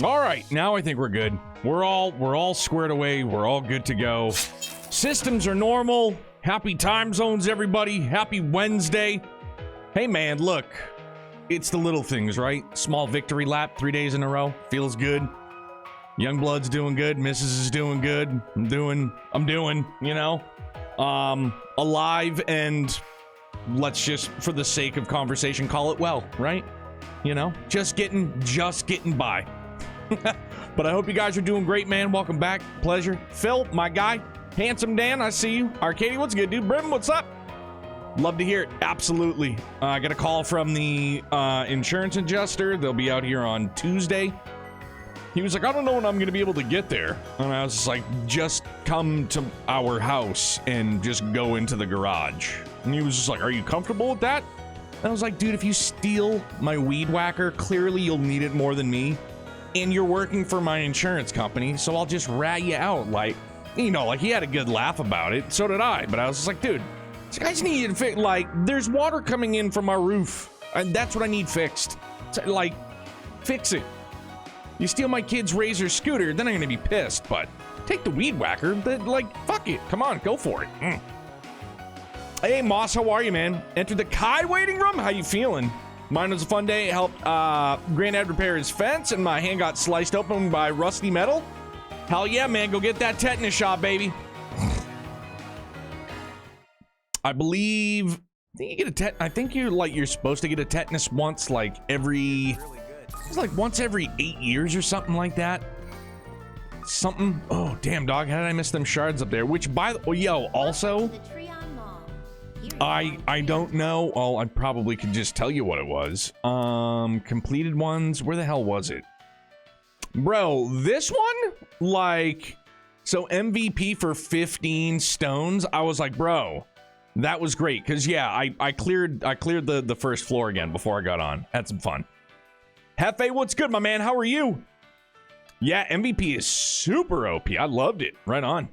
All right, now I think we're good. We're all squared away. We're all good to go. Systems are normal. Happy time zones, everybody. Happy Wednesday. Hey, man, look. It's the little things, right? Small victory lap 3 days in a row. Feels good. Youngblood's doing good. Mrs. is doing good. I'm doing, you know, alive, and let's just, for the sake of conversation, call it well, right? You know, just getting by. But I hope you guys are doing great, man. Welcome back. Pleasure. Phil, my guy. Handsome Dan, I see you. Arcady, what's good, dude? Brim, what's up? Love to hear it. Absolutely. I got a call from the insurance adjuster. They'll be out here on Tuesday. He was like, I don't know when I'm going to be able to get there. And I was just like, just come to our house and just go into the garage. And he was just like, are you comfortable with that? And I was like, dude, if you steal my weed whacker, clearly you'll need it more than me. And you're working for my insurance company, so I'll just rat you out. Like, you know, like, he had a good laugh about it. So did I. But I was just like, dude, this guy's need to fix. Like, there's water coming in from our roof, and that's what I need fixed. So, like, fix it. You steal my kid's Razor scooter, then I'm gonna be pissed. But take the weed whacker. Like, fuck it. Come on, go for it. Hey, Moss, how are you, man? Enter the Kai waiting room. How you feeling? Mine was a fun day. It helped Granddad repair his fence, and my hand got sliced open by rusty metal. Hell yeah, man. Go get that tetanus shot, baby. I believe... I think you're supposed to get a tetanus once, like, every... It's like once every 8 years or something like that. Something... Oh, damn, dog. How did I miss them shards up there? Which, by the... Oh, yo, also... I don't know. Oh, I probably could just tell you what it was. Completed ones. Where the hell was it? Bro, this one? Like, so MVP for 15 stones. I was like, bro, that was great. Cause yeah, I cleared the first floor again before I got on. Had some fun. Hefe, what's good, my man? How are you? Yeah, MVP is super OP. I loved it. Right on.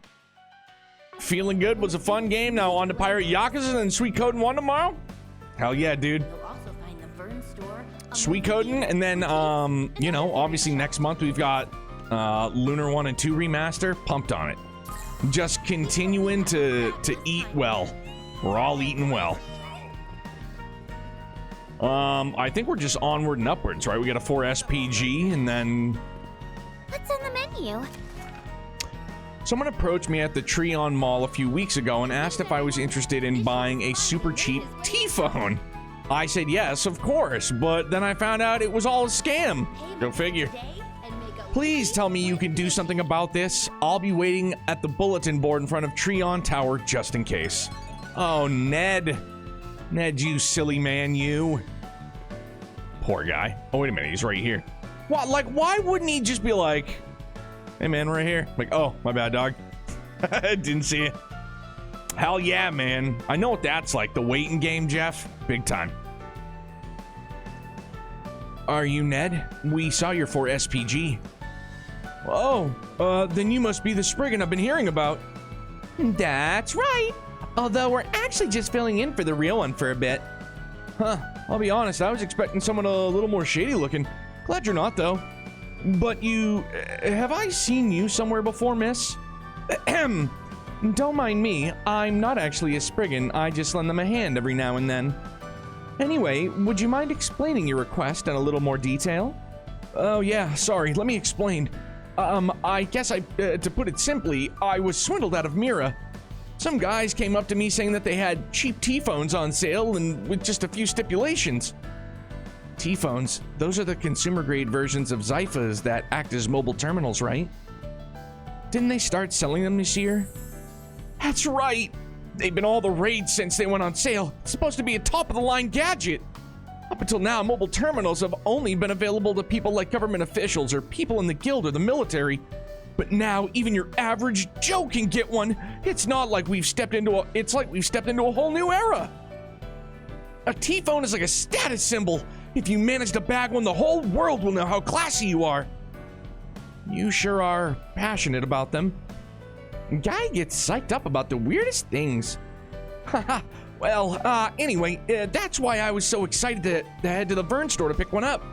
Feeling good. Was a fun game. Now on to Pirate Yakuza and Sweet Codin' 1 tomorrow. Hell yeah, dude. Sweet Codin', and then you know, obviously next month we've got Lunar 1 and 2 remaster. Pumped on it. Just continuing to eat well. We're all eating well. I think we're just onward and upwards, right? We got a 4 SPG, and then what's on the menu? Someone approached me at the Treon Mall a few weeks ago and asked if I was interested in buying a super cheap T-phone. I said yes, of course, but then I found out it was all a scam. Go figure. Please tell me you can do something about this. I'll be waiting at the bulletin board in front of Treon Tower just in case. Oh, Ned. Ned, you silly man, you. Poor guy. Oh, wait a minute, he's right here. What? Like, why wouldn't he just be like... Hey, man, right here. Like, oh, my bad, dog. Didn't see it. Hell yeah, man. I know what that's like. The waiting game, Jeff. Big time. Are you Ned? We saw your 4 SPG. Oh, then you must be the Spriggan I've been hearing about. That's right. Although we're actually just filling in for the real one for a bit. Huh. I'll be honest, I was expecting someone a little more shady looking. Glad you're not, though. But you... have I seen you somewhere before, miss? Ahem. Don't mind me. I'm not actually a Spriggan. I just lend them a hand every now and then. Anyway, would you mind explaining your request in a little more detail? Oh, yeah. Sorry. Let me explain. I guess to put it simply, I was swindled out of Mira. Some guys came up to me saying that they had cheap T-phones on sale and with just a few stipulations. T-phones, those are the consumer-grade versions of Zyphas that act as mobile terminals, right? Didn't they start selling them this year? That's right! They've been all the rage since they went on sale. It's supposed to be a top-of-the-line gadget. Up until now, mobile terminals have only been available to people like government officials or people in the guild or the military. But now, even your average Joe can get one. It's like we've stepped into a whole new era. A T-phone is like a status symbol. If you manage to bag one, the whole world will know how classy you are. You sure are passionate about them. Guy gets psyched up about the weirdest things. Haha. Well, anyway, that's why I was so excited to head to the Vern store to pick one up.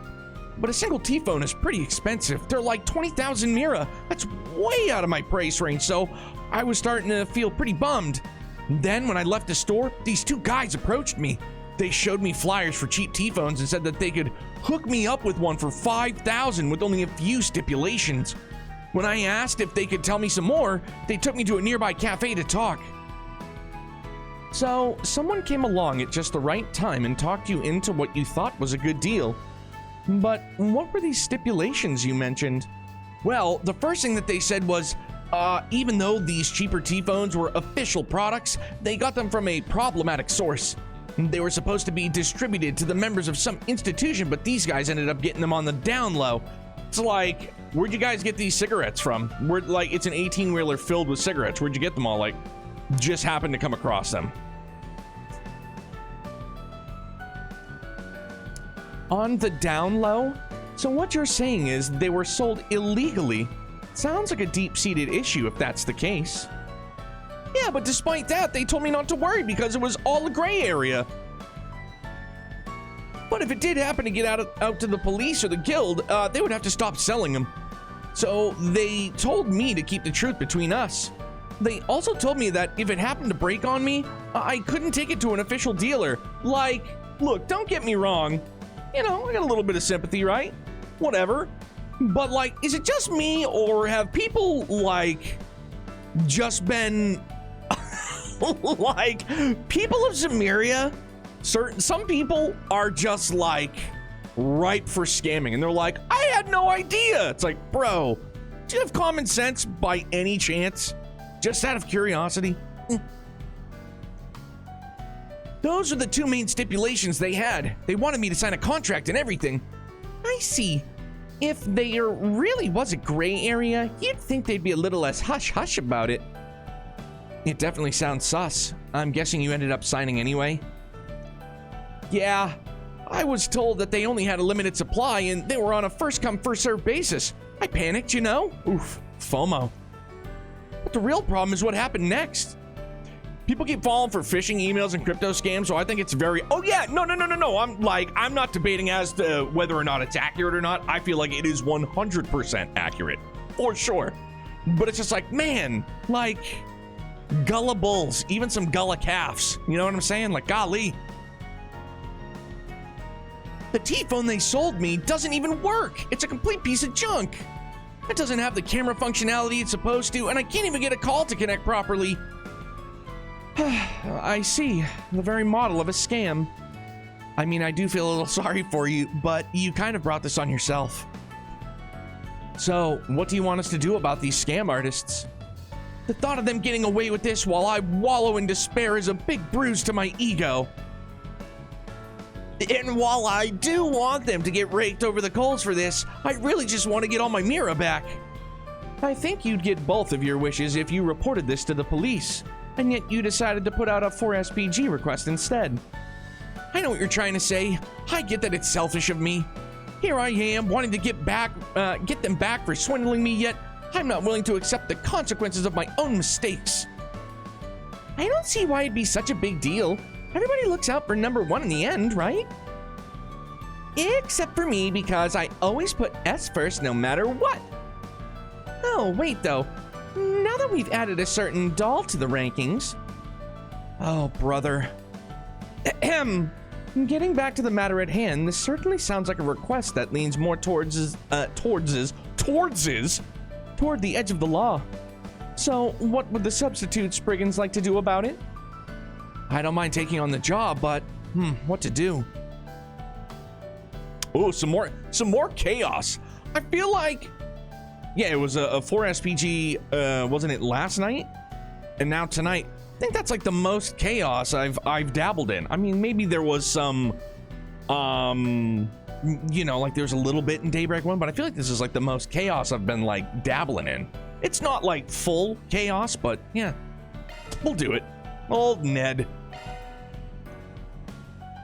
but a single T-phone is pretty expensive. They're like 20,000 Mira. That's way out of my price range, so I was starting to feel pretty bummed. Then when I left the store, these two guys approached me. They showed me flyers for cheap T-phones and said that they could hook me up with one for 5,000 with only a few stipulations. When I asked if they could tell me some more, they took me to a nearby cafe to talk. So, someone came along at just the right time and talked you into what you thought was a good deal. But what were these stipulations you mentioned? Well, the first thing that they said was, even though these cheaper T-phones were official products, they got them from a problematic source. They were supposed to be distributed to the members of some institution, but these guys ended up getting them on the down low. It's like, where'd you guys get these cigarettes from? It's an 18-wheeler filled with cigarettes. Where'd you get them all? Like, just happened to come across them. On the down low? So what you're saying is they were sold illegally. Sounds like a deep-seated issue if that's the case. Yeah, but despite that, they told me not to worry because it was all a gray area. But if it did happen to get out to the police or the guild, they would have to stop selling them. So they told me to keep the truth between us. They also told me that if it happened to break on me, I couldn't take it to an official dealer. Like, look, don't get me wrong. You know, I got a little bit of sympathy, right? Whatever. But, like, is it just me, or have people, like, just been, like, people of Zemuria, some people are just, like, ripe for scamming, and they're like, I had no idea. It's like, bro, do you have common sense by any chance? Just out of curiosity? Those are the two main stipulations they had. They wanted me to sign a contract and everything. I see. If there really was a gray area, you'd think they'd be a little less hush-hush about it. It definitely sounds sus. I'm guessing you ended up signing anyway? Yeah. I was told that they only had a limited supply and they were on a first-come, first-served basis. I panicked, you know? Oof. FOMO. But the real problem is what happened next. People keep falling for phishing emails and crypto scams, so I think it's very... Oh, yeah, no. I'm not debating as to whether or not it's accurate or not. I feel like it is 100% accurate, for sure. But it's just like, man, like, gullibles, even some gullah calves. You know what I'm saying? Like, golly. The T-phone they sold me doesn't even work. It's a complete piece of junk. It doesn't have the camera functionality it's supposed to, and I can't even get a call to connect properly. I see. The very model of a scam. I mean, I do feel a little sorry for you, but you kind of brought this on yourself. So, what do you want us to do about these scam artists? The thought of them getting away with this while I wallow in despair is a big bruise to my ego. And while I do want them to get raked over the coals for this, I really just want to get all my Mira back. I think you'd get both of your wishes if you reported this to the police. And yet you decided to put out a 4SPG request instead. I know what you're trying to say. I get that it's selfish of me. Here I am, wanting to get them back for swindling me, yet I'm not willing to accept the consequences of my own mistakes. I don't see why it'd be such a big deal. Everybody looks out for number one in the end, right? Except for me, because I always put S first no matter what. Oh, wait though. Now that we've added a certain doll to the rankings... Oh, brother. Ahem. Getting back to the matter at hand, this certainly sounds like a request that leans more toward the edge of the law. So, what would the substitute Spriggans like to do about it? I don't mind taking on the job, but, what to do? Oh, some more chaos. I feel like... Yeah, it was a 4SPG, wasn't it last night? And now tonight. I think that's like the most chaos I've dabbled in. I mean, maybe there was some, you know, like there's a little bit in Daybreak 1, but I feel like this is like the most chaos I've been like dabbling in. It's not like full chaos, but yeah, we'll do it. Old Ned.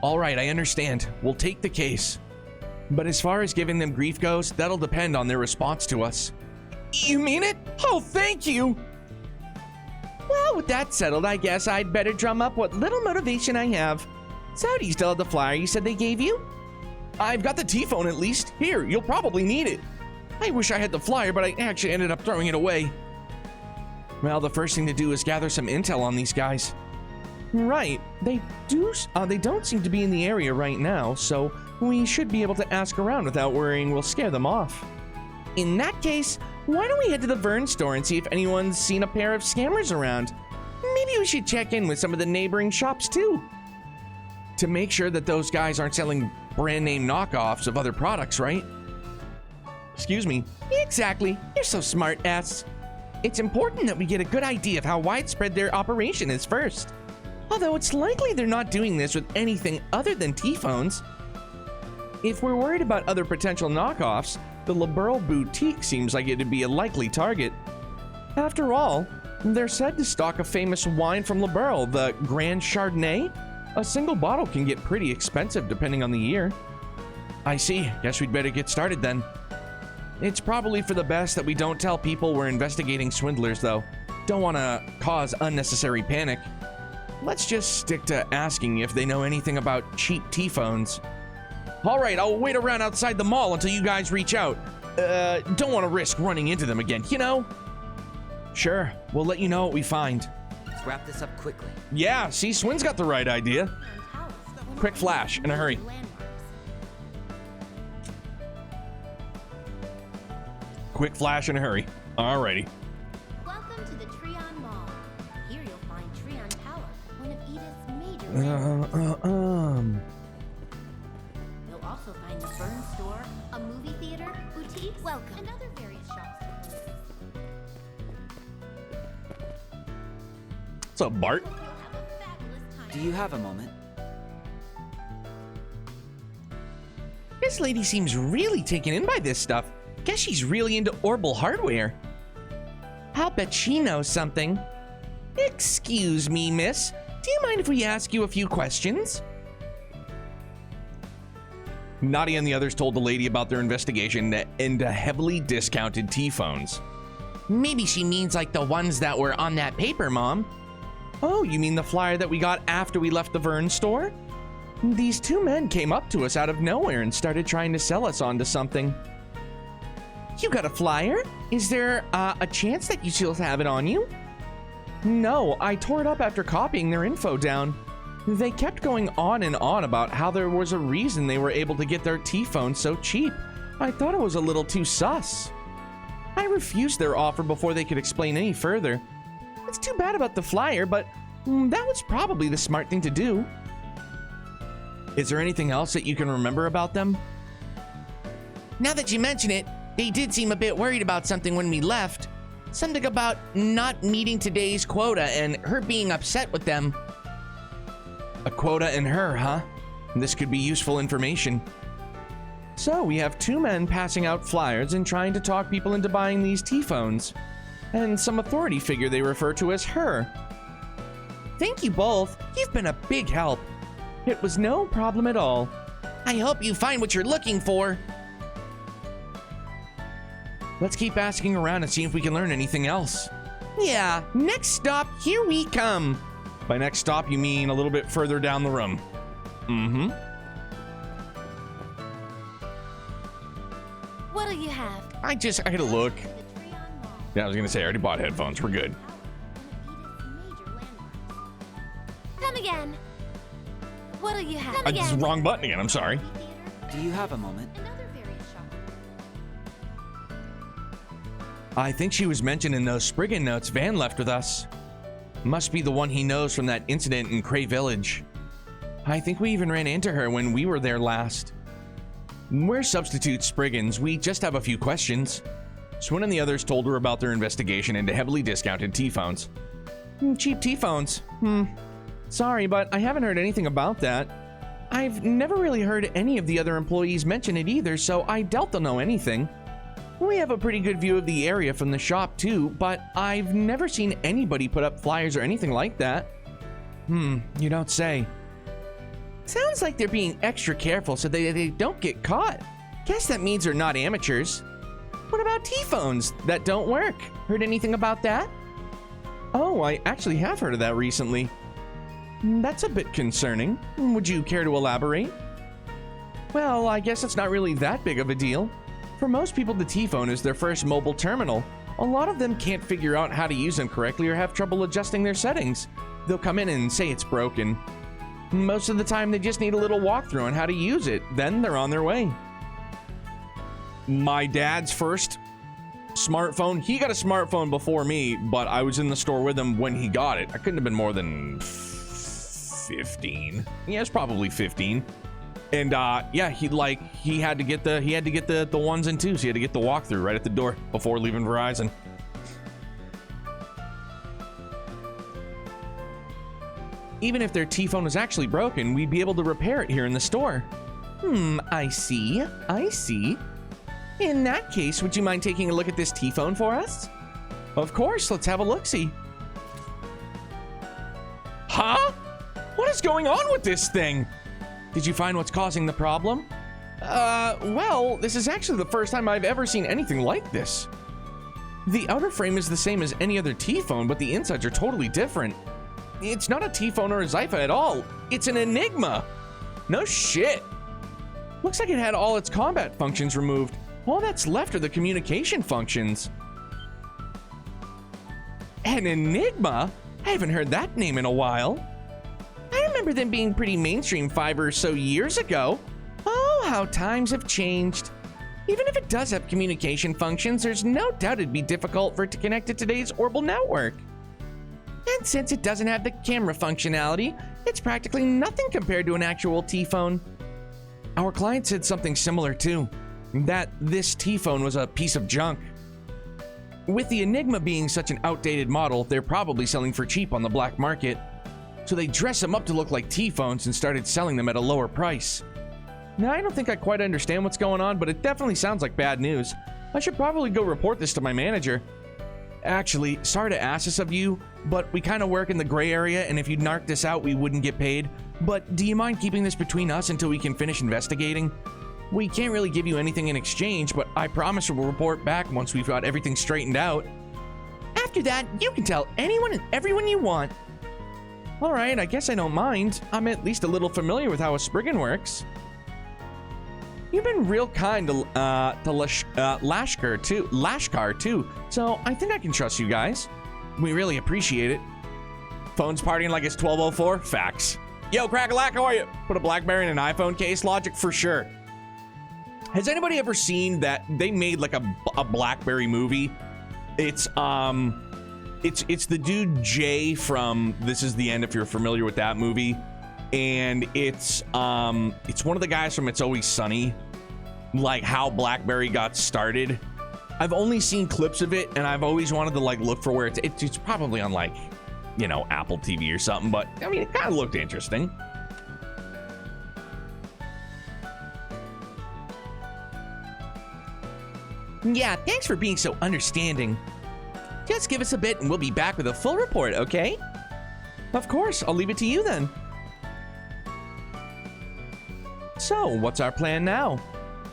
All right, I understand. We'll take the case. But as far as giving them grief goes, that'll depend on their response to us. You mean it? Oh, thank you! Well, with that settled, I guess I'd better drum up what little motivation I have. So, do you still have the flyer you said they gave you? I've got the T-phone at least. Here, you'll probably need it. I wish I had the flyer, but I actually ended up throwing it away. Well, the first thing to do is gather some intel on these guys. Right, they don't seem to be in the area right now, so we should be able to ask around without worrying we'll scare them off. In that case, why don't we head to the Vern store and see if anyone's seen a pair of scammers around? Maybe we should check in with some of the neighboring shops too, to make sure that those guys aren't selling brand name knockoffs of other products, right? Excuse me. Exactly. You're so smart, S. It's important that we get a good idea of how widespread their operation is first. Although it's likely they're not doing this with anything other than T-phones. If we're worried about other potential knockoffs, the LaBeurle boutique seems like it'd be a likely target. After all, they're said to stock a famous wine from LaBeurle, the Grand Chardonnay. A single bottle can get pretty expensive depending on the year. I see. Guess we'd better get started then. It's probably for the best that we don't tell people we're investigating swindlers, though. Don't want to cause unnecessary panic. Let's just stick to asking if they know anything about cheap T-phones. All right, I'll wait around outside the mall until you guys reach out. Don't want to risk running into them again, you know? Sure, we'll let you know what we find. Let's wrap this up quickly. Yeah, see, Swin's got the right idea. Quick flash, in a hurry. Quick flash in a hurry. Alrighty. Welcome to the Treon Mall. Here you'll find Treon Tower, one of Edith's major landmarks. You'll also find the Burn Store, a movie theater, boutique, welcome, and other various shops. What's up, Bart? You'll have a fabulous time. Do you have a moment? This lady seems really taken in by this stuff. Guess she's really into Orbital hardware. I'll bet she knows something. Excuse me, miss. Do you mind if we ask you a few questions? Nadia and the others told the lady about their investigation into heavily discounted T-phones. Maybe she means like the ones that were on that paper, Mom. Oh, you mean the flyer that we got after we left the Vern store? These two men came up to us out of nowhere and started trying to sell us onto something. You got a flyer? Is there a chance that you still have it on you? No, I tore it up after copying their info down. They kept going on and on about how there was a reason they were able to get their T-phone so cheap. I thought it was a little too sus. I refused their offer before they could explain any further. It's too bad about the flyer, but that was probably the smart thing to do. Is there anything else that you can remember about them? Now that you mention it, they did seem a bit worried about something when we left. Something about not meeting today's quota and her being upset with them. A quota and her, huh? This could be useful information. So we have two men passing out flyers and trying to talk people into buying these T-phones. And some authority figure they refer to as her. Thank you both. You've been a big help. It was no problem at all. I hope you find what you're looking for. Let's keep asking around and see if we can learn anything else. Yeah, next stop, here we come. By next stop, you mean a little bit further down the room. Mm-hmm. What'll you have? I gotta look. The Treon Mall. Yeah, I was gonna say, I already bought headphones. We're good. Come again. What'll you have? Come I just again. wrong button again. I'm sorry. Movie theater, Do you have a moment? and other various shops. I think she was mentioned in those Spriggan notes Van left with us. Must be the one he knows from that incident in Cray Village. I think we even ran into her when we were there last. We're substitute Spriggans. We just have a few questions. Swin and the others told her about their investigation into heavily discounted T-phones. Cheap T-phones. Sorry, but I haven't heard anything about that. I've never really heard any of the other employees mention it either, so I doubt they'll know anything. We have a pretty good view of the area from the shop too, but I've never seen anybody put up flyers or anything like that. You don't say. Sounds like they're being extra careful so they don't get caught. Guess that means they're not amateurs. What about T-phones that don't work? Heard anything about that? Oh, I actually have heard of that recently. That's a bit concerning. Would you care to elaborate? Well, I guess it's not really that big of a deal. For most people, the T-phone is their first mobile terminal. A lot of them can't figure out how to use them correctly or have trouble adjusting their settings. They'll come in and say it's broken. Most of the time, they just need a little walkthrough on how to use it. Then they're on their way. My dad's first smartphone, he got a smartphone before me, but I was in the store with him when he got it. I couldn't have been more than 15. Yeah, it's probably 15. And yeah, he had to get the ones and twos. He had to get the walkthrough right at the door before leaving Verizon. Even if their T-phone was actually broken, we'd be able to repair it here in the store. I see. In that case, would you mind taking a look at this T-phone for us? Of course, let's have a look-see. Huh? What is going on with this thing? Did you find what's causing the problem? Well, this is actually the first time I've ever seen anything like this. The outer frame is the same as any other T-phone, but the insides are totally different. It's not a T-phone or a Zypha at all. It's an Enigma. No shit. Looks like it had all its combat functions removed. All that's left are the communication functions. An Enigma? I haven't heard that name in a while. I remember them being pretty mainstream 5 or so years ago. Oh, how times have changed. Even if it does have communication functions, there's no doubt it'd be difficult for it to connect to today's orbital network. And since it doesn't have the camera functionality, it's practically nothing compared to an actual T-phone. Our client said something similar too, that this T-phone was a piece of junk. With the Enigma being such an outdated model, they're probably selling for cheap on the black market. So they dressed them up to look like T-phones and started selling them at a lower price. Now, I don't think I quite understand what's going on, but it definitely sounds like bad news. I should probably go report this to my manager. Actually, sorry to ask this of you, but we kind of work in the gray area, and if you narked this out, we wouldn't get paid. But do you mind keeping this between us until we can finish investigating? We can't really give you anything in exchange, but I promise we'll report back once we've got everything straightened out. After that, you can tell anyone and everyone you want. Alright, I guess I don't mind. I'm at least a little familiar with how a Spriggan works. You've been real kind to Lashkar too, so I think I can trust you guys. We really appreciate it. Phone's partying like it's 12:04? Facts. Yo, Crackalack, how are you? Put a BlackBerry in an iPhone case? Logic for sure. Has anybody ever seen that they made like a BlackBerry movie? It's the dude Jay from This Is the End, if you're familiar with that movie. And it's one of the guys from It's Always Sunny, like how BlackBerry got started. I've only seen clips of it, and I've always wanted to like look for where it's probably on like, you know, Apple TV or something, but I mean, it kind of looked interesting. Yeah, thanks for being so understanding. Just give us a bit and we'll be back with a full report, okay? Of course, I'll leave it to you then. So, what's our plan now?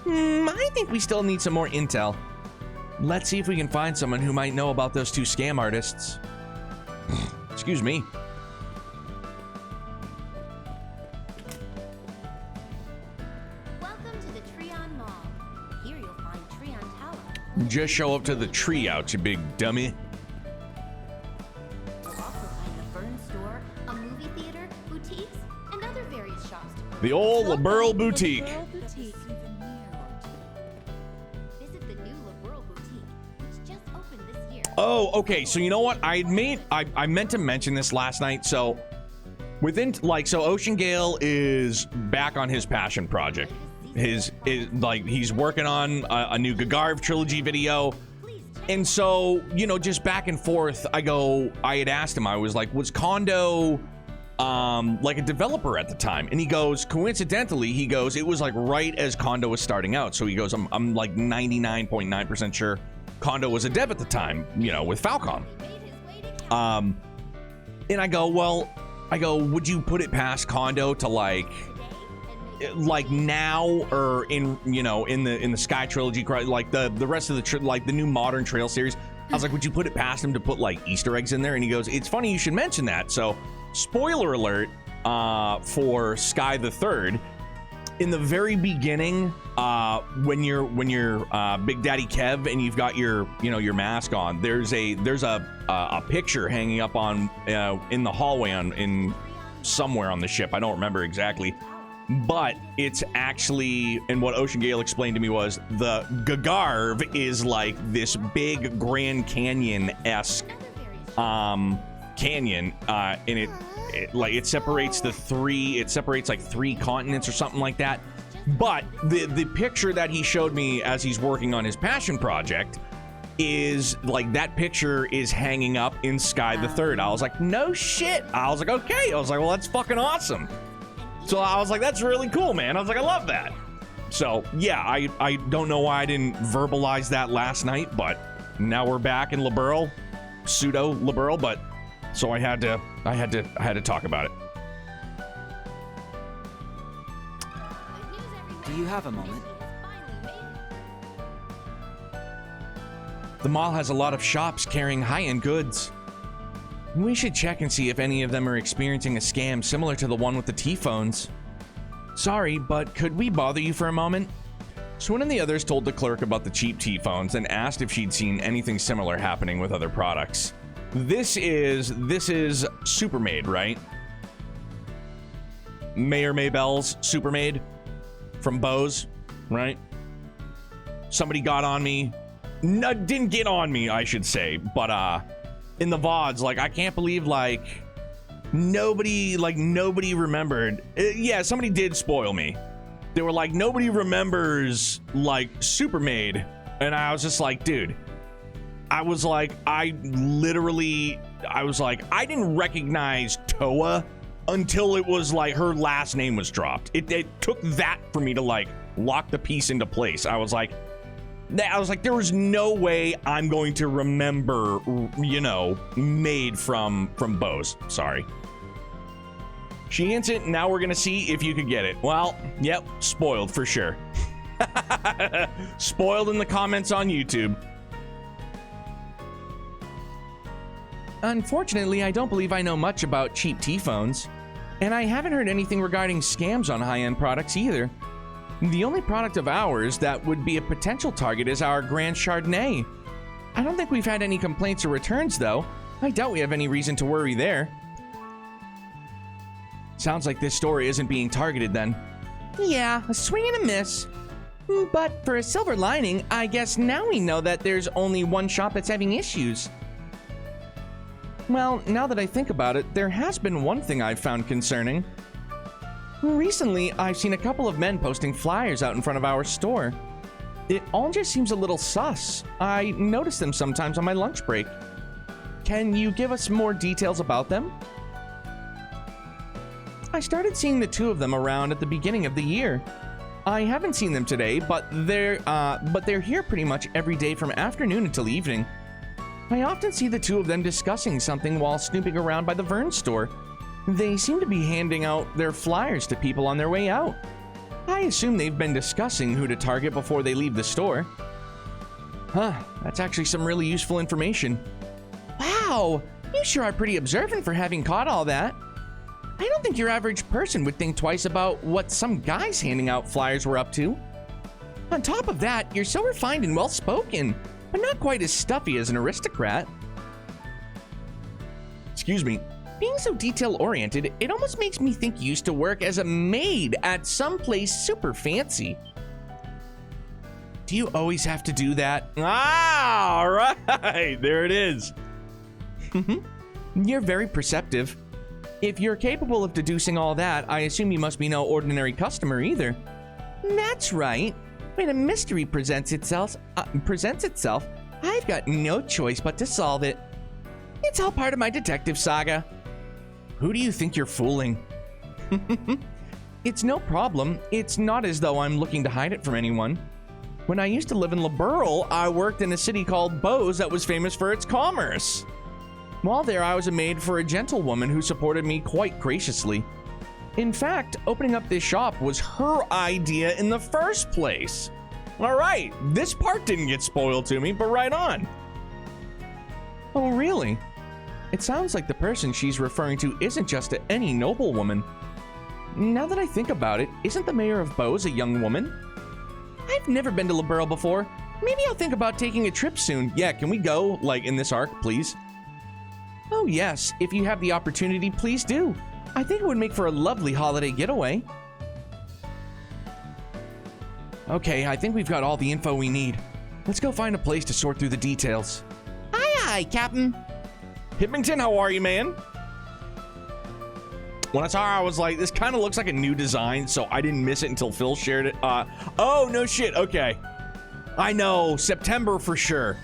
I think we still need some more intel. Let's see if we can find someone who might know about those two scam artists. Excuse me. Welcome to the Treon Mall. Here you'll find Treon Tower. Just show up to the tree out, you big dummy. You'll also find the Fern Store, a movie theater, boutiques, and other various shops. The old LaBeurle Boutique. Visit the new LaBeurle Boutique, which just opened this year. Oh, okay. So you know what? I meant to mention this last night. So Ocean Gale is back on his passion project. He's working on a new Gagarv trilogy video. And so, you know, just back and forth, I had asked him, I was like, was Kondo like a developer at the time? And he goes, coincidentally, it was like right as Kondo was starting out. So he goes, I'm like 99.9% sure Kondo was a dev at the time, you know, with Falcom. And I go, would you put it past Kondo to like now, or in the Sky trilogy, like the rest of the the new modern Trail series? I was like, would you put it past him to put like Easter eggs in there? And he goes, it's funny you should mention that. So spoiler alert for Sky the Third, in the very beginning, when you're Big Daddy Kev and you've got your your mask on, there's a picture hanging up on in the hallway in somewhere on the ship. I don't remember exactly, but it's actually, and what Ocean Gale explained to me was the Gagarv is like this big Grand Canyon-esque canyon, and it separates like three continents or something like that. But the picture that he showed me as he's working on his passion project is like, that picture is hanging up in Sky the Third. I was like, no shit. I was like, okay. I was like, well, that's fucking awesome. So I was like, that's really cool, man. I was like, I love that. So yeah, I don't know why I didn't verbalize that last night, but now we're back in Liberl, pseudo Liberl, but so I had to talk about it. Do you have a moment? The mall has a lot of shops carrying high-end goods. We should check and see if any of them are experiencing a scam similar to the one with the T-phones. Sorry, but could we bother you for a moment? Swin and the others told the clerk about the cheap T-phones and asked if she'd seen anything similar happening with other products. This is Supermaid, right? Mayor Maybell's Supermaid from Bose, right? Somebody got on me. No, didn't get on me, I should say, but in the VODs, like, I can't believe, like, nobody remembered. Yeah, somebody did spoil me. They were like, nobody remembers, like, Supermaid, and I was just like, dude, I was like, I didn't recognize Toa until it was like her last name was dropped. It took that for me to like lock the piece into place. I was like, there was no way I'm going to remember, made from Bose. Sorry. She hints it, now we're gonna see if you could get it. Well, yep, spoiled for sure. Spoiled in the comments on YouTube. Unfortunately, I don't believe I know much about cheap T-phones, and I haven't heard anything regarding scams on high-end products either. The only product of ours that would be a potential target is our Grand Chardonnay. I don't think we've had any complaints or returns, though. I doubt we have any reason to worry there. Sounds like this store isn't being targeted then. Yeah, a swing and a miss. But for a silver lining, I guess now we know that there's only one shop that's having issues. Well, now that I think about it, there has been one thing I've found concerning. Recently, I've seen a couple of men posting flyers out in front of our store. It all just seems a little sus. I notice them sometimes on my lunch break. Can you give us more details about them? I started seeing the two of them around at the beginning of the year. I haven't seen them today, but they're here pretty much every day from afternoon until evening. I often see the two of them discussing something while snooping around by the Vern store. They seem to be handing out their flyers to people on their way out. I assume they've been discussing who to target before they leave the store. Huh, that's actually some really useful information. Wow, you sure are pretty observant for having caught all that. I don't think your average person would think twice about what some guys handing out flyers were up to. On top of that, you're so refined and well-spoken, but not quite as stuffy as an aristocrat. Excuse me. Being so detail-oriented, it almost makes me think you used to work as a maid at some place super fancy. Do you always have to do that? Ah, all right, there it is. You're very perceptive. If you're capable of deducing all that, I assume you must be no ordinary customer either. That's right. When a mystery presents itself, I've got no choice but to solve it. It's all part of my detective saga. Who do you think you're fooling? It's no problem. It's not as though I'm looking to hide it from anyone. When I used to live in Liberl, I worked in a city called Bose that was famous for its commerce. While there, I was a maid for a gentlewoman who supported me quite graciously. In fact, opening up this shop was her idea in the first place. All right, this part didn't get spoiled to me, but right on. Oh, really? It sounds like the person she's referring to isn't just any noblewoman. Now that I think about it, isn't the mayor of Bose a young woman? I've never been to Liberl before. Maybe I'll think about taking a trip soon. Yeah, can we go, like, in this arc, please? Oh, yes. If you have the opportunity, please do. I think it would make for a lovely holiday getaway. Okay, I think we've got all the info we need. Let's go find a place to sort through the details. Aye, aye, Captain. Hippington, how are you, man? When I saw her, I was like, this kind of looks like a new design, so I didn't miss it until Phil shared it. Oh, no shit. Okay. I know. September for sure.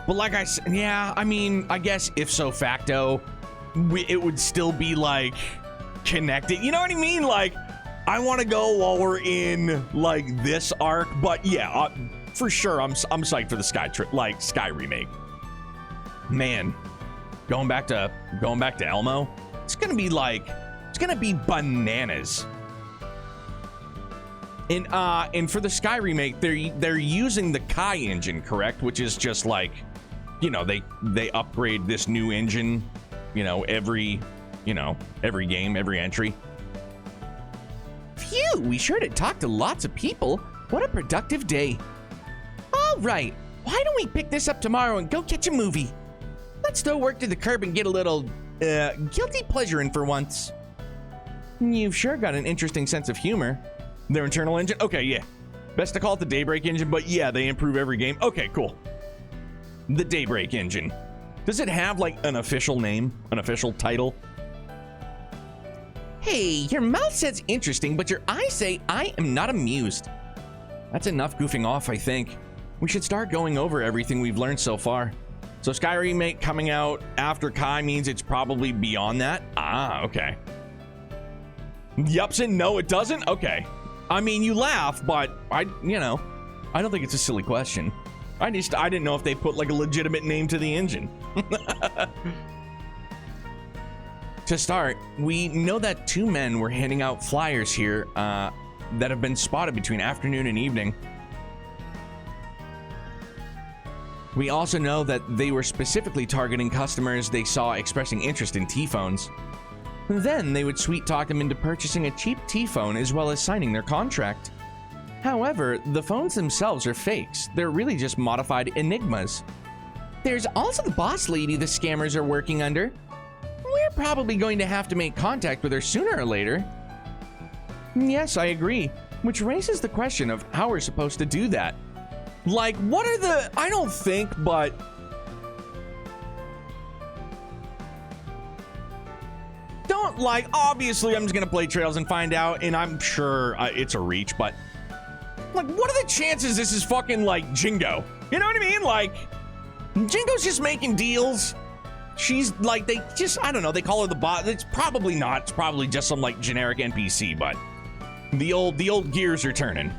But like I said, yeah, I mean, I guess if so facto, it would still be like connected. You know what I mean? Like, I want to go while we're in like this arc, but yeah, for sure, I'm psyched for the Sky remake. Man, going back to Elmo, it's gonna be bananas. And for the Sky remake, they're using the Kai engine, correct? Which is just like, you know, they upgrade this new engine, you know, every game, every entry. Phew, we sure did talk to lots of people. What a productive day. All right, why don't we pick this up tomorrow and go catch a movie? Let's throw work to the curb and get a little guilty pleasure in for once. You've sure got an interesting sense of humor. Their internal engine? Okay, yeah. Best to call it the Daybreak engine, but yeah, they improve every game. Okay, cool. The Daybreak engine. Does it have like an official name, an official title? Hey, your mouth says interesting, but your eyes say I am not amused. That's enough goofing off, I think. We should start going over everything we've learned so far. So Sky Remake coming out after Kai means it's probably beyond that? Ah, okay. Yups and no, it doesn't? Okay. I mean, you laugh, but I don't think it's a silly question. I didn't know if they put like a legitimate name to the engine. To start, we know that 2 men were handing out flyers here that have been spotted between afternoon and evening. We also know that they were specifically targeting customers they saw expressing interest in T-phones. Then they would sweet talk them into purchasing a cheap T-phone as well as signing their contract. However, the phones themselves are fakes. They're really just modified enigmas. There's also the boss lady the scammers are working under. We're probably going to have to make contact with her sooner or later. Yes, I agree. Which raises the question of how we're supposed to do that. Like, what are the... I don't think, but... Don't, like, obviously I'm just going to play Trails and find out, and I'm sure it's a reach, but... Like, what are the chances this is fucking, like, Jingo? You know what I mean? Like, Jingo's just making deals. She's like, they just, I don't know, they call her the bot. It's probably not. It's probably just some like generic NPC, but the old gears are turning.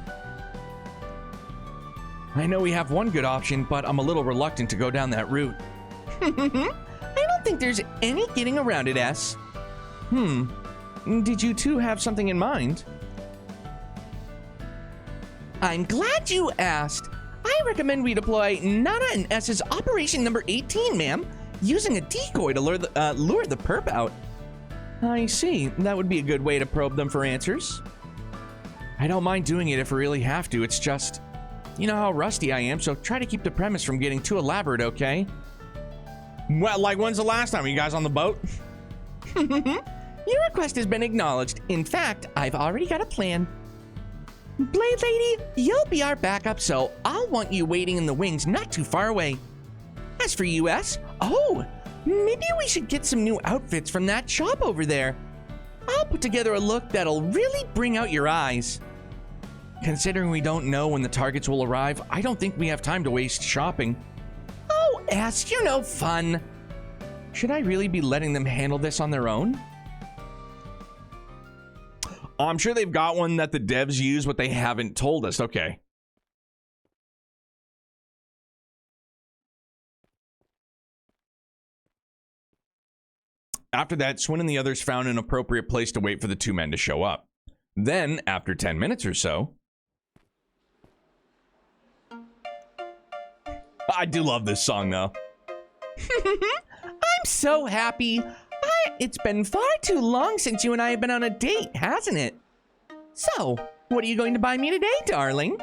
I know we have one good option, but I'm a little reluctant to go down that route. I don't think there's any getting around it, S. Did you two have something in mind? I'm glad you asked. I recommend we deploy Nana and S's Operation Number 18, ma'am. Using a decoy to lure the perp out. I see. That would be a good way to probe them for answers. I don't mind doing it if we really have to. It's just, you know how rusty I am, so try to keep the premise from getting too elaborate, okay? Well, like, when's the last time? Are you guys on the boat? Your request has been acknowledged. In fact, I've already got a plan. Blade Lady, you'll be our backup, so I'll want you waiting in the wings not too far away. As for US, oh, maybe we should get some new outfits from that shop over there. I'll put together a look that'll really bring out your eyes. Considering we don't know when the targets will arrive, I don't think we have time to waste shopping. Oh, S, you're no fun. Should I really be letting them handle this on their own? I'm sure they've got one that the devs use, but they haven't told us. Okay. After that, Swin and the others found an appropriate place to wait for the 2 men to show up. Then, after 10 minutes or so... I do love this song, though. I'm so happy. I It's been far too long since you and I have been on a date, hasn't it? So, what are you going to buy me today, darling?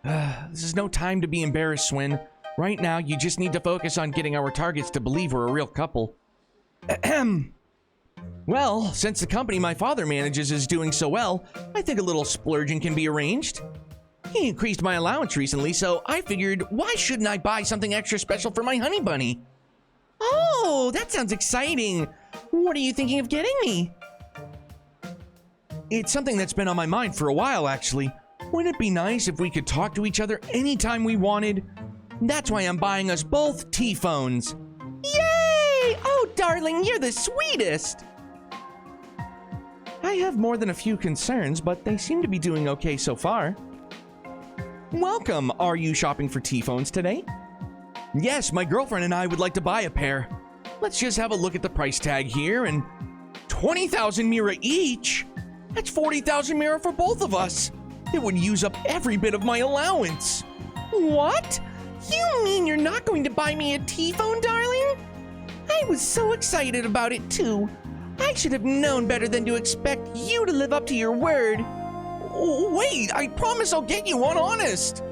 This is no time to be embarrassed, Swin. Right now, you just need to focus on getting our targets to believe we're a real couple. Ahem. Well, since the company my father manages is doing so well, I think a little splurging can be arranged. He increased my allowance recently, so I figured, why shouldn't I buy something extra special for my honey bunny? Oh, that sounds exciting. What are you thinking of getting me? It's something that's been on my mind for a while, actually. Wouldn't it be nice if we could talk to each other anytime we wanted? That's why I'm buying us both T-phones. Yay! Oh, darling, you're the sweetest. I have more than a few concerns, but they seem to be doing okay so far. Welcome. Are you shopping for T-phones today? Yes, my girlfriend and I would like to buy a pair. Let's just have a look at the price tag here, and 20,000 Mira each? That's 40,000 Mira for both of us. It would use up every bit of my allowance. What? You mean you're not going to buy me a T-phone, darling? I was so excited about it, too. I should have known better than to expect you to live up to your word. Wait, I promise I'll get you one, honest.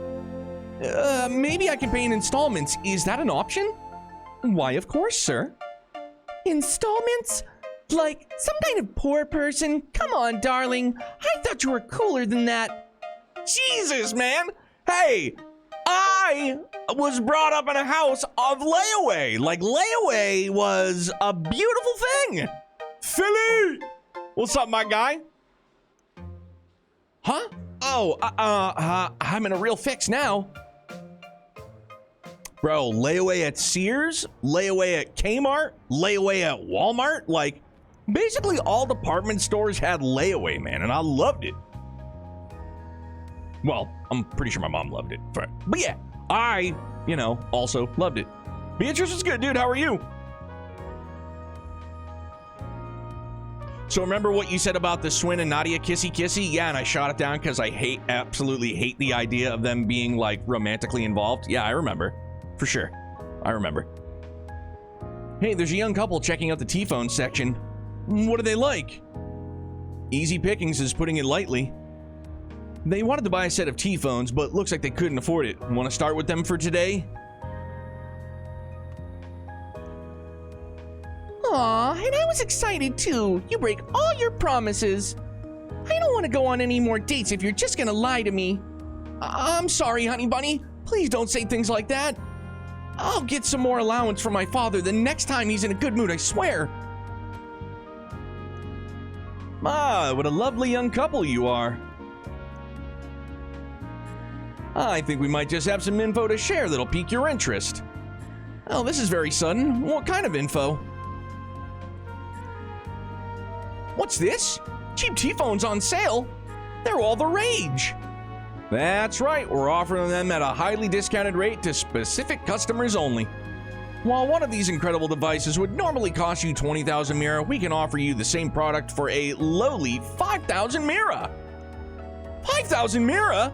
Maybe I can pay in installments. Is that an option? Why, of course, sir. Installments? Like some kind of poor person? Come on, darling. I thought you were cooler than that. Jesus, man. Hey, I was brought up in a house of layaway. Like, layaway was a beautiful thing. Philly! What's up, my guy? Huh? Oh, I'm in a real fix now. Bro, layaway at Sears, layaway at Kmart, layaway at Walmart. Like, basically all department stores had layaway, man, and I loved it. Well, I'm pretty sure my mom loved it. But yeah, I, also loved it. Beatrice was good, dude. How are you? So remember what you said about the Swin and Nadia kissy? Yeah, and I shot it down because I absolutely hate the idea of them being, like, romantically involved. Yeah, I remember. For sure. I remember. Hey, there's a young couple checking out the T-phone section. What do they like? Easy pickings is putting it lightly. They wanted to buy a set of T-phones, but looks like they couldn't afford it. Want to start with them for today? Aw, and I was excited too. You break all your promises. I don't want to go on any more dates if you're just gonna lie to me. I'm sorry, honey bunny. Please don't say things like that. I'll get some more allowance from my father the next time he's in a good mood, I swear. Ah, what a lovely young couple you are. I think we might just have some info to share that'll pique your interest. Oh, this is very sudden. What kind of info? What's this? Cheap T-phones on sale? They're all the rage. That's right, we're offering them at a highly discounted rate to specific customers only. While one of these incredible devices would normally cost you 20,000 Mira, we can offer you the same product for a lowly 5,000 Mira. 5,000 Mira?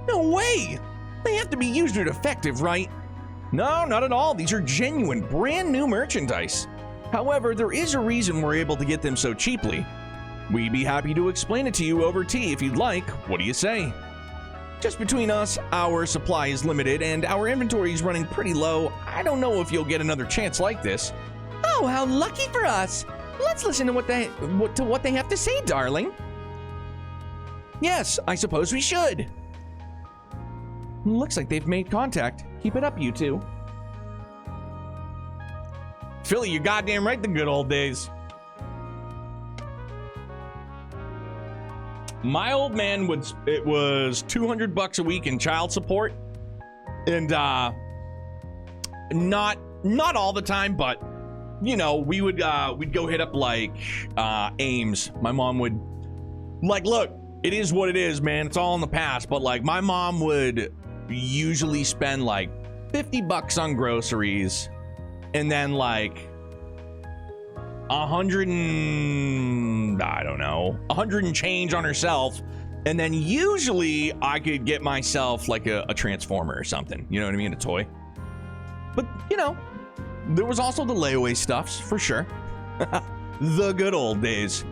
No way! They have to be user defective, right? No, not at all. These are genuine, brand new merchandise. However, there is a reason we're able to get them so cheaply. We'd be happy to explain it to you over tea if you'd like. What do you say? Just between us, our supply is limited and our inventory is running pretty low. I don't know if you'll get another chance like this. Oh, how lucky for us! Let's listen to what they have to say, darling. Yes, I suppose we should. Looks like they've made contact. Keep it up, you two. Philly, you're goddamn right, the good old days. My old man it was $200 a week in child support. And not all the time, but we'd go hit up like Ames. My mom would look, it is what it is, man. It's all in the past, but like my mom would usually spend like $50 on groceries and then like 100 and change on herself, and then usually I could get myself like a transformer or something, you know what I mean, a toy. But there was also the layaway stuffs for sure. The good old days.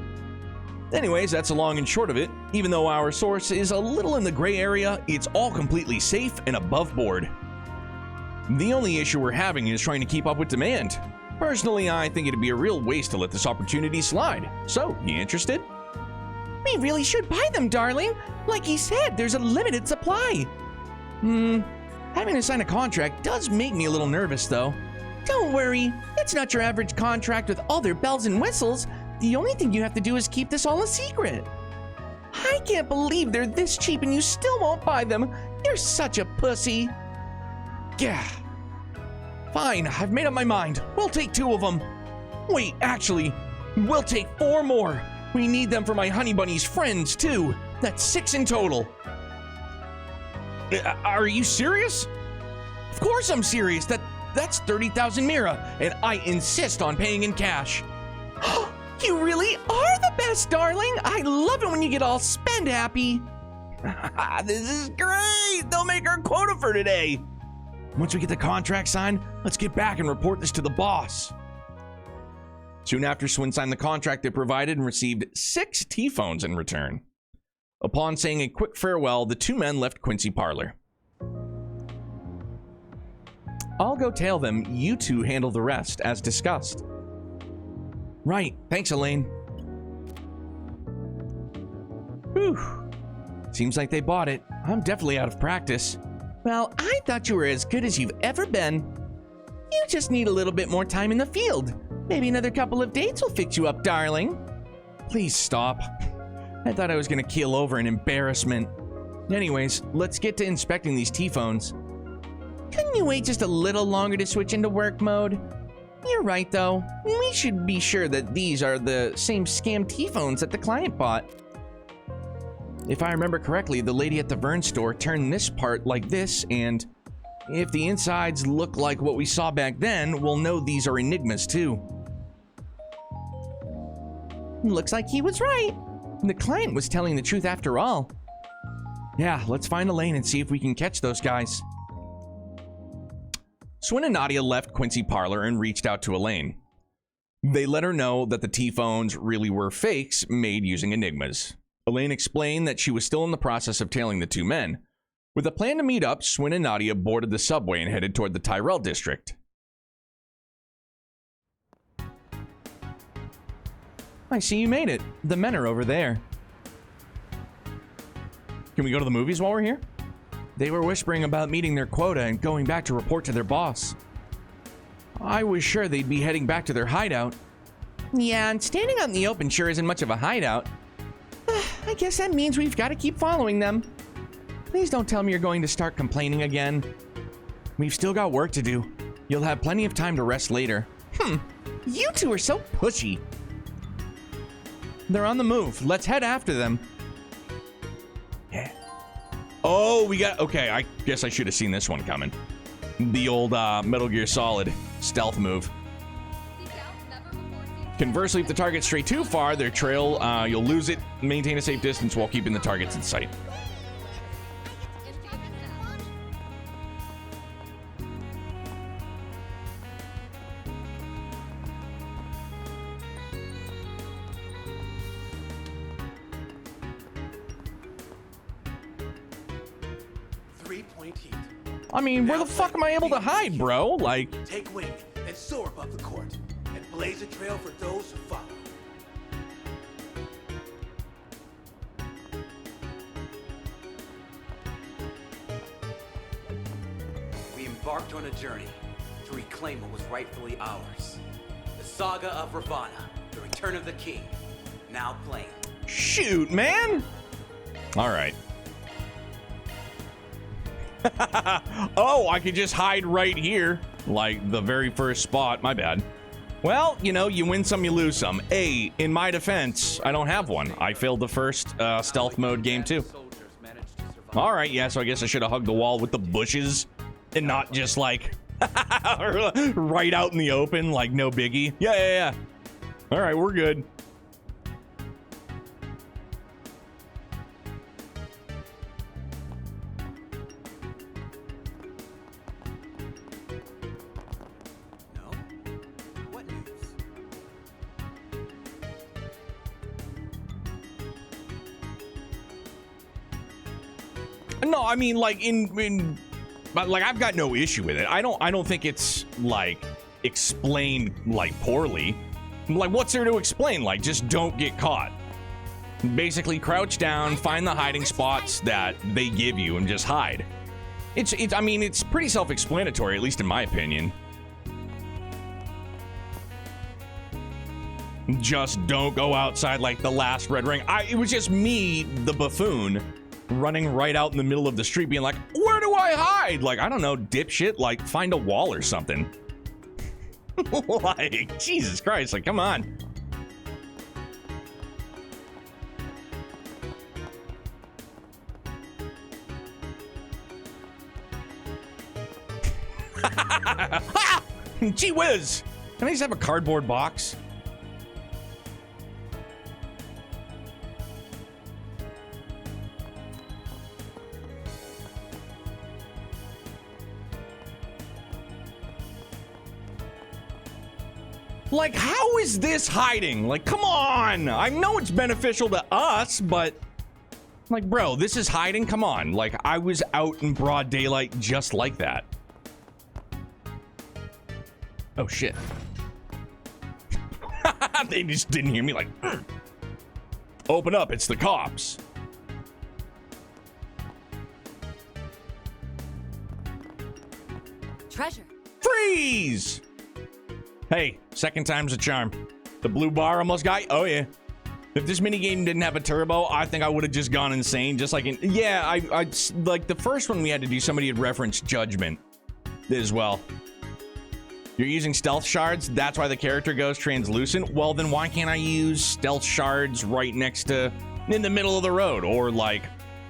Anyways, that's the long and short of it. Even though our source is a little in the gray area, it's all completely safe and above board. The only issue we're having is trying to keep up with demand. Personally, I think it'd be a real waste to let this opportunity slide. So, you interested? We really should buy them, darling. Like he said, there's a limited supply. Having to sign a contract does make me a little nervous, though. Don't worry, it's not your average contract with all their bells and whistles. The only thing you have to do is keep this all a secret. I can't believe they're this cheap and you still won't buy them. You're such a pussy. Yeah. Fine, I've made up my mind. We'll take 2 of them. Wait, actually, we'll take 4 more. We need them for my honey bunny's friends, too. That's 6 in total. Are you serious? Of course I'm serious. That's 30,000 Mira, and I insist on paying in cash. You really are the best, darling. I love it when you get all spend happy. This is great. They'll make our quota for today. Once we get the contract signed, let's get back and report this to the boss. Soon after, Swin signed the contract they provided and received 6 T-phones in return. Upon saying a quick farewell, the 2 men left Quincy Parlor. I'll go tell them you 2 handle the rest, as discussed. Right, thanks, Elaine. Whew. Seems like they bought it. I'm definitely out of practice. Well, I thought you were as good as you've ever been. You just need a little bit more time in the field. Maybe another couple of dates will fix you up, darling. Please stop. I thought I was gonna keel over in embarrassment. Anyways, let's get to inspecting these T-phones. Couldn't you wait just a little longer to switch into work mode? You're right, though. We should be sure that these are the same scam T-phones that the client bought. If I remember correctly, the lady at the Vern store turned this part like this, and if the insides look like what we saw back then, we'll know these are Enigmas too. Looks like he was right. The client was telling the truth after all. Yeah, let's find Elaine and see if we can catch those guys. Swin and Nadia left Quincy Parlor and reached out to Elaine. They let her know that the T-phones really were fakes made using Enigmas. Elaine explained that she was still in the process of tailing the 2 men. With a plan to meet up, Swin and Nadia boarded the subway and headed toward the Tyrell district. I see you made it. The men are over there. Can we go to the movies while we're here? They were whispering about meeting their quota and going back to report to their boss. I was sure they'd be heading back to their hideout. Yeah, and standing out in the open sure isn't much of a hideout. I guess that means we've got to keep following them. Please don't tell me you're going to start complaining again. We've still got work to do. You'll have plenty of time to rest later. You 2 are so pushy. They're on the move. Let's head after them. Yeah. Oh, we got... Okay, I guess I should have seen this one coming. The old Metal Gear Solid stealth move. Conversely, if the target stray too far, their trail, you'll lose it. Maintain a safe distance while keeping the targets in sight. I mean, where the fuck am I able to hide, bro? Like... Take wing and soar above the court, and blaze a trail for those who follow. We embarked on a journey to reclaim what was rightfully ours. The saga of Ravana, the return of the king, now playing. Shoot, man! Alright. Oh, I could just hide right here. Like the very first spot. My bad. Well, you know, you win some, you lose some. In my defense, I don't have one. I failed the first stealth mode game too. Alright, yeah, so I guess I should have hugged the wall with the bushes and not just like right out in the open, like no biggie. Yeah. Alright, we're good. No, I mean, like, but, like, I've got no issue with it. I don't think it's, like, explained, like, poorly. Like, what's there to explain? Like, just don't get caught. Basically, crouch down, find the hiding spots that they give you, and just hide. I mean, it's pretty self-explanatory, at least in my opinion. Just don't go outside like the last red ring. It was just me, the buffoon, running right out in the middle of the street being like, where do I hide? Like, I don't know, dipshit, like, find a wall or something. Like, Jesus Christ, like, come on. Ah! Gee whiz! Can I just have a cardboard box? Like, how is this hiding? Like, come on! I know it's beneficial to us, but... Like, bro, this is hiding? Come on. Like, I was out in broad daylight just like that. Oh, shit. They just didn't hear me, like... Open up, it's the cops. Treasure. Freeze! Hey, second time's a charm. The blue bar almost got... Oh, yeah. If this minigame didn't have a turbo, I think I would have just gone insane. Just like in... Yeah, I like, the first one we had to do, somebody had referenced Judgment as well. You're using stealth shards, that's why the character goes translucent. Well, then why can't I use stealth shards right next to... in the middle of the road? Or, like,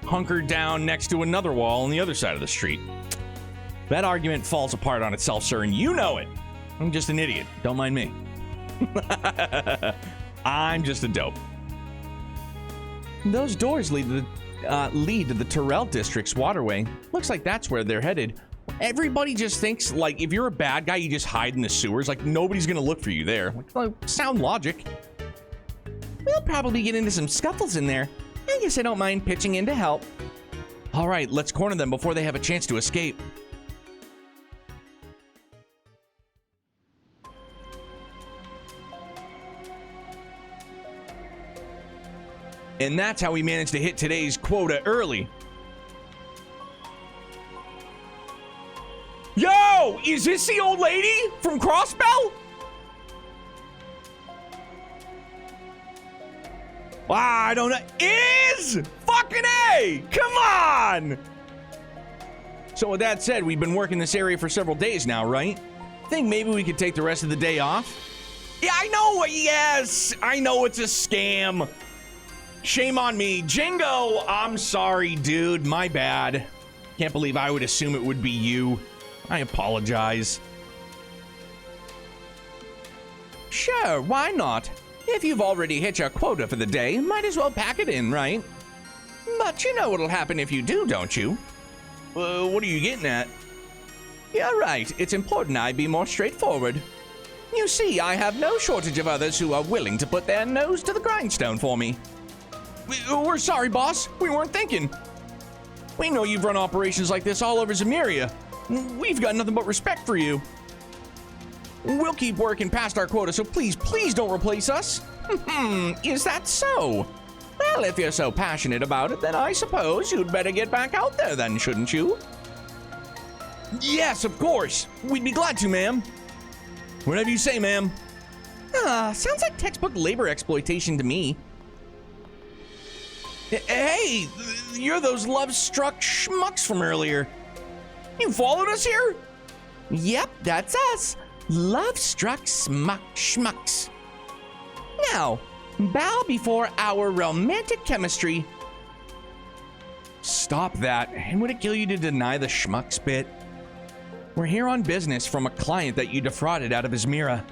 hunkered down next to another wall on the other side of the street? That argument falls apart on itself, sir, and you know it. I'm just an idiot. Don't mind me. I'm just a dope. Those doors lead to the Temporal district's waterway. Looks like that's where they're headed. Everybody just thinks, like, if you're a bad guy, you just hide in the sewers. Like, nobody's gonna look for you there. Like, sound logic. We'll probably get into some scuffles in there. I guess I don't mind pitching in to help. All right, let's corner them before they have a chance to escape. And that's how we managed to hit today's quota early. Yo! Is this the old lady from Crossbell? I don't know. Is! Fucking A! Come on! So with that said, we've been working this area for several days now, right? Think maybe we could take the rest of the day off? Yeah, I know. Yes! I know it's a scam. Shame on me. Jingo, I'm sorry, dude. My bad. Can't believe I would assume it would be you. I apologize. Sure, why not? If you've already hit your quota for the day, might as well pack it in, right? But you know what'll happen if you do, don't you? What are you getting at? You're right. It's important I be more straightforward. You see, I have no shortage of others who are willing to put their nose to the grindstone for me. We're sorry, boss. We weren't thinking. We know you've run operations like this all over Zemuria. We've got nothing but respect for you. We'll keep working past our quota, so please, please don't replace us. Is that so? Well, if you're so passionate about it, then I suppose you'd better get back out there then, shouldn't you? Yes, of course. We'd be glad to, ma'am. Whatever you say, ma'am. Sounds like textbook labor exploitation to me. Hey, you're those love-struck schmucks from earlier. You followed us here? Yep, that's us. Love-struck schmucks. Now, bow before our romantic chemistry. Stop that. And would it kill you to deny the schmucks bit? We're here on business from a client that you defrauded out of Izmira.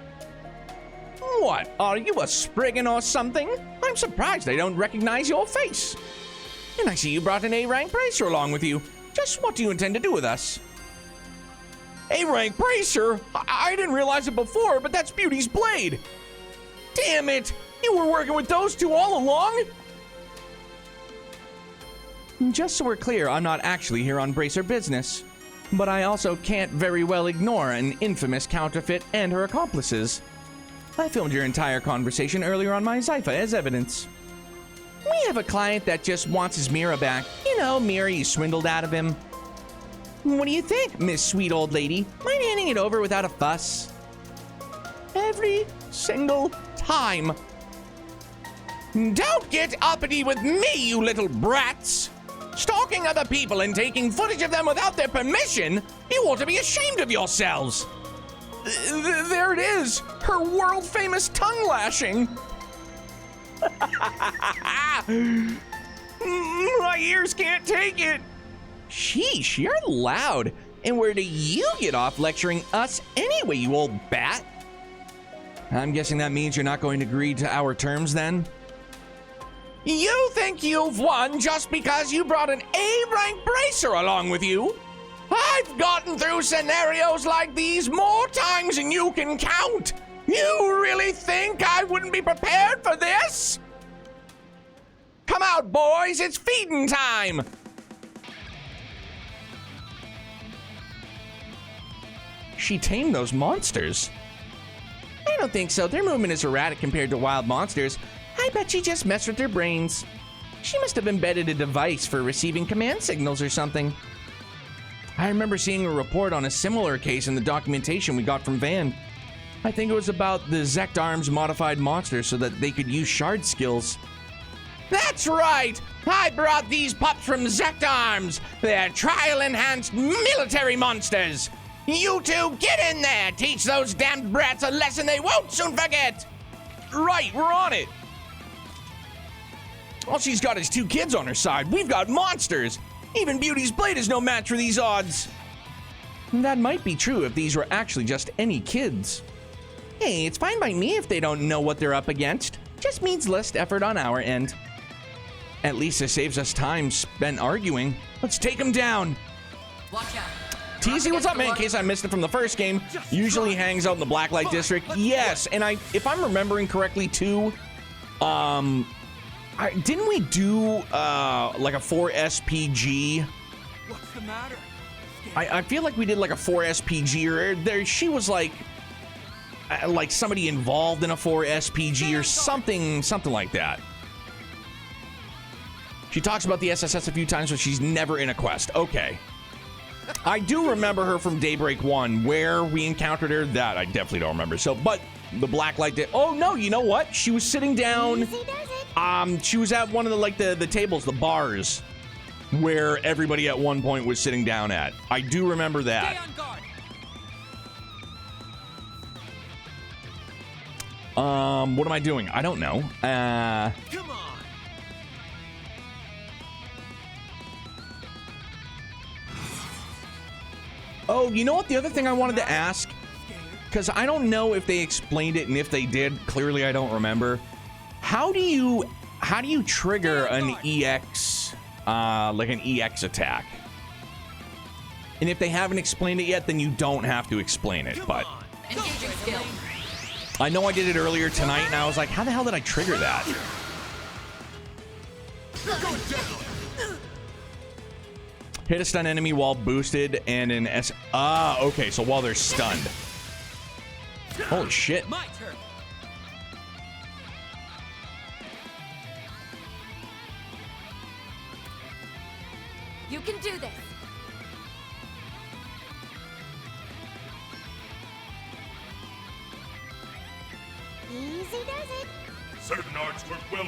What? Are you a Spriggan or something? I'm surprised I don't recognize your face. And I see you brought an A-rank bracer along with you. Just what do you intend to do with us? A-rank bracer? I didn't realize it before, but that's Beauty's blade. Damn it! You were working with those two all along? Just so we're clear, I'm not actually here on Bracer business. But I also can't very well ignore an infamous counterfeit and her accomplices. I filmed your entire conversation earlier on my Zypha as evidence. We have a client that just wants his Mira back. You know, Mira you swindled out of him. What do you think, Miss Sweet Old Lady? Mind handing it over without a fuss? Every single time. Don't get uppity with me, you little brats! Stalking other people and taking footage of them without their permission? You ought to be ashamed of yourselves! There it is! Her world-famous tongue lashing! My ears can't take it! Sheesh, you're loud. And where do you get off lecturing us anyway, you old bat? I'm guessing that means you're not going to agree to our terms then? You think you've won just because you brought an A-rank bracer along with you? I've gotten through scenarios like these more times than you can count. You really think I wouldn't be prepared for this? Come out, boys, it's feeding time. She tamed those monsters. I don't think so. Their movement is erratic compared to wild monsters. I bet she just messed with their brains. She must have embedded a device for receiving command signals or something. I remember seeing a report on a similar case in the documentation we got from Van. I think it was about the Zect Arms modified monsters so that they could use shard skills. That's right! I brought these pups from Zect Arms. They're trial-enhanced military monsters. You two, get in there! Teach those damned brats a lesson they won't soon forget! Right, we're on it! All she's got is 2 kids on her side. We've got monsters! Even Beauty's Blade is no match for these odds! That might be true if these were actually just any kids. Hey, it's fine by me if they don't know what they're up against. Just means less effort on our end. At least it saves us time spent arguing. Let's take them down! Watch out. TZ, what's up, man? In case I missed it from the first game, usually hangs out in the Blacklight District. Yes, and if I'm remembering correctly too, didn't we do like a 4 SPG? What's the matter? I feel like we did like a 4 SPG, or there she was like somebody involved in a 4 SPG or something like that. She talks about the SSS a few times, but she's never in a quest. Okay. I do remember her from Daybreak 1, where we encountered her. That I definitely don't remember. So, but the Blacklight did. Oh no, you know what? She was sitting down. Easy does it. She was at one of the tables, the bars, where everybody at one point was sitting down at. I do remember that. Stay on guard. What am I doing? I don't know. Come on! Oh, you know what? The other thing I wanted to ask, because I don't know if they explained it, and if they did, clearly I don't remember. How do you trigger an EX, like an EX attack? And if they haven't explained it yet, then you don't have to explain it. But Engaging skill. I know I did it earlier tonight, and I was like, how the hell did I trigger that? Hit a stun enemy while boosted and an S. Ah, okay, so while they're stunned. Holy shit. My turn. You can do this. Easy does it. Certain arts work well on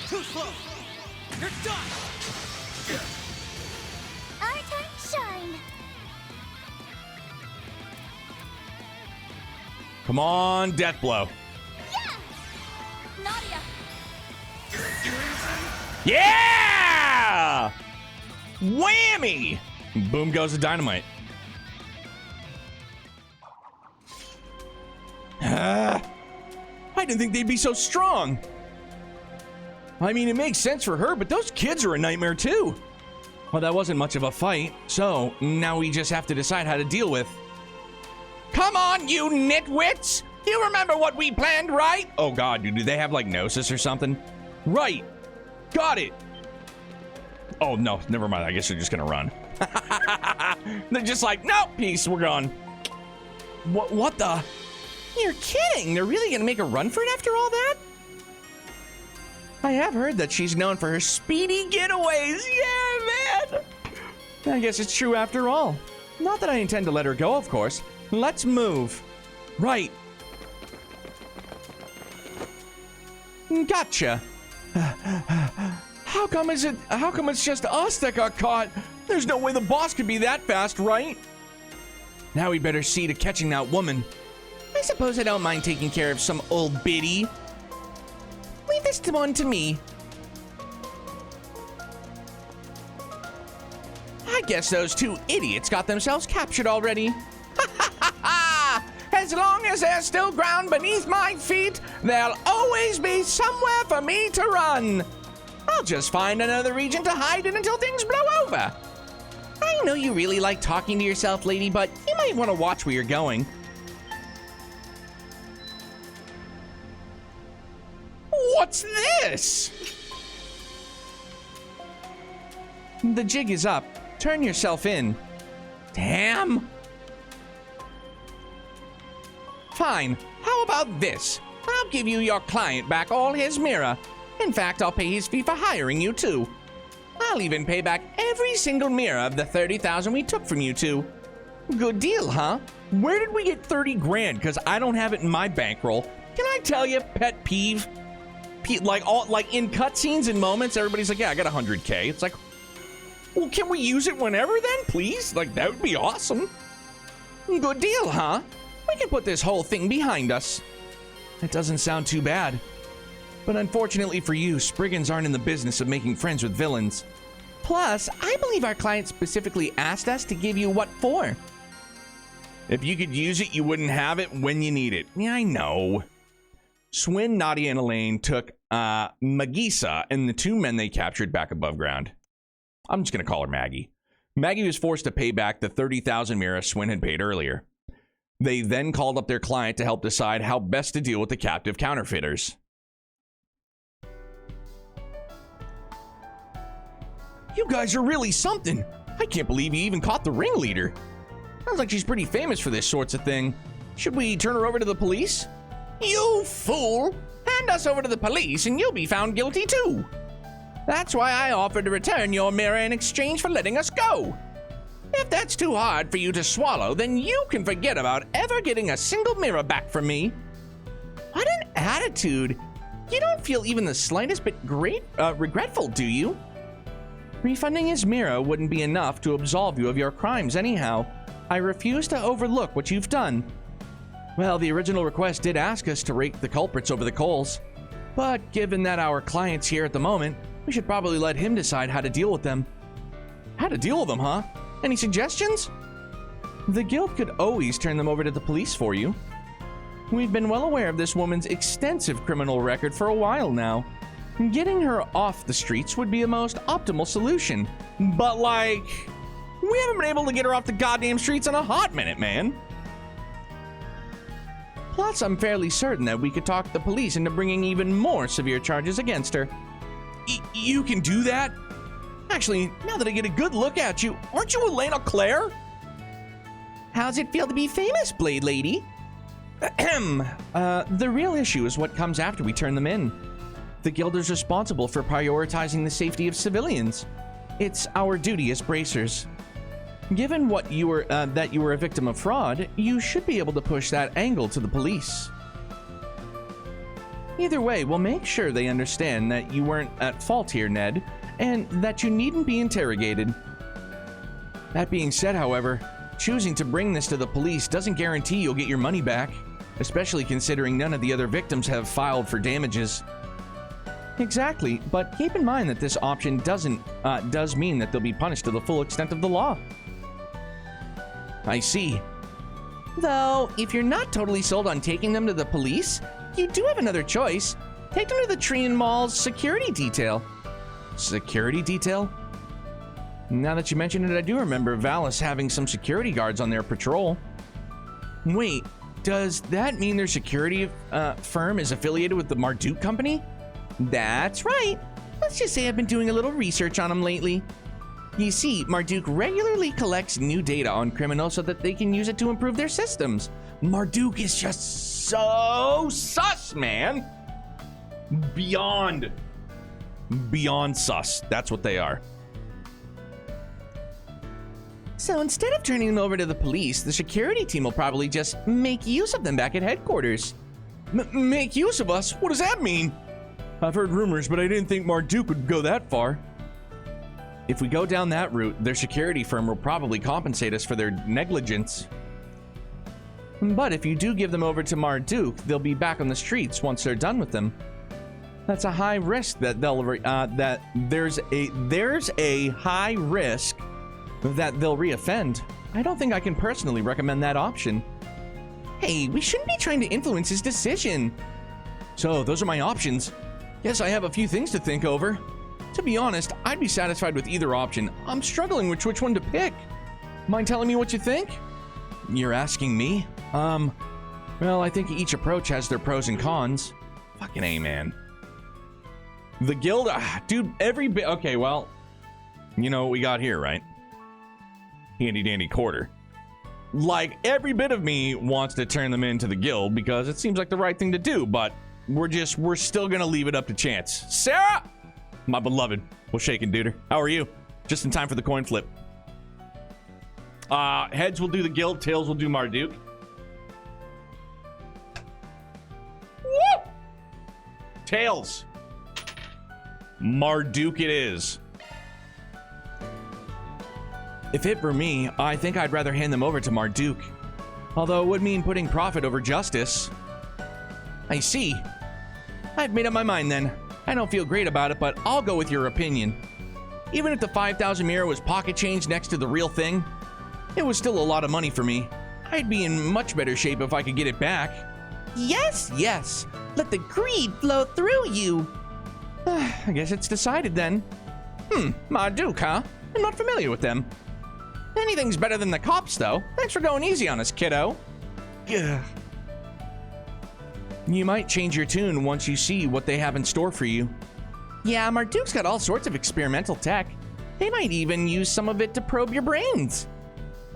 Too slow. You're done. Our turn shine. Come on, death blow. Yeah! Nadia! Yeah! Whammy! Boom goes the dynamite. I didn't think they'd be so strong. I mean, it makes sense for her, but those kids are a nightmare too. Well, that wasn't much of a fight, so now we just have to decide how to deal with. Come on, you nitwits! You remember what we planned, right? Oh god, dude, do they have like Gnosis or something? Right. Got it. Oh, no, never mind. I guess they're just gonna run. They're just like, nope, peace, we're gone. What the? You're kidding! They're really gonna make a run for it after all that? I have heard that she's known for her speedy getaways. Yeah, man! I guess it's true after all. Not that I intend to let her go, of course. Let's move. Right. Gotcha. How come it's just us that got caught? There's no way the boss could be that fast, right? Now we better see to catching that woman. I suppose I don't mind taking care of some old biddy. Leave this one to me. I guess those two idiots got themselves captured already. As long as there's still ground beneath my feet, there'll always be somewhere for me to run. I'll just find another region to hide in until things blow over. I know you really like talking to yourself, lady, but you might want to watch where you're going. What's this? The jig is up. Turn yourself in. Damn. Fine. How about this? I'll give you your client back all his mirror. In fact, I'll pay his fee for hiring you, too. I'll even pay back every single mirror of the 30,000 we took from you two. Good deal, huh? Where did we get 30 grand? Because I don't have it in my bankroll. Can I tell you, pet peeve? Like in cutscenes and moments, everybody's like, yeah, I got 100K. It's like, well, can we use it whenever then, please? Like, that would be awesome. Good deal, huh? We can put this whole thing behind us. It doesn't sound too bad. But unfortunately for you, Spriggans aren't in the business of making friends with villains. Plus, I believe our client specifically asked us to give you what for. If you could use it, you wouldn't have it when you need it. Yeah, I know. Swin, Nadia, and Elaine took Magisa and the two men they captured back above ground. I'm just going to call her Maggie. Maggie was forced to pay back the 30,000 mira Swin had paid earlier. They then called up their client to help decide how best to deal with the captive counterfeiters. You guys are really something. I can't believe you even caught the ringleader. Sounds like she's pretty famous for this sorts of thing. Should we turn her over to the police? You fool! Hand us over to the police and you'll be found guilty too. That's why I offered to return your mirror in exchange for letting us go. If that's too hard for you to swallow, then you can forget about ever getting a single mirror back from me. What an attitude. You don't feel even the slightest bit regretful, do you? Refunding his mirror wouldn't be enough to absolve you of your crimes anyhow. I refuse to overlook what you've done. Well, the original request did ask us to rake the culprits over the coals. But given that our client's here at the moment, we should probably let him decide how to deal with them. How to deal with them, huh? Any suggestions? The guild could always turn them over to the police for you. We've been well aware of this woman's extensive criminal record for a while now. Getting her off the streets would be a most optimal solution. But like, we haven't been able to get her off the goddamn streets in a hot minute, man. Plus, I'm fairly certain that we could talk the police into bringing even more severe charges against her. You can do that? Actually, now that I get a good look at you, aren't you Elena Claire? How's it feel to be famous, Blade Lady? The real issue is what comes after we turn them in. The guild is responsible for prioritizing the safety of civilians. It's our duty as bracers. Given what that you were a victim of fraud, you should be able to push that angle to the police. Either way, we'll make sure they understand that you weren't at fault here, Ned, and that you needn't be interrogated. That being said, however, choosing to bring this to the police doesn't guarantee you'll get your money back, especially considering none of the other victims have filed for damages. Exactly, but keep in mind that this option does mean that they'll be punished to the full extent of the law. I see. Though, if you're not totally sold on taking them to the police, you do have another choice. Take them to the Trian Mall's security detail. Security detail? Now that you mention it, I do remember Valis having some security guards on their patrol. Wait, does that mean their security firm is affiliated with the Marduk company? That's right. Let's just say I've been doing a little research on him lately. You see, Marduk regularly collects new data on criminals so that they can use it to improve their systems. Marduk is just so sus, man. Beyond sus. That's what they are. So instead of turning them over to the police, the security team will probably just make use of them back at headquarters. Make use of us? What does that mean? I've heard rumors, but I didn't think Marduk would go that far. If we go down that route, their security firm will probably compensate us for their negligence. But if you do give them over to Marduk, they'll be back on the streets once they're done with them. That's a high risk that there's a high risk that they'll reoffend. I don't think I can personally recommend that option. Hey, we shouldn't be trying to influence his decision. So, those are my options. Guess I have a few things to think over. To be honest, I'd be satisfied with either option. I'm struggling with which one to pick. Mind telling me what you think? You're asking me? Well, I think each approach has their pros and cons. Fucking A, man. The guild, dude, every bit. Okay, well, you know what we got here, right? Handy dandy quarter. Like, every bit of me wants to turn them into the guild because it seems like the right thing to do, but we're still gonna leave it up to chance. Sarah! My beloved. Well, shaken, duder. How are you? Just in time for the coin flip. Heads will do the guild, tails will do Marduk. Woo! Tails. Marduk it is. If it were me, I think I'd rather hand them over to Marduk. Although it would mean putting profit over justice. I see. I've made up my mind then. I don't feel great about it, but I'll go with your opinion. Even if the 5,000 mirror was pocket change next to the real thing, it was still a lot of money for me. I'd be in much better shape if I could get it back. Yes, yes. Let the greed flow through you. I guess it's decided then. Marduk, huh? I'm not familiar with them. Anything's better than the cops, though. Thanks for going easy on us, kiddo. Ugh. You might change your tune once you see what they have in store for you. Yeah, Marduk's got all sorts of experimental tech. They might even use some of it to probe your brains.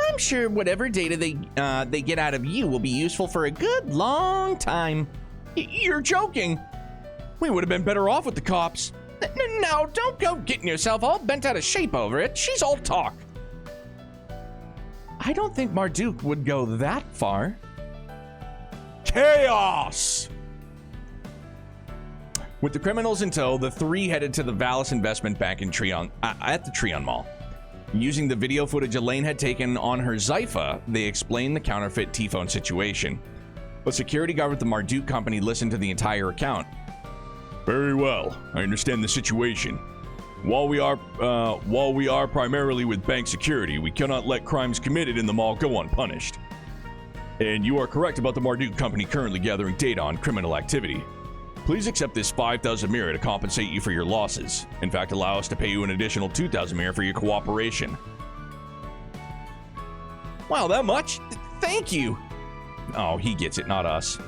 I'm sure whatever data they get out of you will be useful for a good long time. You're joking. We would have been better off with the cops. No, don't go getting yourself all bent out of shape over it. She's all talk. I don't think Marduk would go that far. Chaos! With the criminals in tow, the three headed to the Valis Investment Bank in at the Treon Mall. Using the video footage Elaine had taken on her Zypha, they explained the counterfeit T-phone situation. A security guard with the Marduk company listened to the entire account. Very well, I understand the situation. While we are primarily with bank security, we cannot let crimes committed in the mall go unpunished. And you are correct about the Marduk company currently gathering data on criminal activity. Please accept this 5,000 mirror to compensate you for your losses. In fact, allow us to pay you an additional 2,000 mirror for your cooperation. Wow, that much? Thank you. Oh, he gets it, not us.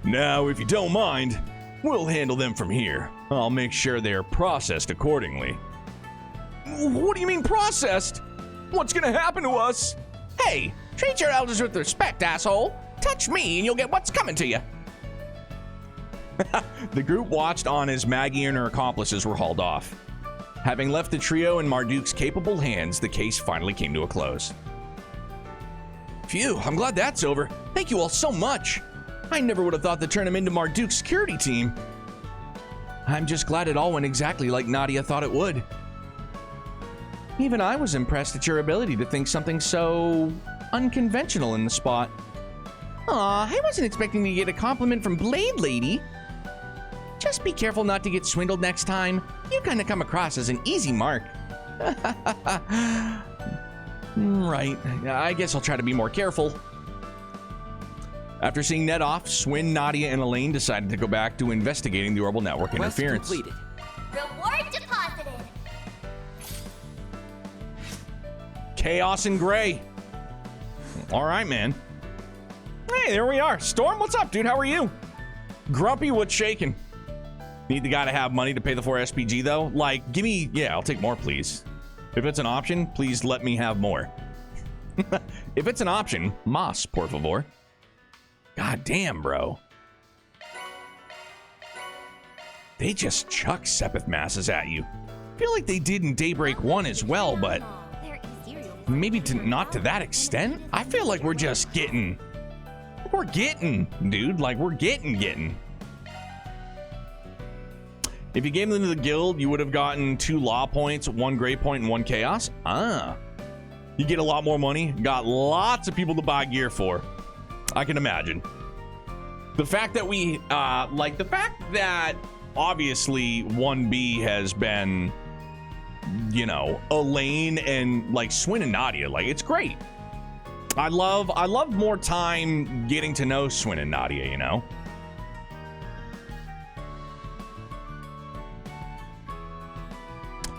Now, if you don't mind, we'll handle them from here. I'll make sure they're processed accordingly. What do you mean processed? What's gonna happen to us? Hey, treat your elders with respect, asshole. Touch me and you'll get what's coming to you. The group watched on as Maggie and her accomplices were hauled off. Having left the trio in Marduk's capable hands, the case finally came to a close. Phew, I'm glad that's over. Thank you all so much. I never would have thought to turn him into Marduk's security team. I'm just glad it all went exactly like Nadia thought it would. Even I was impressed at your ability to think something so unconventional in the spot. Aw, I wasn't expecting to get a compliment from Blade Lady. Just be careful not to get swindled next time. You kind of come across as an easy mark. Right, I guess I'll try to be more careful. After seeing Ned off, Swin, Nadia, and Elaine decided to go back to investigating the orbital network interference. Completed. Reward deposited. Chaos and Gray. All right, man. Hey, there we are. Storm, what's up, dude? How are you? Grumpy, what's shaking? Need the guy to have money to pay the 4 SPG, though? Like, give me... Yeah, I'll take more, please. If it's an option, please let me have more. If it's an option, mas, por favor. God damn, bro. They just chuck Sepith masses at you. I feel like they did in Daybreak 1 as well, but maybe not to that extent. I feel like we're just getting... We're getting, dude. Like, we're getting. If you gave them to the guild, you would have gotten 2 law points, 1 gray point, and 1 chaos. You get a lot more money. Got lots of people to buy gear for. I can imagine. The fact that we, the fact that obviously 1B has been, you know, Elaine and like Swin and Nadia. Like, it's great. I love more time getting to know Swin and Nadia, you know?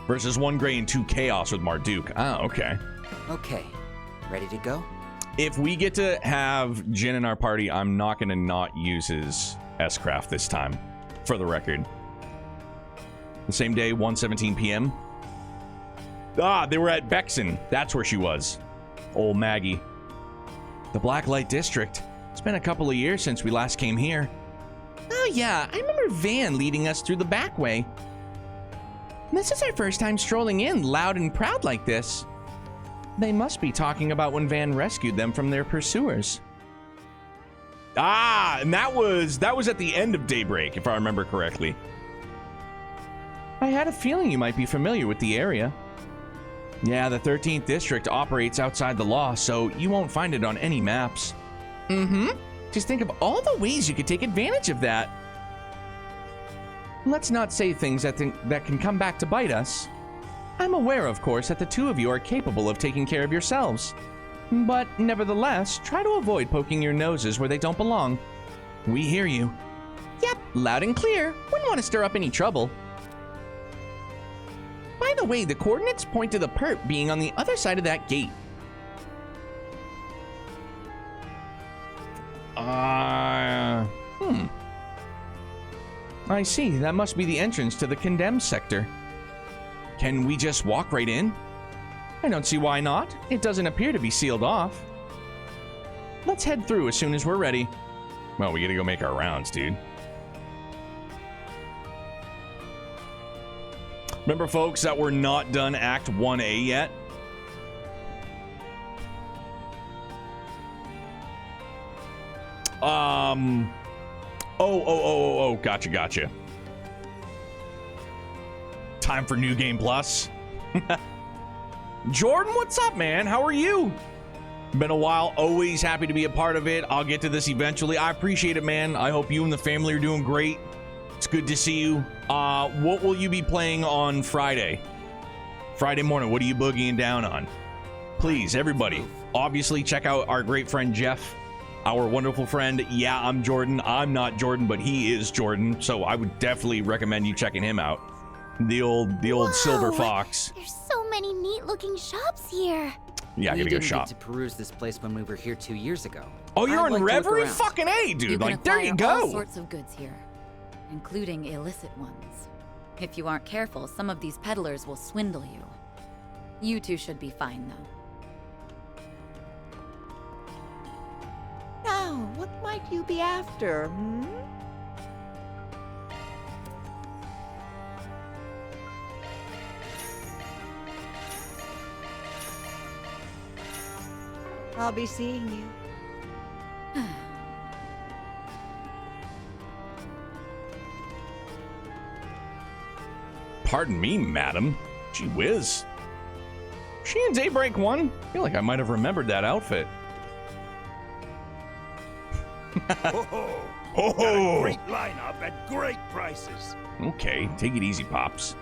Versus 1 gray and 2 chaos with Marduk. Okay. Okay, ready to go? If we get to have Jin in our party, I'm not going to not use his S-Craft this time, for the record. The same day, 1:17 p.m. They were at Bexon. That's where she was. Old Maggie. The Blacklight District. It's been a couple of years since we last came here. Oh yeah, I remember Van leading us through the back way. This is our first time strolling in loud and proud like this. They must be talking about when Van rescued them from their pursuers. And that was at the end of Daybreak, if I remember correctly. I had a feeling you might be familiar with the area. Yeah, the 13th district operates outside the law, so you won't find it on any maps. Just think of all the ways you could take advantage of that. Let's not say things that can come back to bite us. I'm aware, of course, that the two of you are capable of taking care of yourselves. But nevertheless, try to avoid poking your noses where they don't belong. We hear you. Yep, loud and clear. Wouldn't want to stir up any trouble. By the way, the coordinates point to the perp being on the other side of that gate. I see. That must be the entrance to the condemned sector. Can we just walk right in? I don't see why not. It doesn't appear to be sealed off. Let's head through as soon as we're ready. Well, we gotta go make our rounds, dude. Remember, folks, that we're not done Act 1A yet? Gotcha. Time for New Game Plus. Jordan, what's up, man? How are you? Been a while. Always happy to be a part of it. I'll get to this eventually. I appreciate it, man. I hope you and the family are doing great. It's good to see you. What will you be playing on Friday? Friday morning, what are you boogieing down on? Please, everybody, obviously check out our great friend Jeff, our wonderful friend. Yeah, I'm Jordan. I'm not Jordan, but he is Jordan. So I would definitely recommend you checking him out. The old Silver Fox. There's so many neat-looking shops here. Yeah, I gotta go shop. We didn't get to peruse this place when we were here 2 years ago. Oh, you're I'd in like to look Reverie? around. Fucking A, dude. You can Like, there you acquire all go. sorts of goods here, including illicit ones. If you aren't careful, some of these peddlers will swindle you. You two should be fine, though. Now, what might you be after, hmm? I'll be seeing you. Pardon me, madam. Gee whiz. She in Daybreak 1? I feel like I might have remembered that outfit. Ho ho! Ho Got a ho! great lineup at great prices. Okay, take it easy, Pops.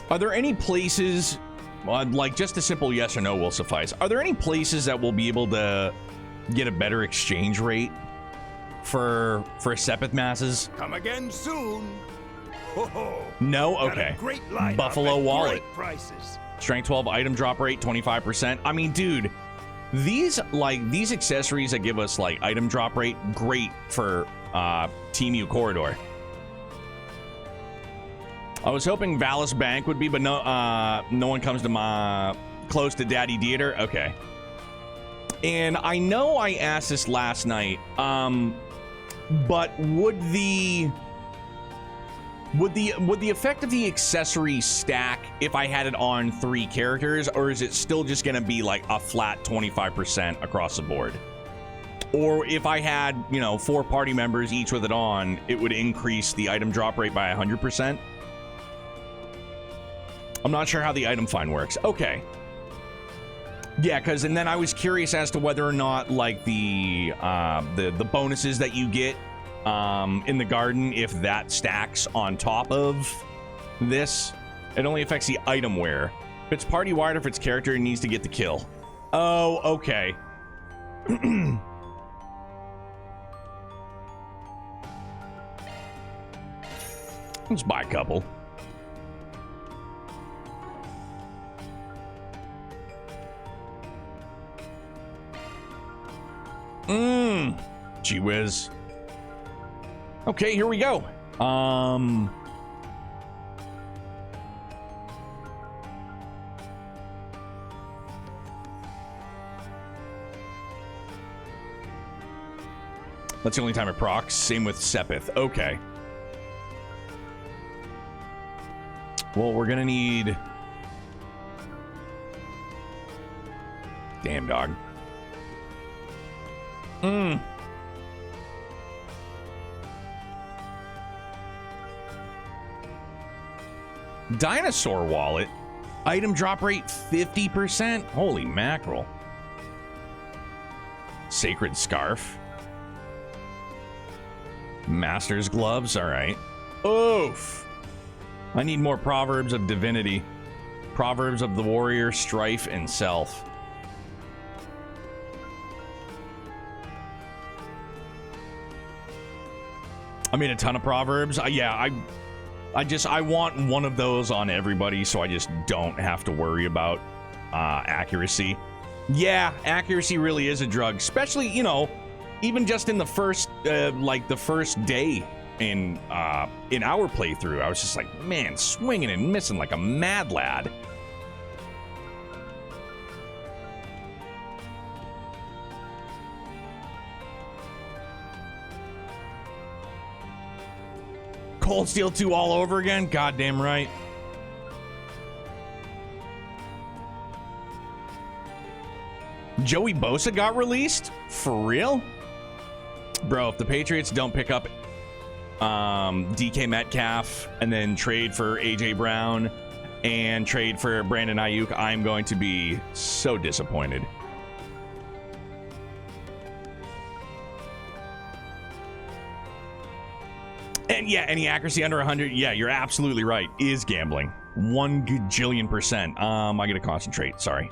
Are there any places, like just a simple yes or no will suffice. Are there any places that will be able to get a better exchange rate for Sepith masses? Come again soon. Ho ho! No? Got a Okay. great lineup Buffalo at Wallet. great prices. Strength 12 item drop rate 25%. I mean, dude, these accessories that give us like item drop rate, great for TMU corridor. I was hoping Valis Bank would be, but no one comes to close to Daddy Dieter. Okay. And I know I asked this last night, but would the effect of the accessory stack if I had it on 3 characters, or is it still just going to be like a flat 25% across the board? Or if I had, 4 party members each with it on, it would increase the item drop rate by 100%? I'm not sure how the item find works. Okay. Yeah, and then I was curious as to whether or not, like, the bonuses that you get in the garden, if that stacks on top of this. It only affects the item wear. If it's party-wide or if it's character, it needs to get the kill. Oh, okay. Let's buy a couple. Gee whiz. Okay, here we go. That's the only time it procs. Same with Sepith. Okay. Well, we're gonna need... Damn, dog. Dinosaur wallet. Item drop rate 50%. Holy mackerel. Sacred scarf. Master's gloves. All right. Oof. I need more Proverbs of Divinity. Proverbs of the Warrior, Strife, and Self. I mean, a ton of Proverbs. Yeah, I want one of those on everybody, so I just don't have to worry about accuracy. Yeah, accuracy really is a drug, especially, even just in the first, the first day in our playthrough. I was just like, man, swinging and missing like a mad lad. Cold Steel 2 all over again? Goddamn right. Joey Bosa got released? For real? Bro, if the Patriots don't pick up DK Metcalf and then trade for AJ Brown and trade for Brandon Ayuk, I'm going to be so disappointed. And yeah, any accuracy under 100, yeah, you're absolutely right, is gambling. 1 gajillion %. I gotta concentrate, sorry.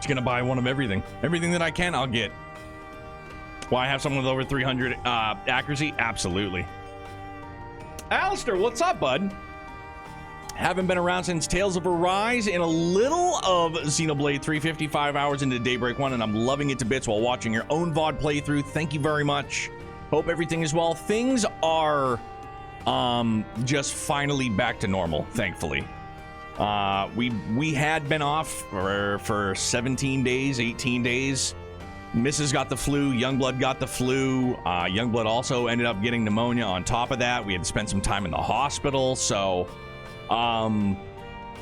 Gonna buy one of everything that I can. I'll get. Why have someone with over 300 accuracy? Absolutely. Alistair, what's up, bud? Haven't been around since Tales of Arise and a little of Xenoblade 355 hours into Daybreak 1, and I'm loving it to bits while watching your own VOD playthrough. Thank you very much. Hope everything is well. Things are just finally back to normal, thankfully. We had been off for 17 days, 18 days. Mrs. got the flu. Youngblood got the flu. Youngblood also ended up getting pneumonia on top of that. We had to spend some time in the hospital. So,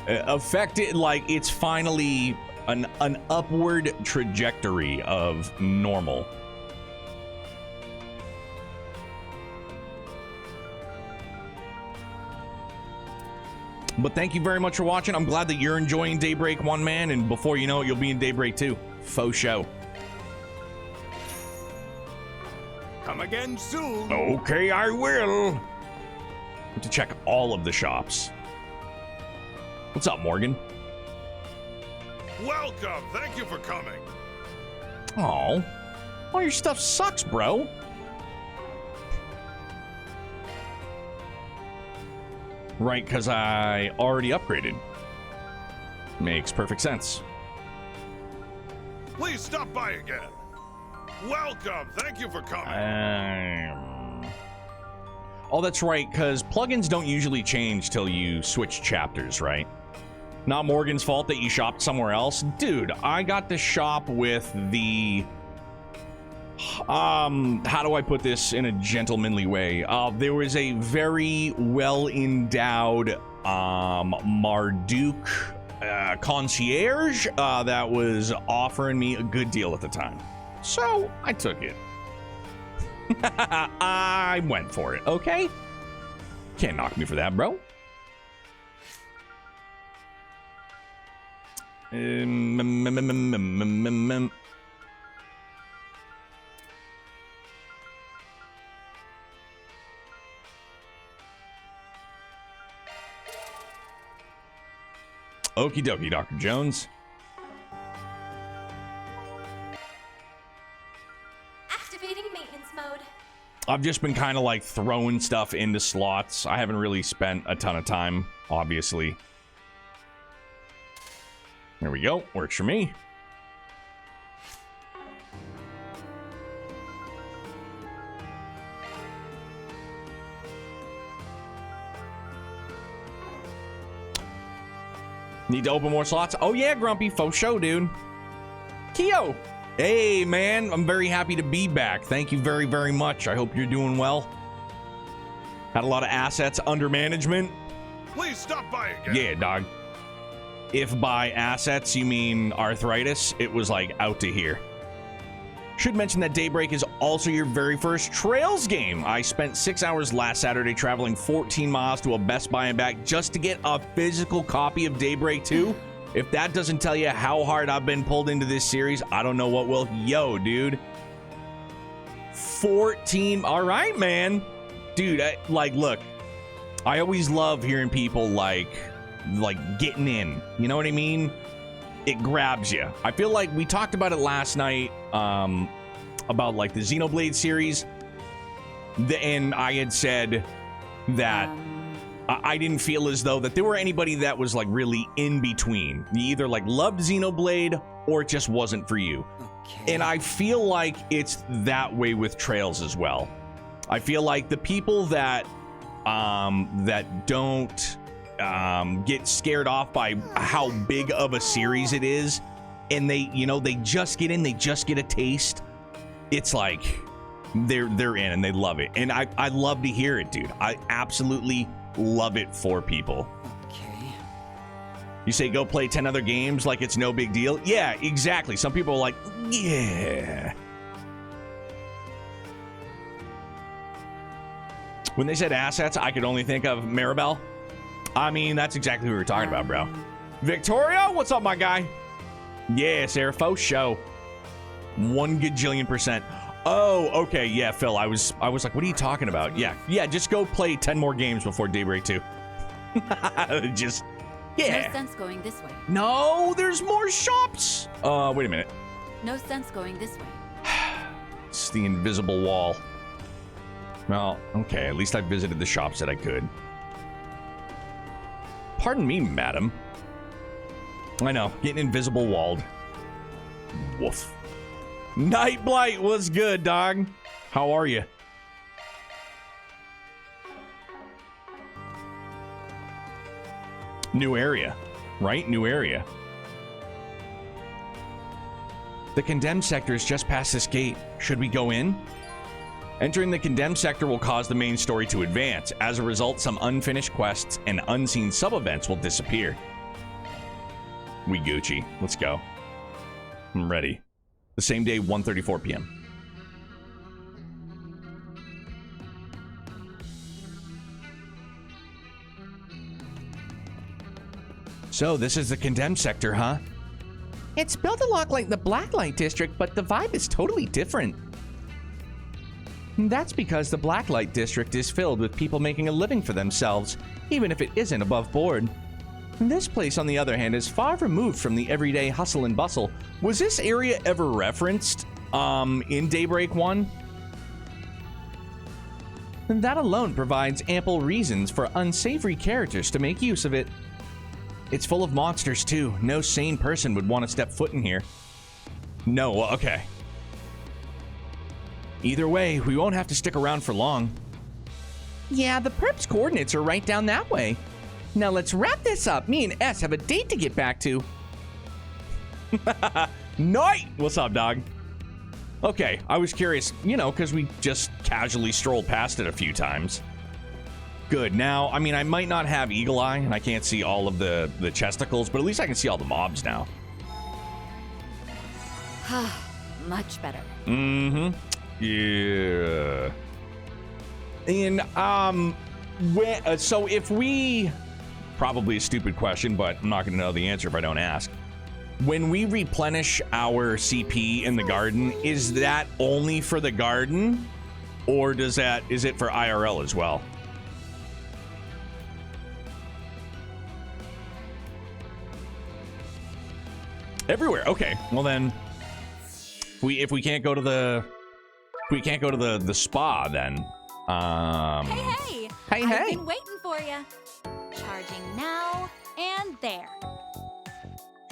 affected, like, it's finally an upward trajectory of normal. But thank you very much for watching. I'm glad that you're enjoying Daybreak 1, man. And before you know it, you'll be in Daybreak 2. Faux show. Come again soon. Okay, I will. Have to check all of the shops. What's up, Morgan? Welcome. Thank you for coming. Oh, all your stuff sucks, bro. Right, because I already upgraded. Makes perfect sense. Please stop by again. Welcome. Thank you for coming. Oh, that's right, because plugins don't usually change till you switch chapters, right? Not Morgan's fault that you shopped somewhere else. Dude, I got to shop with the... how do I put this in a gentlemanly way? There was a very well-endowed Marduk concierge that was offering me a good deal at the time. So, I took it. I went for it, okay? Can't knock me for that, bro. Okie dokie, Dr. Jones. Activating maintenance mode. I've just been kind of like throwing stuff into slots. I haven't really spent a ton of time, obviously. There we go. Works for me. Need to open more slots? Oh yeah, Grumpy. Faux show, dude. Keo. Hey, man. I'm very happy to be back. Thank you very, very much. I hope you're doing well. Had a lot of assets under management. Please stop by again. Yeah, dog. If by assets you mean arthritis, it was like out to here. Should mention that Daybreak is also your very first Trails game. I spent 6 hours last Saturday traveling 14 miles to a Best Buy and back just to get a physical copy of Daybreak 2. If that doesn't tell you how hard I've been pulled into this series, I don't know what will. Yo, dude. 14. All right, man. Dude, look. I always love hearing people like getting in. You know what I mean? It grabs you. I feel like we talked about it last night about like the Xenoblade series. And I had said that I didn't feel as though that there were anybody that was like really in between. You either like loved Xenoblade or it just wasn't for you. Okay. And I feel like it's that way with Trails as well. I feel like the people that don't get scared off by how big of a series it is, and they just get in, they just get a taste. It's like they're in and they love it, and I love to hear it, dude. I absolutely love it for people. Okay. You say go play 10 other games like it's no big deal. Yeah, exactly. Some people are like, yeah. When they said assets, I could only think of Maribel. I mean, that's exactly what we were talking about, bro. Victoria, what's up, my guy? Yeah, Sarah, faux show. 1 gajillion%. Oh, okay, yeah, Phil. I was like, what are you talking about? Yeah, just go play 10 more games before Daybreak 2. Just, yeah. No sense going this way. No, there's more shops. Wait a minute. No sense going this way. It's the invisible wall. Well, okay, at least I visited the shops that I could. Pardon me, madam. I know, getting invisible walled. Woof. Night Blight was good, dog. How are you? New area, right? New area. The condemned sector is just past this gate. Should we go in? Entering the condemned sector will cause the main story to advance. As a result, some unfinished quests and unseen sub-events will disappear. We Gucci. Let's go. I'm ready. The same day, 1:34 p.m. So, this is the condemned sector, huh? It's built a lot like the Blacklight District, but the vibe is totally different. That's because the Blacklight District is filled with people making a living for themselves, even if it isn't above board. This place, on the other hand, is far removed from the everyday hustle and bustle. Was this area ever referenced in Daybreak 1? And that alone provides ample reasons for unsavory characters to make use of it. It's full of monsters, too. No sane person would want to step foot in here. No, well, okay. Either way, we won't have to stick around for long. Yeah, the perp's coordinates are right down that way. Now let's wrap this up. Me and S have a date to get back to. Night! What's up, dog? Okay, I was curious, you know, because we just casually strolled past it a few times. Good. Now, I mean, I might not have eagle eye, and I can't see all of the chesticles, but at least I can see all the mobs now. Much better. Mm-hmm. Yeah. And, so if we... Probably a stupid question, but I'm not going to know the answer if I don't ask. When we replenish our CP in the garden, is that only for the garden? Or is it for IRL as well? Everywhere. Okay. Well then, if we can't go to the spa, then Hey! Hey, I've hey. been waiting for you. Charging now and there.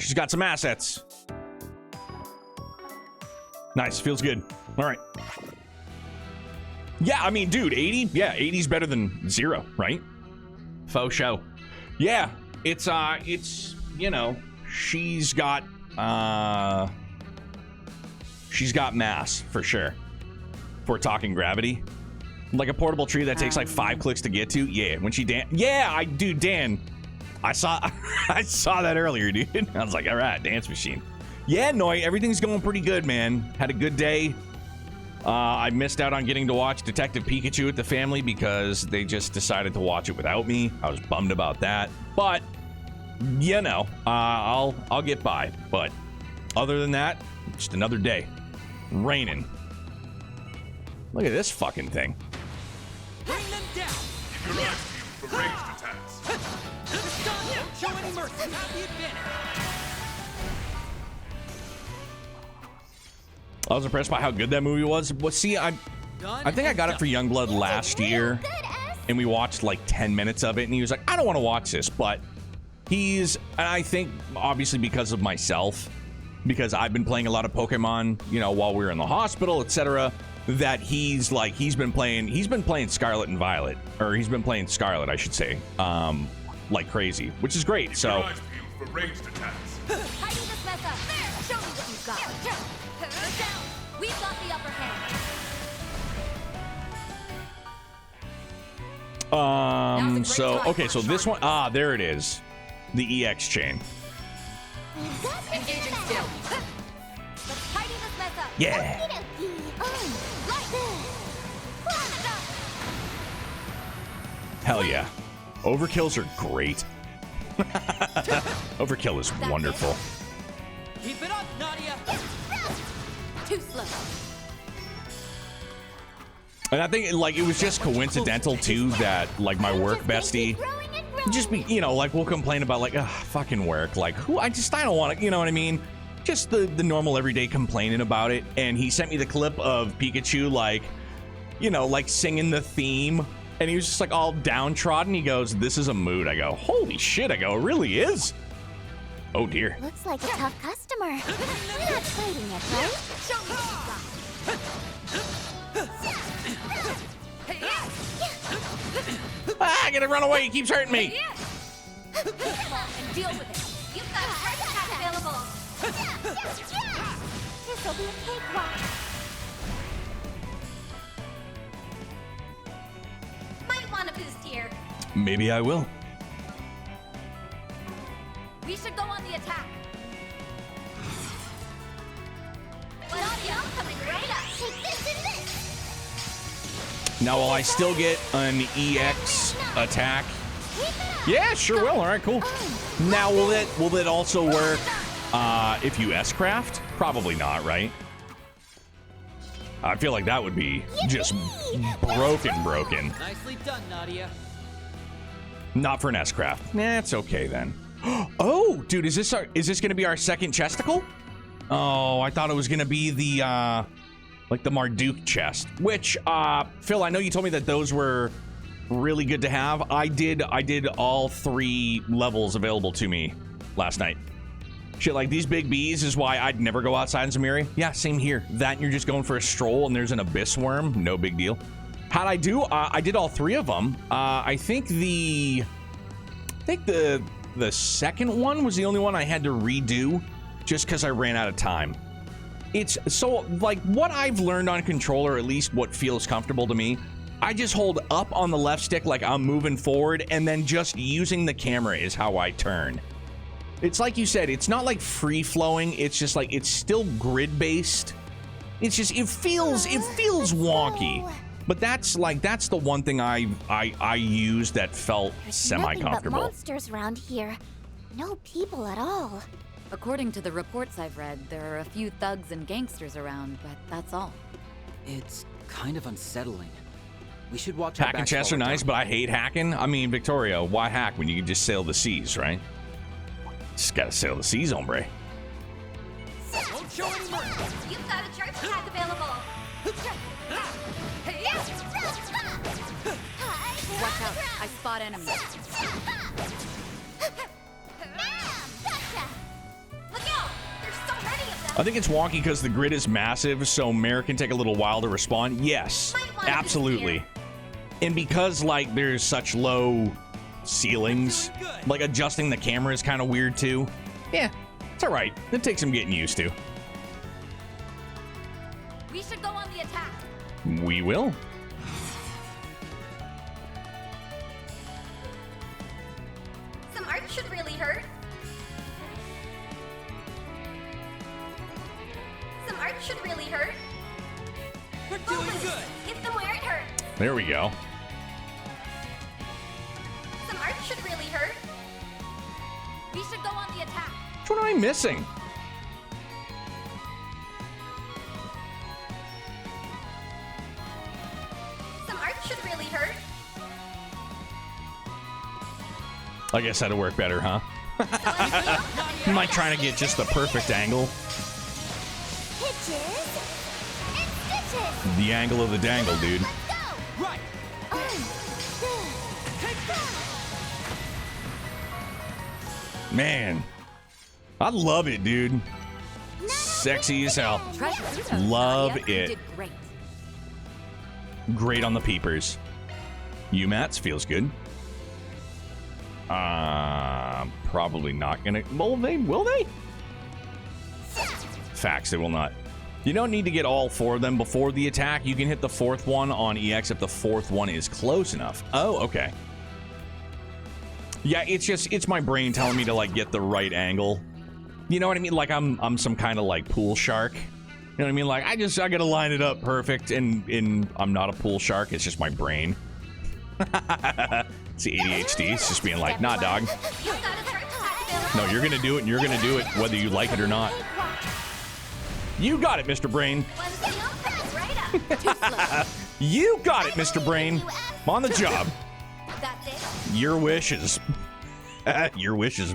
she's got some assets. Nice. Feels good. All right. Yeah, I mean, dude, 80? Yeah, 80's better than 0, right? Faux show. Yeah, it's, you know, she's got mass, for sure. If we're talking gravity. Like a portable tree that takes like 5 clicks to get to. Yeah, when she Dan, I saw that earlier, dude. I was like, all right, dance machine. Yeah, Noi, everything's going pretty good, man. Had a good day. I missed out on getting to watch Detective Pikachu with the family because they just decided to watch it without me. I was bummed about that, but you know, I'll get by. But other than that, just another day. Raining. Look at this fucking thing. Bring them down! Keep your eyes peeled for ranged attacks. Don't show any mercy. Have the advantage. I was impressed by how good that movie was. Well, see, I think I got it for Youngblood last year, and we watched like 10 minutes of it, and he was like, I don't want to watch this, but I think, obviously because of myself, because I've been playing a lot of Pokemon, you know, while we were in the hospital, etc., that he's been playing Scarlet and Violet, or he's been playing Scarlet, I should say, like crazy, which is great. Keep So your eyes peeled for ranged attacks. Tidy this mess up. There! Show me what you've got. Down! We've got the upper hand. so okay, so this one, there it is, the EX chain. Engaging skill. Let's tidy this mess up. Yeah. Hell yeah. Overkills are great. Overkill is wonderful. Keep it up, Nadia! Too slow. And I think like it was just coincidental too that like my work bestie just be, you know, like we'll complain about like fucking work, like I don't want to, you know what I mean? Just the normal everyday complaining about it. And he sent me the clip of Pikachu like, you know, like singing the theme, and he was just like all downtrodden. He goes, "This is a mood." I go, "Holy shit!" I go, "It really is." Oh dear. Looks like a tough customer. We're not fighting yet, right? Show me what you've got. Ah, get it, run away! He keeps hurting me. Come on and deal with it. You've got a fresh attack available. This'll be a cakewalk. Might want a boost here. Maybe I will. We should go on the attack. Nadia, coming right up. Take this and this. Now, will I still get an EX attack Yeah, sure will. All right, cool. Now, will it also work if you S-craft? Probably not, right? I feel like that would be just broken. Nicely done, Nadia. Not for an S-craft. Nah, it's okay then. Oh, dude, is this going to be our second chesticle? Oh, I thought it was going to be the like the Marduk chest, which Phil, I know you told me that those were really good to have. I did all 3 levels available to me last night. Shit, like these big bees is why I'd never go outside in Zamiri. Yeah, same here. That and you're just going for a stroll and there's an abyss worm. No big deal. How'd I do? I did all 3 of them. I think the second one was the only one I had to redo just because I ran out of time. It's so, like, what I've learned on controller, at least what feels comfortable to me, I just hold up on the left stick like I'm moving forward, and then just using the camera is how I turn. It's like you said, it's not like free-flowing, it's just like, it's still grid-based. It's just, it feels wonky. But that's the one thing I used that felt semi-comfortable. Nothing but monsters around here. No people at all. According to the reports I've read, there are a few thugs and gangsters around, but that's all. It's kind of unsettling. We should watch our Hack and backs chests are while we're nice, down. but I hate hacking. I mean, Victoria, why hack when you can just sail the seas, right? Just gotta sail the seas, hombre. Don't show any mercy. You've got a charge attack available. Watch out, I spot enemies. I think it's wonky because the grid is massive, so Mare can take a little while to respond. Yes, absolutely. And because, like, there's such low ceilings, like, adjusting the camera is kind of weird, too. Yeah, it's all right. It takes some getting used to. We should go on the attack. We will. Some art should really hurt. Some art should really hurt. We're doing good. Hit them where it hurts. There we go. Some art should really hurt. We should go on the attack. Which one am I missing? Some art should really hurt. I guess that'll work better, huh? Am I trying to get just the perfect angle? Hitches and stitches. The angle of the dangle, dude. Let's go. Right. Man, I love it, dude. Sexy as hell. Treasure. Love Nadia, you it. did great. Great on the peepers. UMATs feels good. Probably not gonna. Will they? Facts, they will not. You don't need to get all 4 of them before the attack. You can hit the 4th one on EX if the 4th one is close enough. Oh, okay. Yeah, it's my brain telling me to, like, get the right angle. You know what I mean? Like, I'm some kind of, like, pool shark. You know what I mean? Like, I gotta line it up perfect, and I'm not a pool shark. It's just my brain. It's the ADHD. It's just being like, nah, dog. You've got a charge attack available. No, you're gonna do it, and you're gonna do it whether you like it or not. You got it, Mr. Brain. One thing I'll pass right up. You got it, Mr. Brain. I'm on the job. That's it. Your wish is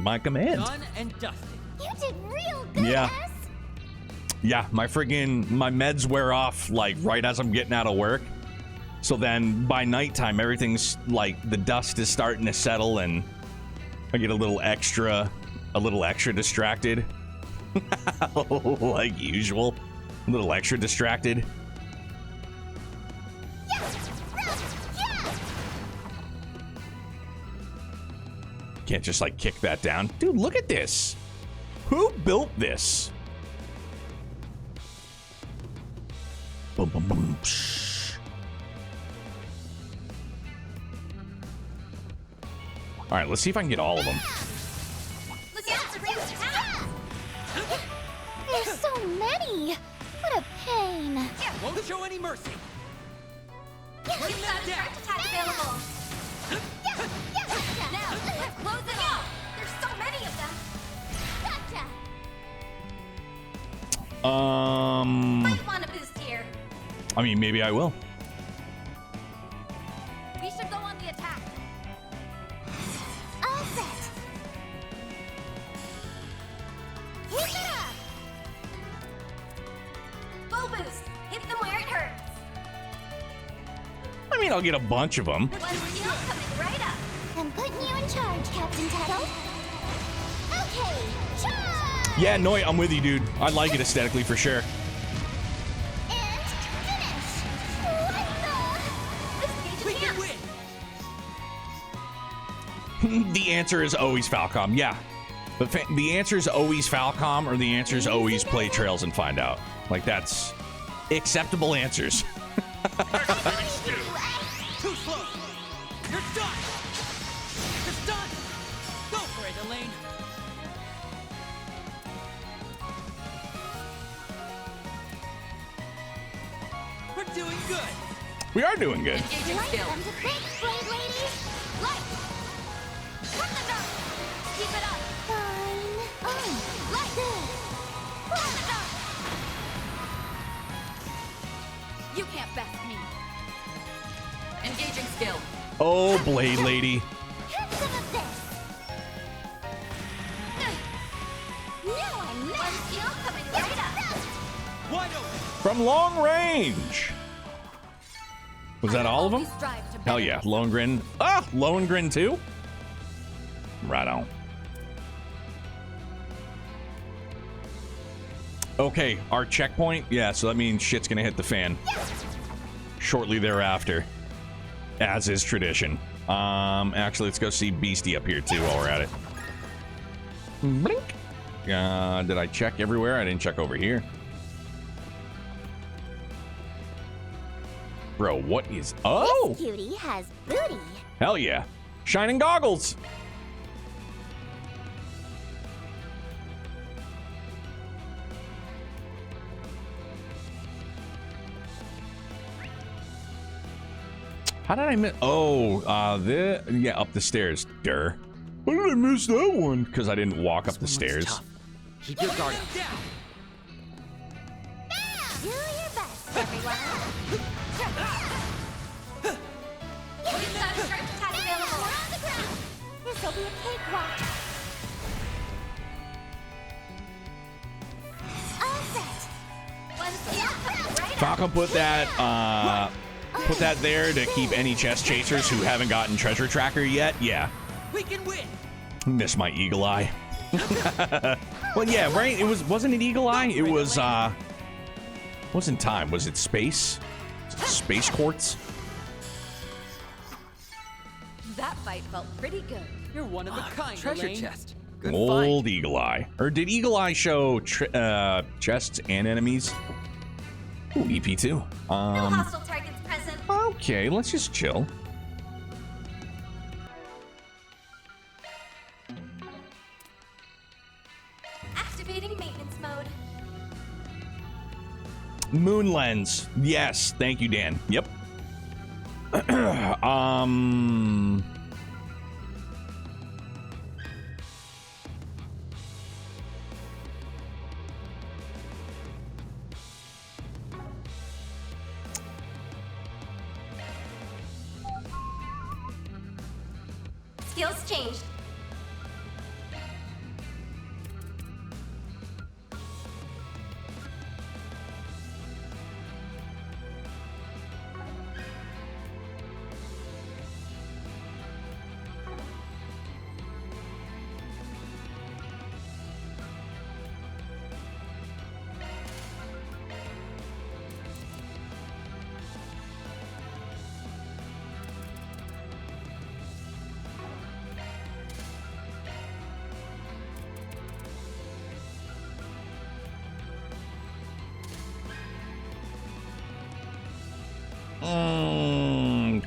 my command. Done and dusted. You did real good, Yeah. S. Yeah, my meds wear off, like, right as I'm getting out of work. So then by nighttime, everything's like, the dust is starting to settle and I get a little extra distracted. Like usual. A little extra distracted. Can't just, like, kick that down. Dude, look at this. Who built this? Boom, boom, boom. Psh. All right, let's see if I can get all of them. Look out for Ram's attack. There's so many. What a pain. Won't show any mercy. We've got a charge attack available. Might want a boost here. I mean, maybe I will. We should go on the attack. All set. Keep it up. Bow boost. Hit them where it hurts. I mean, I'll get a bunch of them. One skill coming right up. I'm putting you in charge, Captain Tuttle. Okay, charge! Yeah, no, I'm with you, dude. I like it aesthetically for sure. And finish! What the? We can win. The answer is always Falcom. Yeah. The answer is always Falcom, or the answer is always play trails and find out. Like, that's acceptable answers. Too slow. You're done. It's done. Go for it, Elaine. We're doing good. We are doing good. Engaging Light skill. them to think, Blade Ladies! Light. Put them down. Keep it up. Fine. Light this! Put them down. You can't best me. Engaging skill. Oh, Blade Lady. Have some of this! Now I'm One mad! skill coming right up. Wide open. From long range. Was that all of them? Hell yeah. Lohengrin. Ah, Lohengrin too? Right on. Okay, our checkpoint. Yeah, so that means shit's gonna hit the fan shortly thereafter, as is tradition. Actually, let's go see Beastie up here too while we're at it. Blink. Did I check everywhere? I didn't check over here. Bro, what is... Oh! Cutie has booty. Hell yeah. Shining goggles. How did I miss... Oh, yeah, up the stairs. Durr. Why did I miss that one? Because I didn't walk up the stairs. Tough. Keep your guard up. Do your best, everyone. We've got a sharp attack available. We're on the ground. This'll be a cakewalk. All set. One skill coming right up. Falcon put that there to keep any chest chasers who haven't gotten treasure tracker yet. Yeah. We can win. Miss my eagle eye. Well, yeah, right? Wasn't it eagle eye? It was wasn't time. Was it space? Space quartz? That fight felt pretty good. You're one of a kind, Treasure Elaine. chest. Good Old find. eagle eye. Or did eagle eye show chests and enemies? Ooh, EP2. No hostile targets present. Okay, let's just chill. Activating maintenance mode. Moon lens. Yes, thank you, Dan. Yep. Skills changed.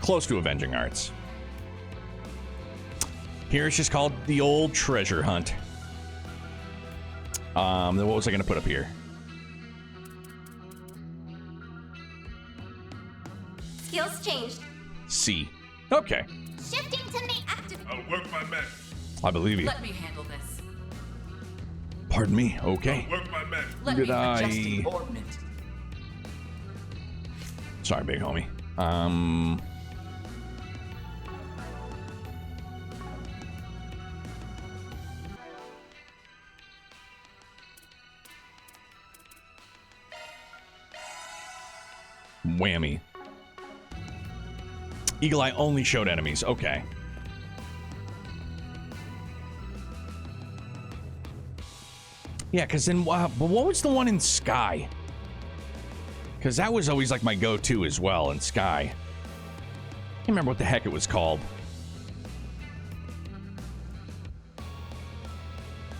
Close to Avenging Arts. Here it's just called the old treasure hunt. Then what was I going to put up here? Skills changed. C. Okay. Shifting to me. Active. I'll work my magic. I believe you. Let me handle this. pardon me. Okay. Work my men. Let Did me adjust I- the ordnance. Sorry, big homie. Whammy. Eagle Eye only showed enemies. Okay. Yeah, because then, but what was the one in Sky? Because that was always like my go-to as well in Sky. Can't remember what the heck it was called.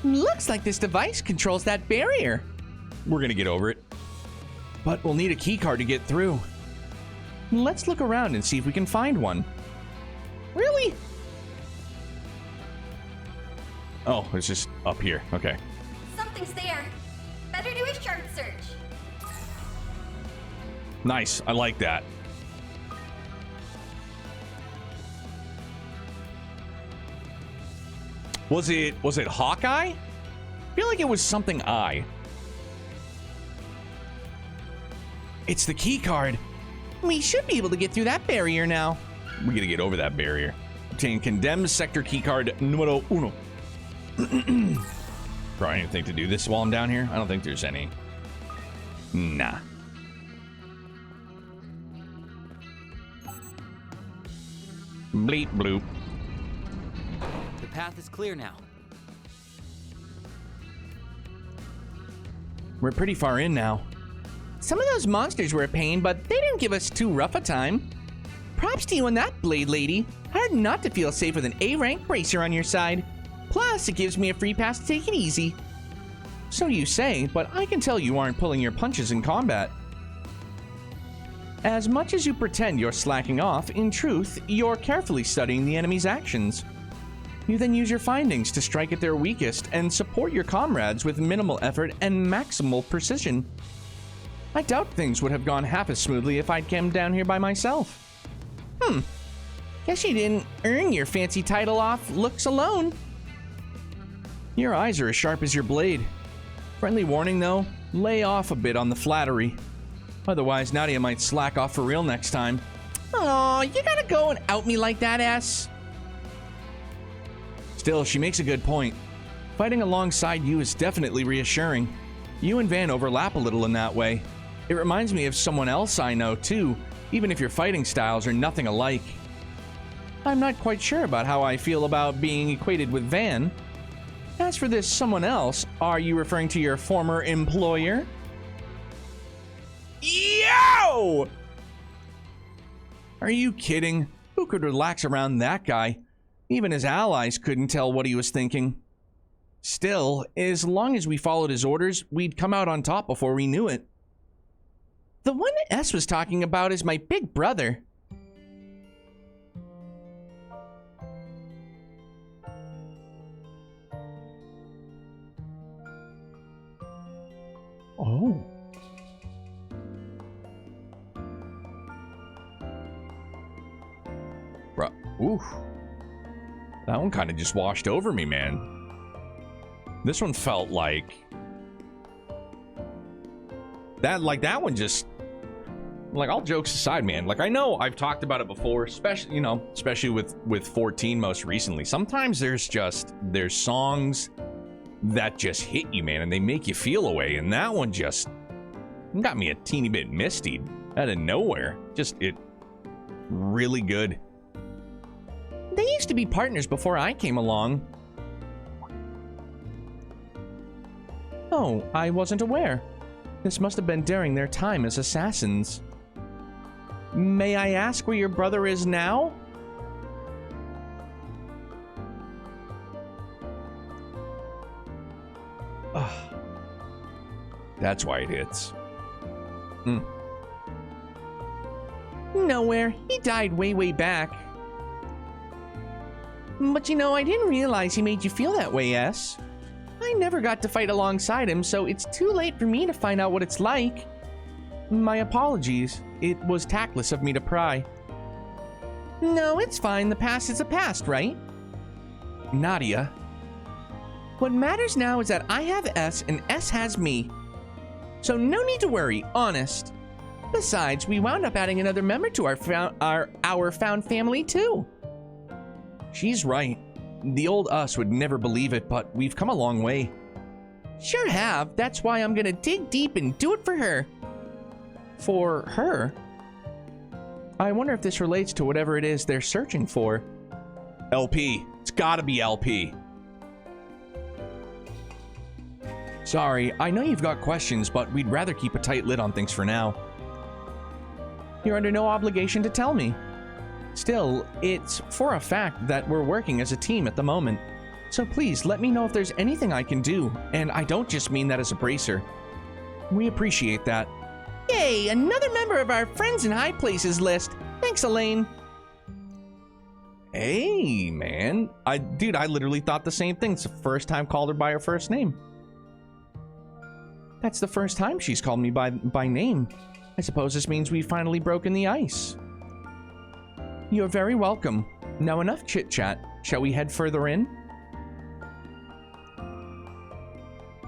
Looks like this device controls that barrier. We're gonna get over it. But we'll need a key card to get through. Let's look around and see if we can find one. Really? Oh, it's just up here. Okay. Something's there. Better do a sharp search. Nice. I like that. Was it Hawkeye? I feel like it was something I. It's the key card. We should be able to get through that barrier now. We gotta get over that barrier. Obtain condemned sector keycard numero uno. Probably anything to do this while I'm down here? I don't think there's any. Nah. Bleep bloop. The path is clear now. We're pretty far in now. Some of those monsters were a pain, but they didn't give us too rough a time. Props to you on that, Blade Lady. Hard not to feel safe with an A-rank bracer on your side. Plus, it gives me a free pass to take it easy. So you say, but I can tell you aren't pulling your punches in combat. As much as you pretend you're slacking off, in truth, you're carefully studying the enemy's actions. You then use your findings to strike at their weakest and support your comrades with minimal effort and maximal precision. I doubt things would have gone half as smoothly if I'd come down here by myself. Guess you didn't earn your fancy title off looks alone. Your eyes are as sharp as your blade. Friendly warning though, lay off a bit on the flattery. Otherwise, Nadia might slack off for real next time. Aw, you gotta go and out me like that, ass. Still, she makes a good point. Fighting alongside you is definitely reassuring. You and Van overlap a little in that way. It reminds me of someone else I know too, even if your fighting styles are nothing alike. I'm not quite sure about how I feel about being equated with Van. As for this someone else, are you referring to your former employer? Yo! Are you kidding? Who could relax around that guy? Even his allies couldn't tell what he was thinking. Still, as long as we followed his orders, we'd come out on top before we knew it. The one S was talking about is my big brother. Oh. Bruh. Oof. That one kind of just washed over me, man. This one felt like... that one just... like, all jokes aside, man. Like, I know I've talked about it before, especially with 14 most recently. Sometimes there's songs that just hit you, man, and they make you feel a way. And that one just got me a teeny bit misty out of nowhere. Just, it really good. They used to be partners before I came along. Oh, I wasn't aware. This must have been during their time as assassins. May I ask where your brother is now? Ugh. That's why it hits. Nowhere. He died way back. But you know, I didn't realize he made you feel that way, S. I never got to fight alongside him, so it's too late for me to find out what it's like. My apologies. It was tactless of me to pry. No, it's fine. The past is a past, right? Nadia. What matters now is that I have S and S has me. So no need to worry, honest. Besides, we wound up adding another member to our found family too. She's right. The old us would never believe it, but we've come a long way. Sure have. That's why I'm gonna dig deep and do it for her. For her? I wonder if this relates to whatever it is they're searching for. LP. It's gotta be LP. Sorry, I know you've got questions, but we'd rather keep a tight lid on things for now. You're under no obligation to tell me. Still, it's for a fact that we're working as a team at the moment. So please, let me know if there's anything I can do, and I don't just mean that as a bracer. We appreciate that. Yay, another member of our Friends in High Places list. Thanks, Elaine. Hey, man. Dude, I literally thought the same thing. It's the first time called her by her first name. That's the first time she's called me by name. I suppose this means we've finally broken the ice. You're very welcome. Now enough chit-chat. Shall we head further in?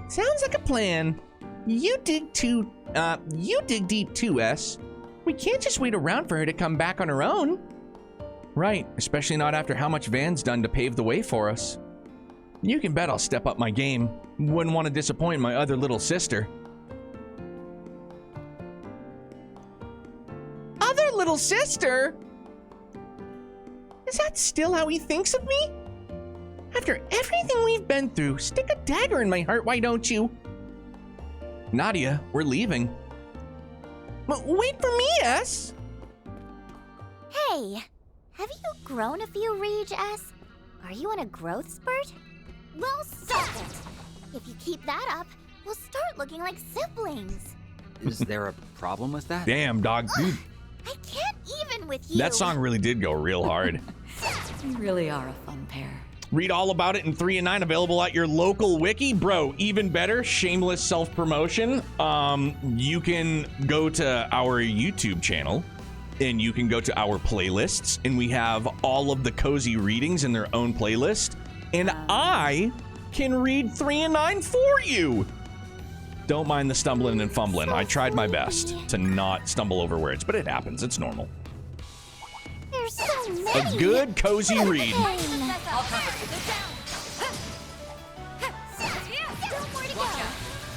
Sounds like a plan. You dig deep too, S. We can't just wait around for her to come back on her own. Right, especially not after how much Van's done to pave the way for us. You can bet I'll step up my game. Wouldn't want to disappoint my other little sister. Other little sister? Is that still how he thinks of me? After everything we've been through, stick a dagger in my heart, why don't you? Nadia, we're leaving. Wait for me, S. Hey, have you grown a few Reg, S? Are you on a growth spurt? Well, stop it! If you keep that up, we'll start looking like siblings. Is there a problem with that? Damn, dog, dude. I can't even with you. That song really did go real hard. You really are a fun pair. Read all about it in 3 and 9, available at your local wiki. Bro, even better, shameless self-promotion. You can go to our YouTube channel, and you can go to our playlists, and we have all of the cozy readings in their own playlist, and I can read 3 and 9 for you. Don't mind the stumbling and fumbling. I tried my best to not stumble over words, but it happens. It's normal. There's so many. A good, cozy read. I'll cover you.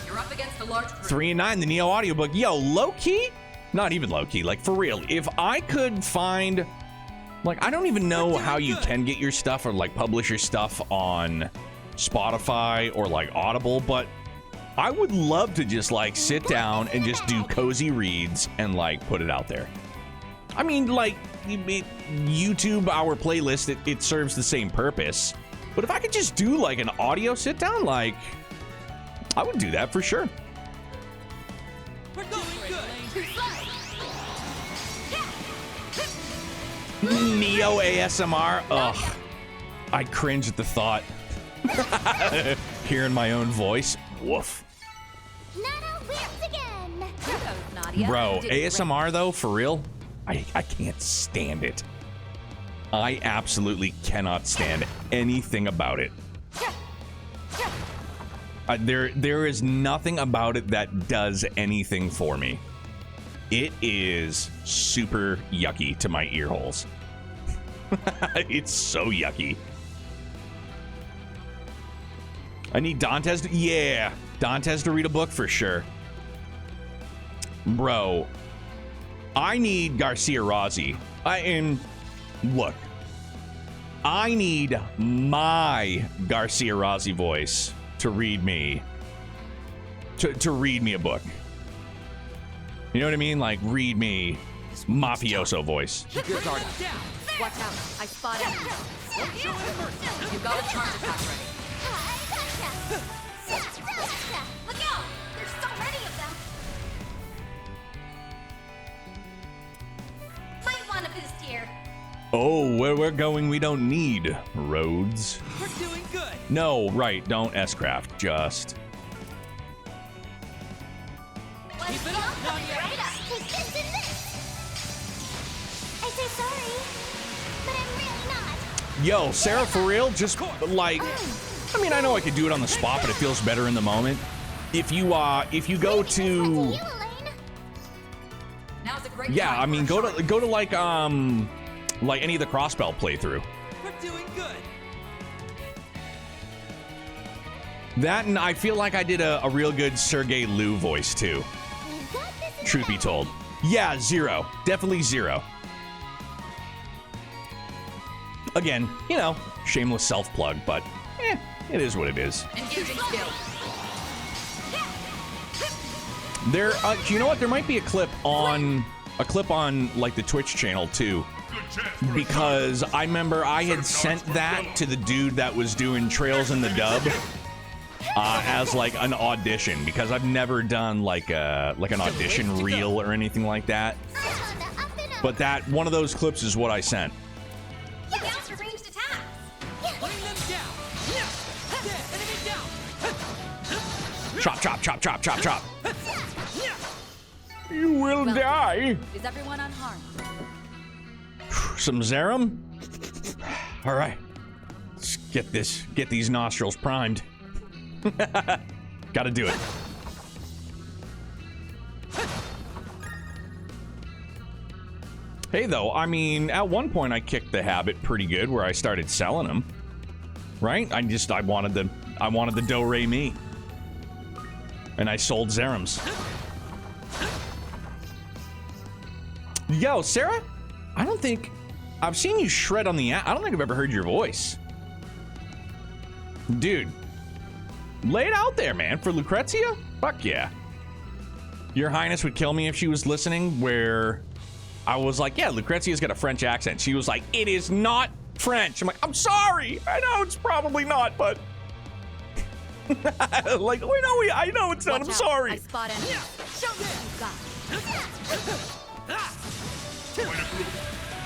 You're up against a large group. 3 and 9, the Neo audiobook. Yo, low-key? Not even low-key, like, for real. If I could find... Like, I don't even know how you can get your stuff or, like, publish your stuff on Spotify or, like, Audible, but I would love to just, like, sit down and just do cozy reads and, like, put it out there. I mean, like, YouTube, our playlist, it serves the same purpose. But if I could just do, like, an audio sit-down, like, I would do that for sure. We're doing good. Neo ASMR. Ugh. I cringe at the thought. Hearing my own voice. Woof. Nana wins again. Nadia. Bro, ASMR though, for real, I can't stand it. I absolutely cannot stand anything about it. There is nothing about it that does anything for me. It is super yucky to my ear holes. It's so yucky. I need Dantes to, yeah, Dantes to read a book for sure. Bro, I need Garcia Rossi. Look, I need my Garcia Rossi voice to read me, to read me a book. You know what I mean? Like, read me mafioso voice. Keep your guard up. Watch out. I spot enemies. You got a charge attack ready. Look out! There's so many of them. Might want to boost here. Oh, where we're going, we don't need roads. We're doing good. No, right, don't S-craft, just... Keep it up, Nadia. Right up. Take this and this. I say sorry, but I'm really not. Yo, Sarah, for real? Just, like, I mean, I know I could do it on the spot, but it feels better in the moment. If you go to, Now's a great yeah, time I for mean, a go short to like any of the Crossbell playthrough. We're doing good. That, and I feel like I did a real good Sergei Liu voice too. We've got this in the Truth be bag. told, yeah, 0, definitely 0. Again, you know, shameless self plug, but it is what it is. Engaging skill. There, you know what? There might be a clip on like the Twitch channel too, because I remember I had sent that to the dude that was doing Trails in the Dub as like an audition, because I've never done like an audition reel or anything like that. But that one of those clips is what I sent. Look out for ranged attacks. Bring them down. Yeah, enemy down. Chop, chop, chop, chop, chop, chop. You will Well, die. Is everyone unharmed? Some Zerum. All right, let's get these nostrils primed. Gotta do it. Hey, though, I mean, at one point I kicked the habit pretty good where I started selling them. Right? I wanted the Do-Re-Mi. And I sold Zerums. Yo, Sarah, I don't think I've seen you shred on the app. I don't think I've ever heard your voice. Dude, lay it out there, man. For Lucrezia? Fuck yeah. Your Highness would kill me if she was listening, where I was like, yeah, Lucrezia's got a French accent. She was like, it is not French. I'm like, I'm sorry. I know it's probably not, but like, I know it's not. Watch I'm out. sorry. I spot enemies. Show me what you got.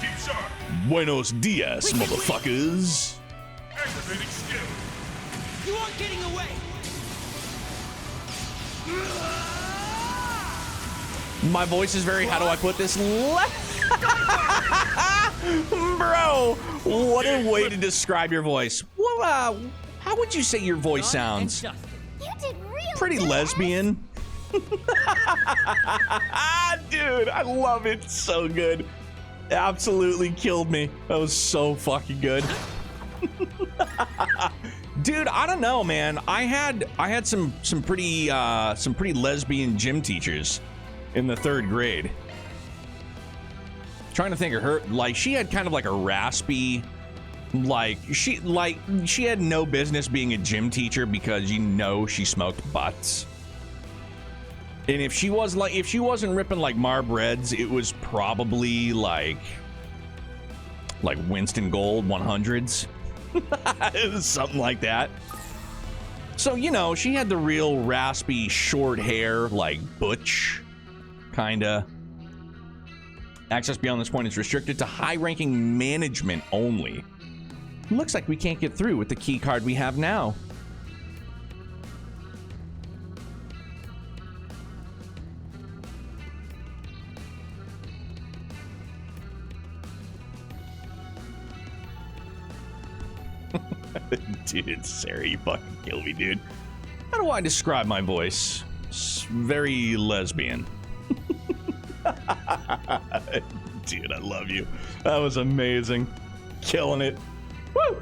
Keep sharp. Buenos dias, motherfuckers. Activating skill. You aren't getting away. My voice is very, how do I put this? Bro, what a way to describe your voice. Well, how would you say your voice sounds? You did real Pretty good. lesbian. Dude, I love it. So good. Absolutely killed me. That was so fucking good. Dude, I don't know, man. I had some pretty lesbian gym teachers in the 3rd grade. Trying to think of her, like, she had kind of like a raspy, she had no business being a gym teacher, because you know she smoked butts. And if she wasn't ripping like Marb Reds, it was probably like Winston Gold 100s. It was something like that. So, you know, she had the real raspy short hair, like butch kinda. Access beyond this point is restricted to high-ranking management only. Looks like we can't get through with the key card we have now. Dude, Sarah, you fucking kill me, dude. How do I describe my voice? It's very lesbian. Dude, I love you. That was amazing. Killing it. Woo!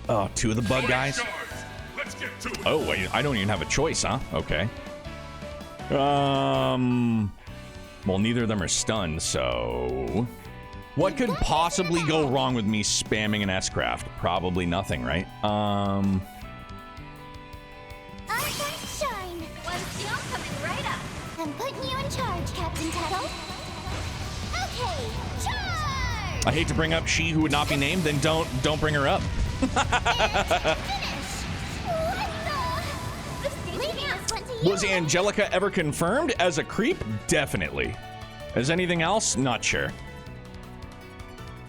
Oh, 2 of the bug guys. Let's get to it. Oh, wait, I don't even have a choice, huh? Okay. Well, neither of them are stunned, so what could possibly go wrong with me spamming an S-Craft? Probably nothing, right? I'm going to shine. One skill coming right up. I'm putting you in charge, Captain Tuttle. Okay, charge! I hate to bring up she who would not be named, then don't bring her up. Was Angelica ever confirmed as a creep? Definitely. As anything else? Not sure.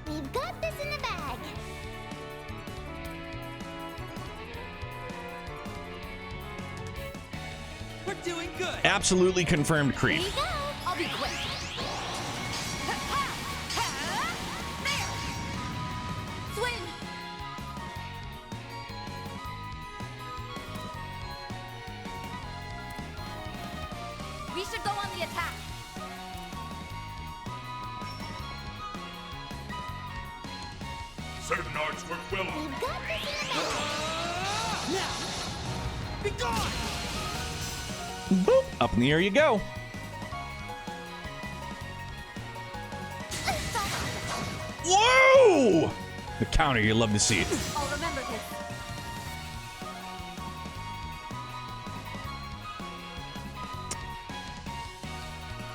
We've got this in the bag. We're doing good. Absolutely confirmed creep. Here you go. I'll be quick. Certain arts work well on We've got this in the bag. Now, be gone! Boop. Up in the air you go. Whoa! The counter, you love to see it. I'll remember this.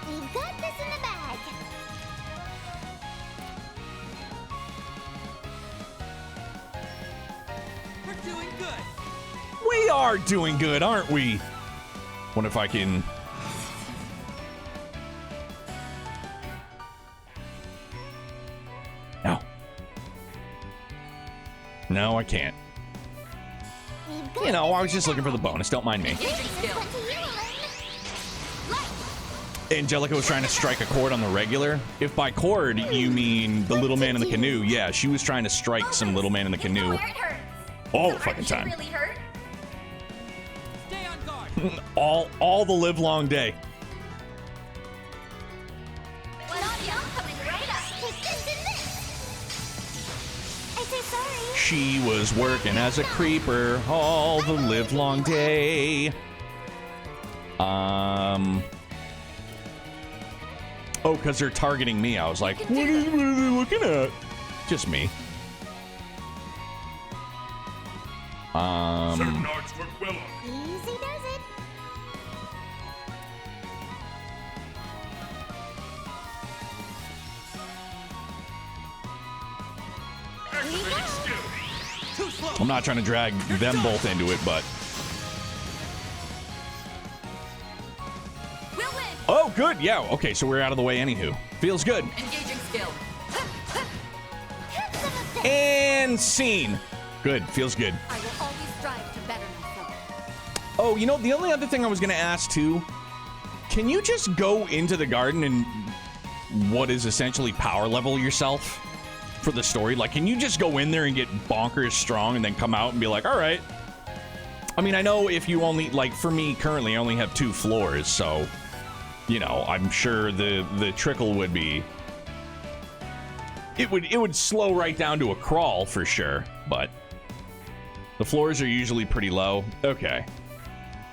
We've got this in the bag. We're doing good. We are doing good, aren't we? Wonder if I can... No. No, I can't. We've got You know, this I was in just the looking for the bag. bonus. Don't mind me. This went to you, Elaine. Light. Angelica was trying to strike a chord on the regular. If by chord you mean the little man in the canoe, yeah, she was trying to strike some little man in the canoe Where it hurts. all the fucking time. Really hurt? Stay on guard. all the live long day. What on you? I'm coming right up. Take this and this. I say sorry. She was working as a creeper all the live long day. Oh, because they're targeting me. I was like, what are they looking at? Just me. Certain arts work well on Easy does it. activating skill. Too slow. I'm not trying to drag them both into it, but... We'll win. Oh, good. Yeah. Okay, so we're out of the way anywho. Feels good. Engaging skill. Have some of this. And scene. Good. Feels good. I will always strive to better myself. Oh, you know, the only other thing I was going to ask, too, can you just go into the garden and what is essentially power level yourself for the story? Like, can you just go in there and get bonkers strong and then come out and be like, all right. I mean, I know if you only, like, for me, currently, I only have 2 floors, so, you know, I'm sure the trickle would be... It would slow right down to a crawl, for sure, but the floors are usually pretty low. Okay.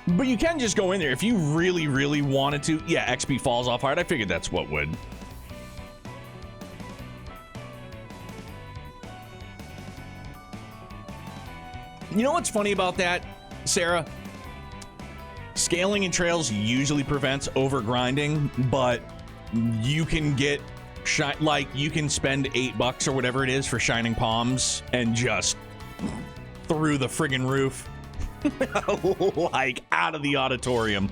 But you can just go in there if you really, really wanted to. Yeah, XP falls off hard. I figured that's what would. You know what's funny about that, Sarah? Scaling in trails usually prevents over grinding, but you can get like you can spend $8 or whatever it is for shining palms and just through the friggin' roof. Like out of the auditorium.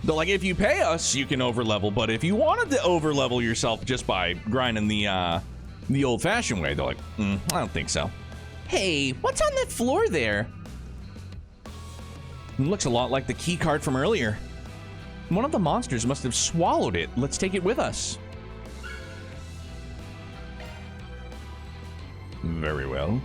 They're like, if you pay us, you can overlevel, but if you wanted to overlevel yourself just by grinding the old-fashioned way, they're like, I don't think so. Hey, what's on that floor there? It looks a lot like the key card from earlier. One of the monsters must have swallowed it. Let's take it with us. Very well.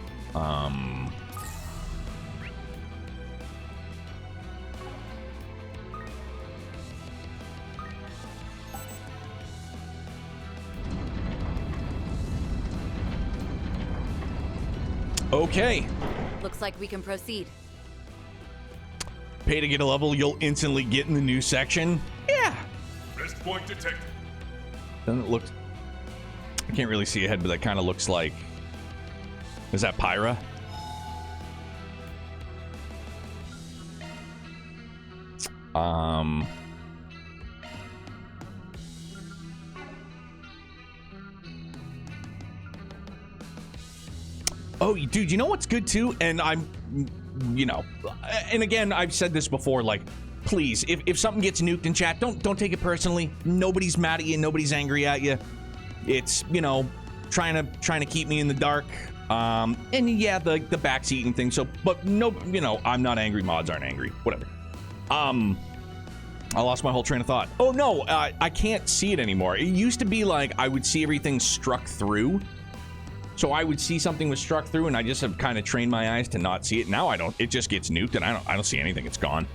Okay. Looks like we can proceed. Pay to get a level you'll instantly get in the new section. Yeah. Rest point detected. Doesn't it look... I can't really see ahead, but that kind of looks like... Is that Pyra? Oh, dude, you know what's good too? And I'm, you know, and again, I've said this before, like, please, if something gets nuked in chat, don't take it personally. Nobody's mad at you. Nobody's angry at you. It's, you know, trying to keep me in the dark. And yeah, the backseat and things. So, but no, you know, I'm not angry. Mods aren't angry. Whatever. I lost my whole train of thought. Oh no, I can't see it anymore. It used to be like I would see everything struck through. So I would see something was struck through, and I just have kind of trained my eyes to not see it. Now I don't. It just gets nuked, and I don't see anything. It's gone.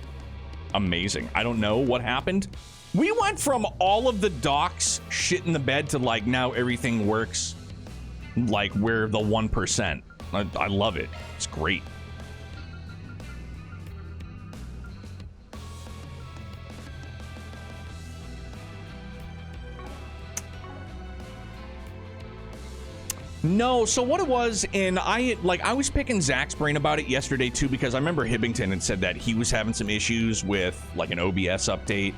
Amazing. I don't know what happened. We went from all of the docks shit in the bed to like now everything works Like, we're the 1%. I love it. It's great. No, so what it was, and I was picking Zach's brain about it yesterday too, because I remember Hibbington had said that he was having some issues with like an OBS update.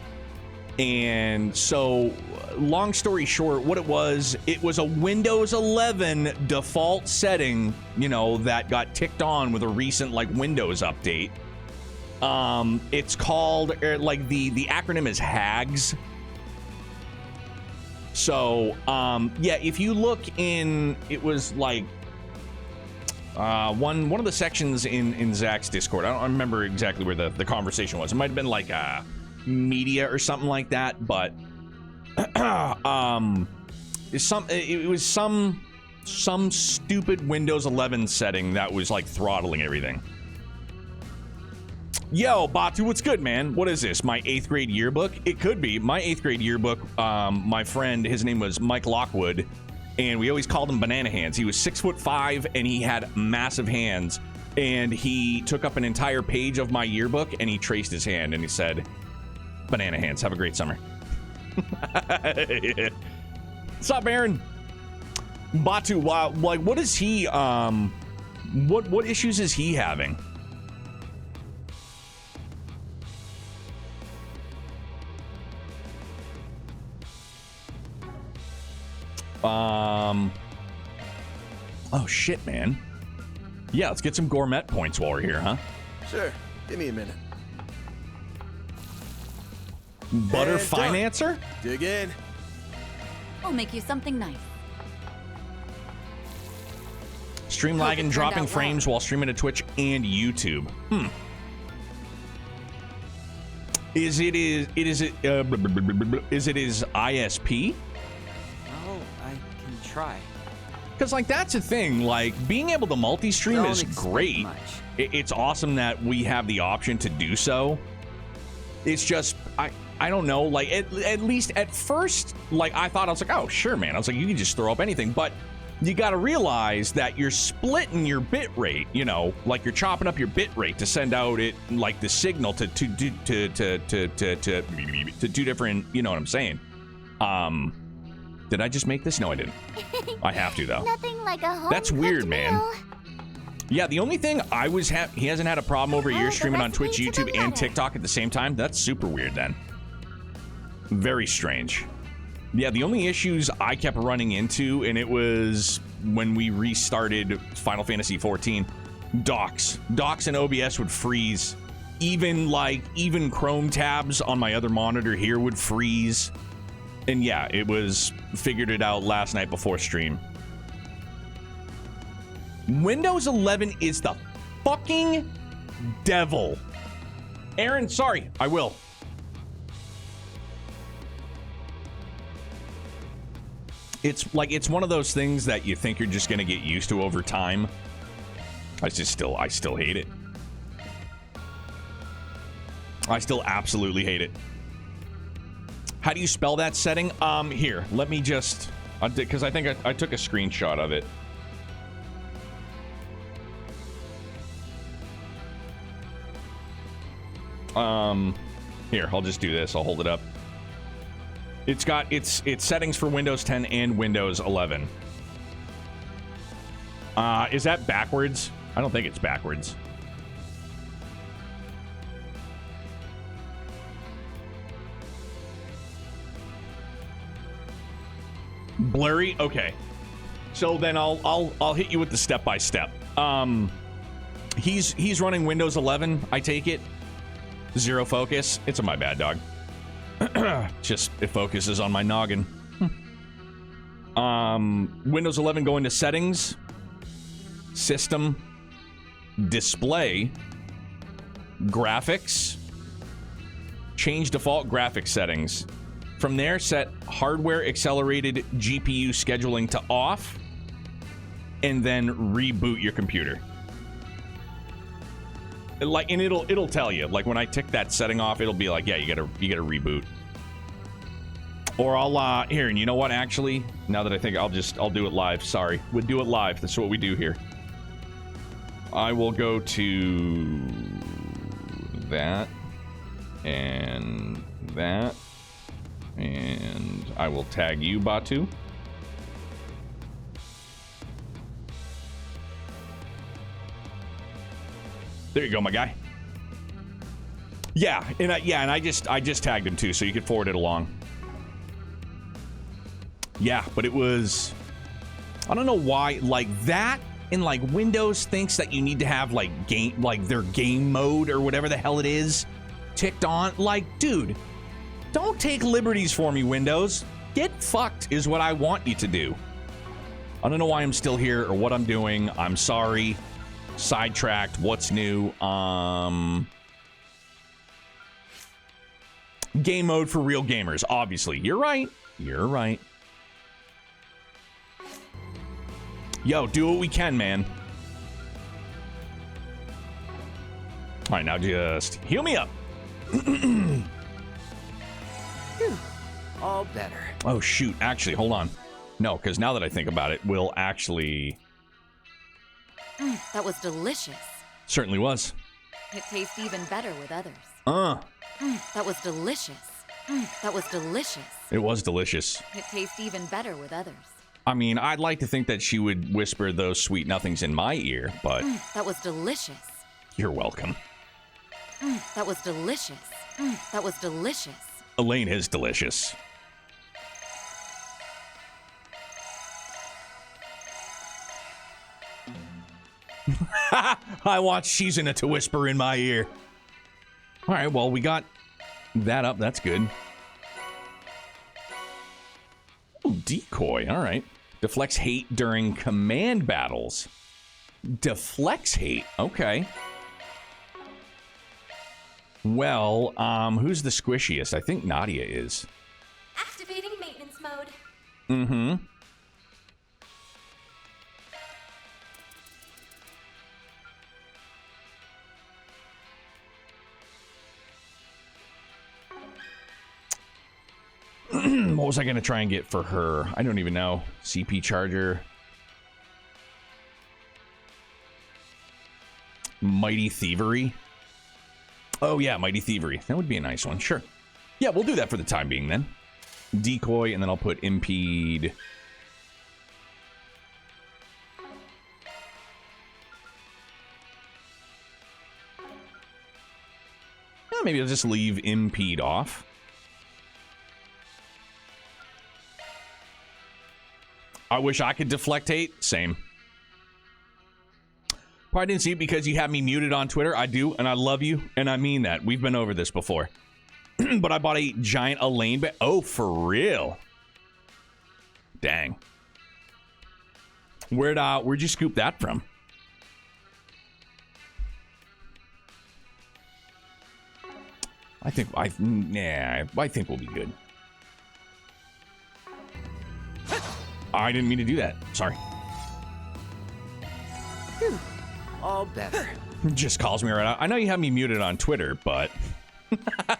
And so, long story short, what it was a Windows 11 default setting, you know, that got ticked on with a recent like Windows update. It's called, like, the acronym is HAGS. So, yeah, if you look in, it was like one of the sections in Zach's Discord. I don't remember exactly where the conversation was. It might have been like media or something like that, but it was some stupid Windows 11 setting that was like throttling everything. Yo, Batu, what's good, man? What is this, my 8th grade yearbook? It could be. My 8th grade yearbook, my friend, his name was Mike Lockwood, and we always called him Banana Hands. He was 6'5", and he had massive hands, and he took up an entire page of my yearbook, and he traced his hand, and he said, Banana Hands, have a great summer. What's up, Aaron? Batu, like, what is he, what issues is he having? Oh shit, man. Yeah, let's get some gourmet points while we're here, huh? Sure. Give me a minute. Butter And Financer? done. Dig in. We'll make you something nice. Stream Hope lagging, it turned dropping out frames while streaming to Twitch and YouTube. Is it his ISP? Oh, I can try. Because, like, that's a thing. Like, being able to multi-stream Don't is expect great. much. It's awesome that we have the option to do so. It's just, I don't know. Like, at least at first, like, I thought, I was like, oh, sure, man. I was like, you can just throw up anything. But you got to realize that you're splitting your bit rate, you know, like you're chopping up your bit rate to send out it, like, the signal to two different, you know what I'm saying? Did I just make this? No, I didn't. I have to, though. Nothing like a home That's weird, cooked man. meal. Yeah, the only thing he hasn't had a problem over a year Oh, the streaming on Twitch, recipe to the YouTube, and letter. TikTok at the same time. That's super weird, then. Very strange. Yeah, the only issues I kept running into, and it was when we restarted Final Fantasy XIV, docks. Docks and OBS would freeze. Even Chrome tabs on my other monitor here would freeze. And yeah, figured it out last night before stream. Windows 11 is the fucking devil. Aaron, sorry, I will. It's one of those things that you think you're just gonna get used to over time. I still hate it. I still absolutely hate it. How do you spell that setting? Here, let me just, because I think I took a screenshot of it. Here, I'll just do this. I'll hold it up. It's got its settings for Windows 10 and Windows 11. Is that backwards? I don't think it's backwards. Blurry? Okay. So then I'll hit you with the step by step. He's running Windows 11, I take it. Zero focus. It's my bad, dog. Just it focuses on my noggin. Windows 11, go into settings, system, display, graphics, change default graphics settings. From there, set hardware accelerated GPU scheduling to off, and then reboot your computer. Like, and it'll tell you. Like, when I tick that setting off, it'll be like, yeah, you gotta reboot. Or I'll, here, and you know what, actually? Now that I think, I'll do it live. Sorry. We'll do it live. That's what we do here. I will go to that. And that. And I will tag you, Batu. There you go, my guy. Yeah, and I just tagged him too, so you could forward it along. Yeah, but it was, I don't know why, like that, and like Windows thinks that you need to have like their game mode or whatever the hell it is ticked on. Like, dude, don't take liberties for me, Windows. Get fucked is what I want you to do. I don't know why I'm still here or what I'm doing. I'm sorry. Sidetracked. What's new? Game mode for real gamers, obviously. You're right. You're right. Yo, do what we can, man. All right, now just heal me up. All better. Oh, shoot. Actually, hold on. No, because now that I think about it, we'll actually... That was delicious. Certainly was. It tastes even better with others. That was delicious. That was delicious. It was delicious. It tastes even better with others. I mean, I'd like to think that she would whisper those sweet nothings in my ear, but... That was delicious. You're welcome. That was delicious. That was delicious. Elaine is delicious. I watched She's in it to whisper in my ear. All right, well, we got that up. That's good. Oh, decoy. All right. Deflects hate during command battles. Deflects hate. Okay. Well, who's the squishiest? I think Nadia is. Activating maintenance mode. Mm-hmm. What was I going to try and get for her? I don't even know. CP charger. Mighty Thievery. Oh, yeah, Mighty Thievery. That would be a nice one. Sure. Yeah, we'll do that for the time being then. Decoy, and then I'll put Impede. Maybe I'll just leave Impede off. I wish I could deflect hate. Same. Probably didn't see it because you have me muted on Twitter. I do, and I love you, and I mean that. We've been over this before. But I bought a giant Elaine bag. Oh, for real? Dang. Where'd you scoop that from? I think we'll be good. I didn't mean to do that. Sorry. Whew. All better. Just calls me right out. I know you have me muted on Twitter, but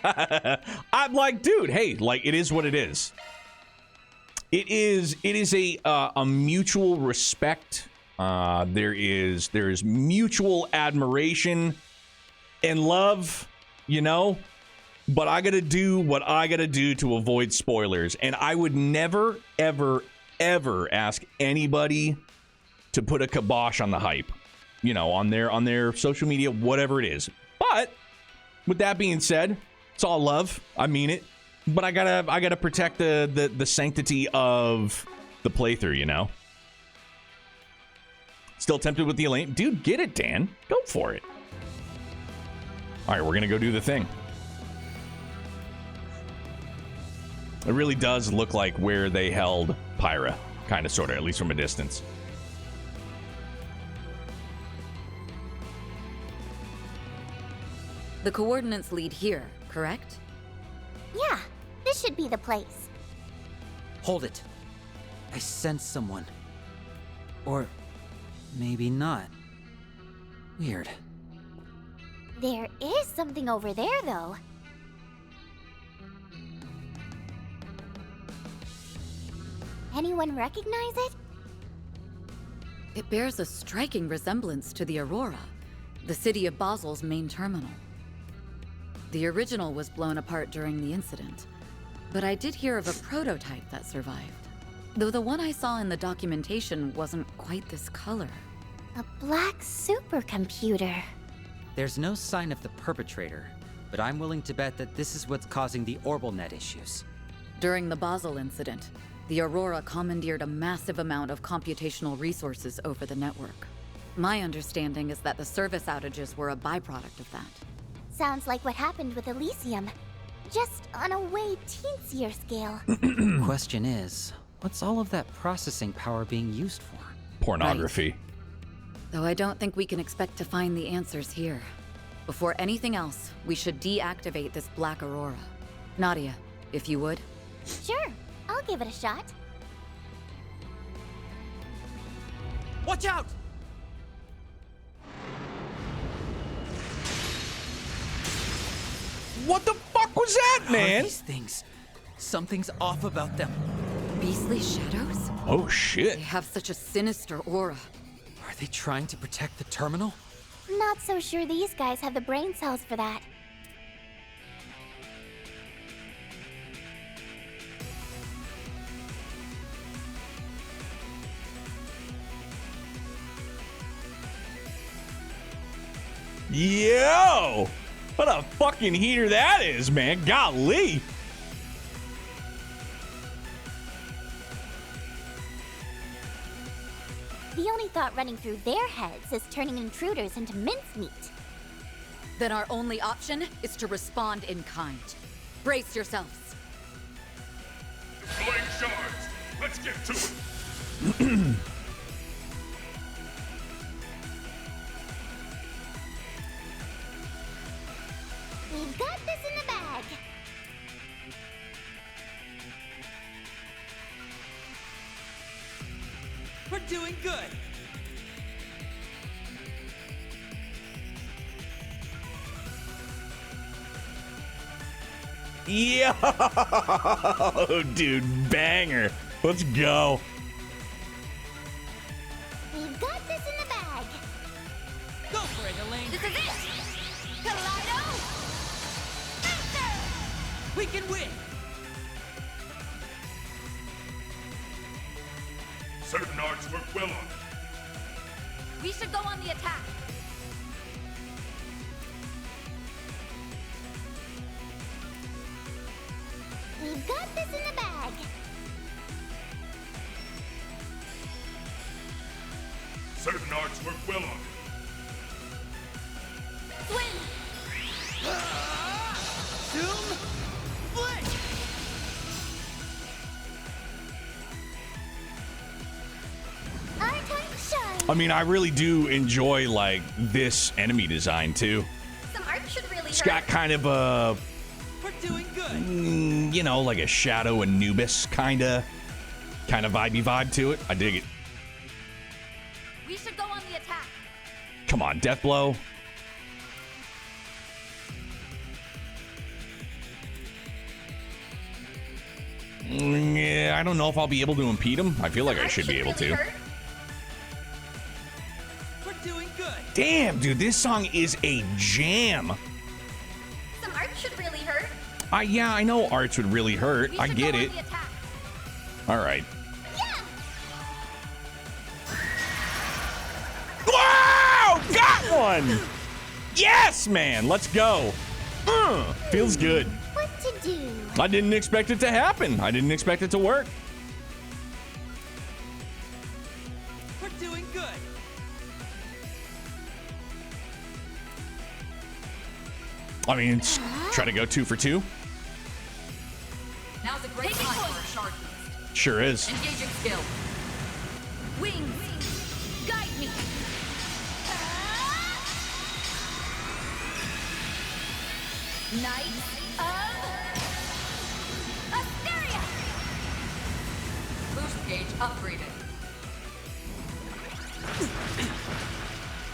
I'm like, dude, hey, like, it is what it is. It is a mutual respect. There is mutual admiration and love, you know. But I gotta do what I gotta do to avoid spoilers, and I would never, ever, ever ask anybody to put a kibosh on the hype, you know, on their social media, whatever it is. But with that being said, it's all love. I mean it. But I gotta protect the sanctity of the playthrough, you know. Still tempted with the Elaine. Dude, get it, Dan. Go for it. All right, we're gonna go do the thing. It really does look like where they held Pyra, kind of, sort of, at least from a distance. The coordinates lead here, correct? Yeah, this should be the place. Hold it. I sense someone. Or maybe not. Weird. There is something over there, though. Anyone recognize it? It bears a striking resemblance to the Aurora, the city of Basel's main terminal. The original was blown apart during the incident, but I did hear of a prototype that survived. Though the one I saw in the documentation wasn't quite this color. A black supercomputer. There's no sign of the perpetrator, but I'm willing to bet that this is what's causing the OrbitalNet issues. During the Basel incident, the Aurora commandeered a massive amount of computational resources over the network. My understanding is that the service outages were a byproduct of that. Sounds like what happened with Elysium. Just on a way teensier scale. Question is, what's all of that processing power being used for? Pornography. Right. Though I don't think we can expect to find the answers here. Before anything else, we should deactivate this Black Aurora. Nadia, if you would. Sure, I'll give it a shot. Watch out! What the fuck was that, man? These things. Something's off about them. Beastly shadows? Oh, shit. They have such a sinister aura. Are they trying to protect the terminal? Not so sure these guys have the brain cells for that. Yo! What a fucking heater that is, man. Golly. The only thought running through their heads is turning intruders into mincemeat. Then our only option is to respond in kind. Brace yourselves. Deploying shards. Let's get to it. We've got this in the bag. We're doing good. Yo, dude, banger. Let's go. We've got this in the bag. Go for it, Elaine. This is it. Kaleido. Master! We can win. Certain arts work well on it. We should go on the attack. We've got this in the bag. Certain arts work well on it. Swing. Zoom. Flick. Our time to shine. I mean, I really do enjoy, like, this enemy design, too. Some art should really It's got kind of a, We're doing good. you know, like a Shadow Anubis kind of vibey vibe to it. I dig it. We should go on the attack. Come on, Death Blow. Yeah, I don't know if I'll be able to impede him. I feel like I should be able to. We're doing good. Damn, dude, this song is a jam. Some art should really hurt. Yeah, I know arts would really hurt. I get it. All right. Yeah. Wow! Got one! Yes, man! Let's go. Feels good. What to do? I didn't expect it to happen. I didn't expect it to work. We're doing good. I mean, try to go 2 for 2. Now's a great time for a shard boost. Sure is. Engaging skill. Wings. Guide me. Knights of Asteria. Boost gauge upgraded.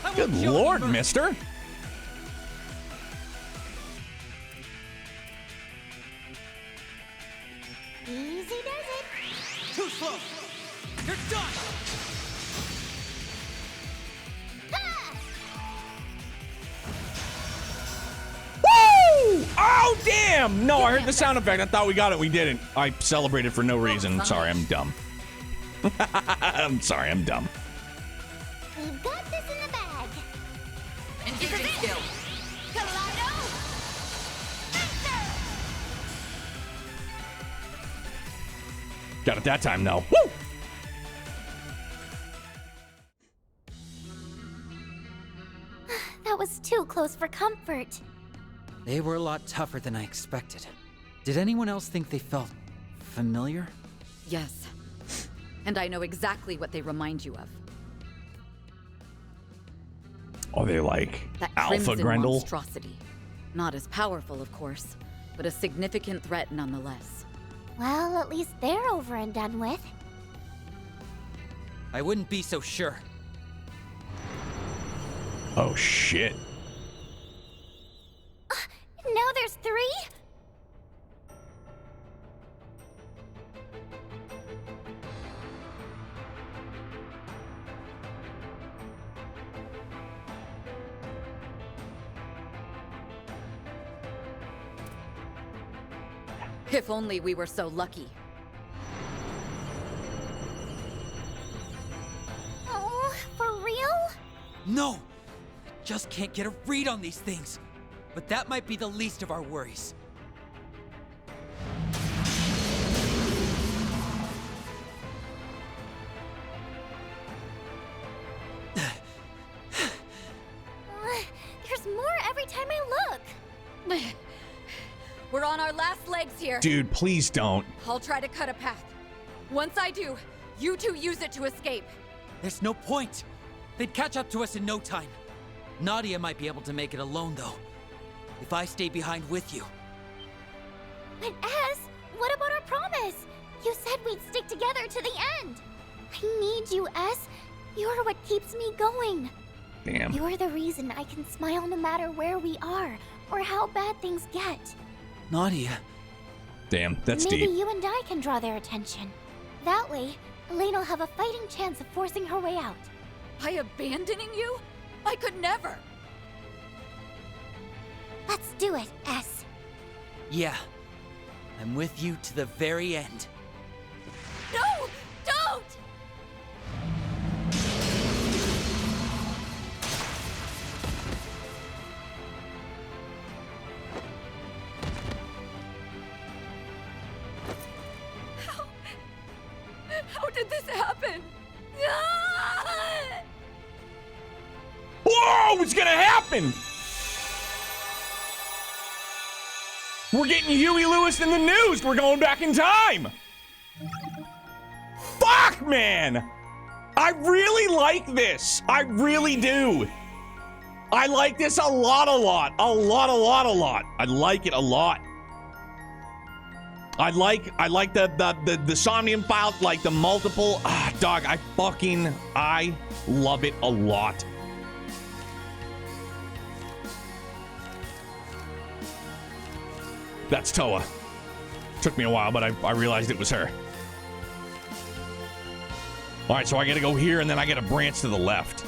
I won't Good show lord, you mercy. mister. Easy does it. Too slow. You're done! Woo! Oh, damn! No, I heard the sound effect. I thought we got it. We didn't. I celebrated for no reason. Sorry, I'm dumb. I'm sorry, I'm dumb. We've got this in the bag. Engaging skill. Kaleido! Got it that time, though. Woo! That was too close for comfort. They were a lot tougher than I expected. Did anyone else think they felt familiar? Yes. And I know exactly what they remind you of. Are they like That Alpha crimson Grendel? monstrosity. Not as powerful, of course, but a significant threat nonetheless. Well, at least they're over and done with. I wouldn't be so sure. Oh, shit. Now there's 3? If only we were so lucky. Oh, for real? No! Just can't get a read on these things. But that might be the least of our worries. There's more every time I look. We're on our last legs here. Dude, please don't. I'll try to cut a path. Once I do, you two use it to escape. There's no point. They'd catch up to us in no time. Nadia might be able to make it alone, though. If I stay behind with you. But Ez, what about our promise? You said we'd stick together to the end. I need you, Ez. You're what keeps me going. Damn. You're the reason I can smile no matter where we are or how bad things get. Nadia. Damn, that's Maybe deep. you and I can draw their attention. That way, Elaine will have a fighting chance of forcing her way out. By abandoning you? I could never. Let's do it, Ez. Yeah. I'm with you to the very end. No! Don't! How did this happen? Ah! Whoa! What's gonna happen? We're getting Huey Lewis in the news. We're going back in time. Fuck, man. I really like this. I really do. I like this a lot. I like it a lot. I like the Somnium file, like the multiple. Dog, I love it a lot. That's Toa. Took me a while, but I realized it was her. All right, so I gotta go here, and then I gotta branch to the left.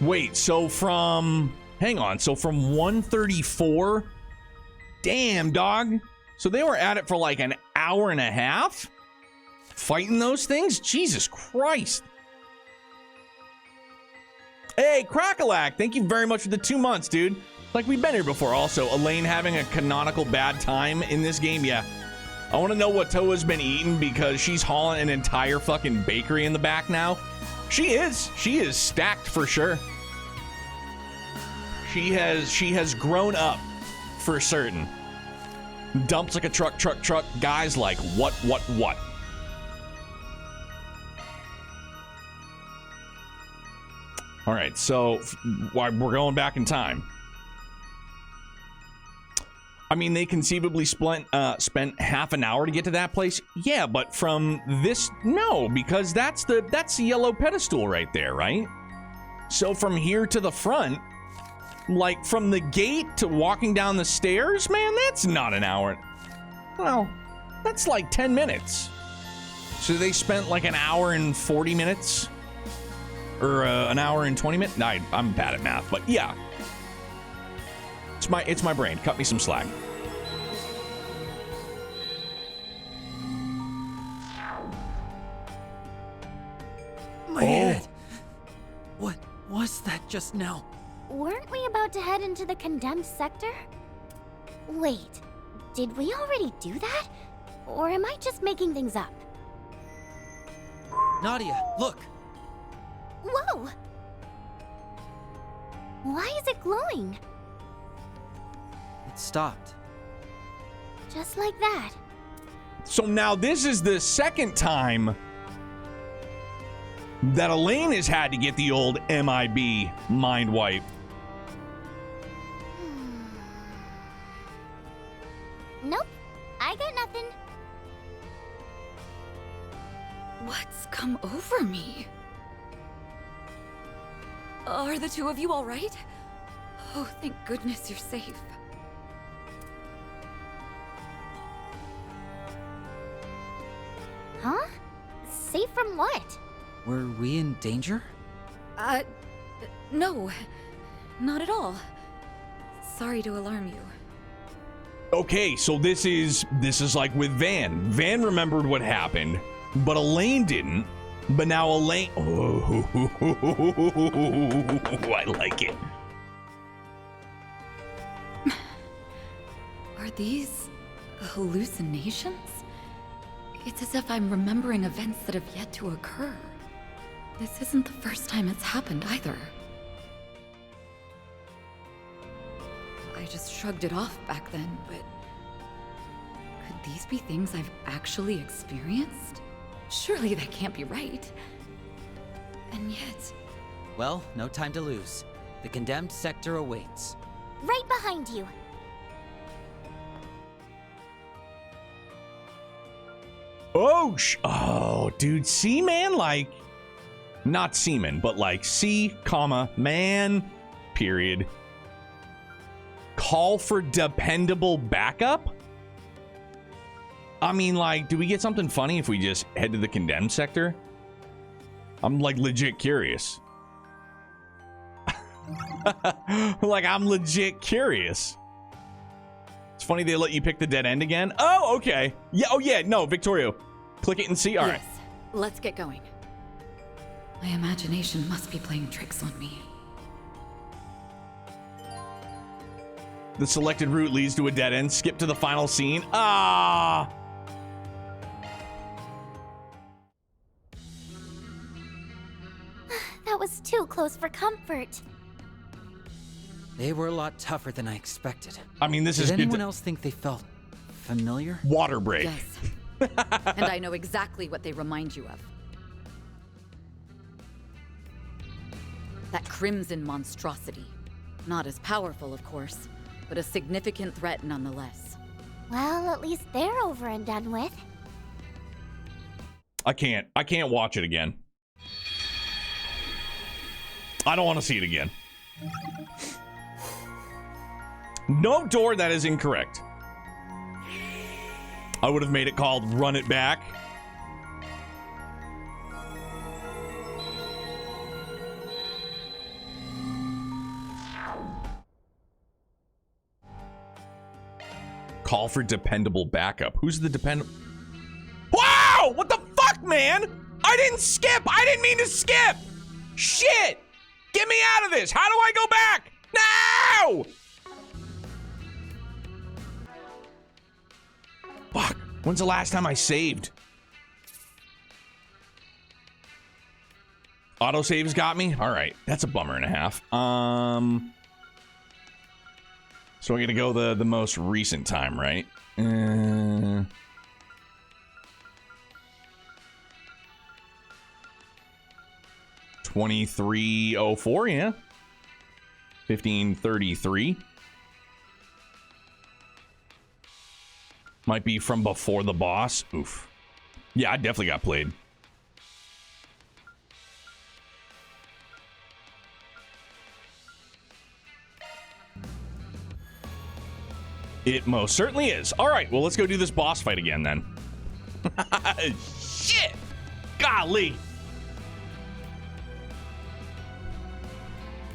Wait, so from... Hang on, so from 134? Damn, dog. So they were at it for like an hour and a half? Fighting those things? Jesus Christ. Hey, Crackalack, thank you very much for the 2 months, dude. Like, we've been here before. Also, Elaine having a canonical bad time in this game, yeah. I want to know what Toa's been eating because she's hauling an entire fucking bakery in the back now. She is stacked for sure. She has grown up for certain. Dumps like a truck. Guys like, what? All right, so we're going back in time. I mean, they conceivably spent half an hour to get to that place. Yeah, but from this, no, because that's the yellow pedestal right there, right? So from here to the front, like from the gate to walking down the stairs, man, that's not an hour. Well, that's like 10 minutes. So they spent like an hour and 40 minutes, or an hour and 20 minutes. I'm bad at math, but yeah. It's my brain. Cut me some slack. My head. What was that just now? Weren't we about to head into the condemned sector? Wait, did we already do that? Or am I just making things up? Nadia, look! Whoa! Why is it glowing? It stopped. Just like that. So now this is the second time that Elaine has had to get the old MIB mind wipe. Nope, I got nothing. What's come over me? Are the two of you all right? Oh, thank goodness you're safe. Huh? Safe from what? Were we in danger? No. Not at all. Sorry to alarm you. Okay, so this is like with Van. Van remembered what happened, but Elaine didn't. But now Elaine... Oh, I like it. Are these hallucinations? It's as if I'm remembering events that have yet to occur. This isn't the first time it's happened either. I just shrugged it off back then, but... could these be things I've actually experienced? Surely that can't be right. And yet... Well, no time to lose. The condemned sector awaits. Right behind you. Oh, dude, see, man, like... Not seaman, but like C, comma, man, period. Call for dependable backup? I mean, like, do we get something funny if we just head to the condemned sector? I'm, like, legit curious. Like, I'm legit curious. It's funny they let you pick the dead end again. Oh, okay. Yeah, oh, yeah, no, Victorio. Click it and see. All right. Yes, let's get going. My imagination must be playing tricks on me. The selected route leads to a dead end. Skip to the final scene. Ah! That was too close for comfort. They were a lot tougher than I expected. I mean, this is Did good. anyone else think they felt familiar? Water break. Yes. And I know exactly what they remind you of. That crimson monstrosity. Not as powerful, of course, but a significant threat nonetheless. Well, at least they're over and done with. I can't watch it again. I don't want to see it again. No, door, that is incorrect. I would have made it called Run It Back. Call for dependable backup. Who's the dependable? Wow! What the fuck, man? I didn't skip! I didn't mean to skip! Shit! Get me out of this! How do I go back? No! Fuck. When's the last time I saved? Autosave's got me? Alright. That's a bummer and a half. So we're gonna go the most recent time, right? 2304, yeah. 1533. Might be from before the boss. Oof. Yeah, I definitely got played. It most certainly is. All right, well, let's go do this boss fight again then. Shit! Golly!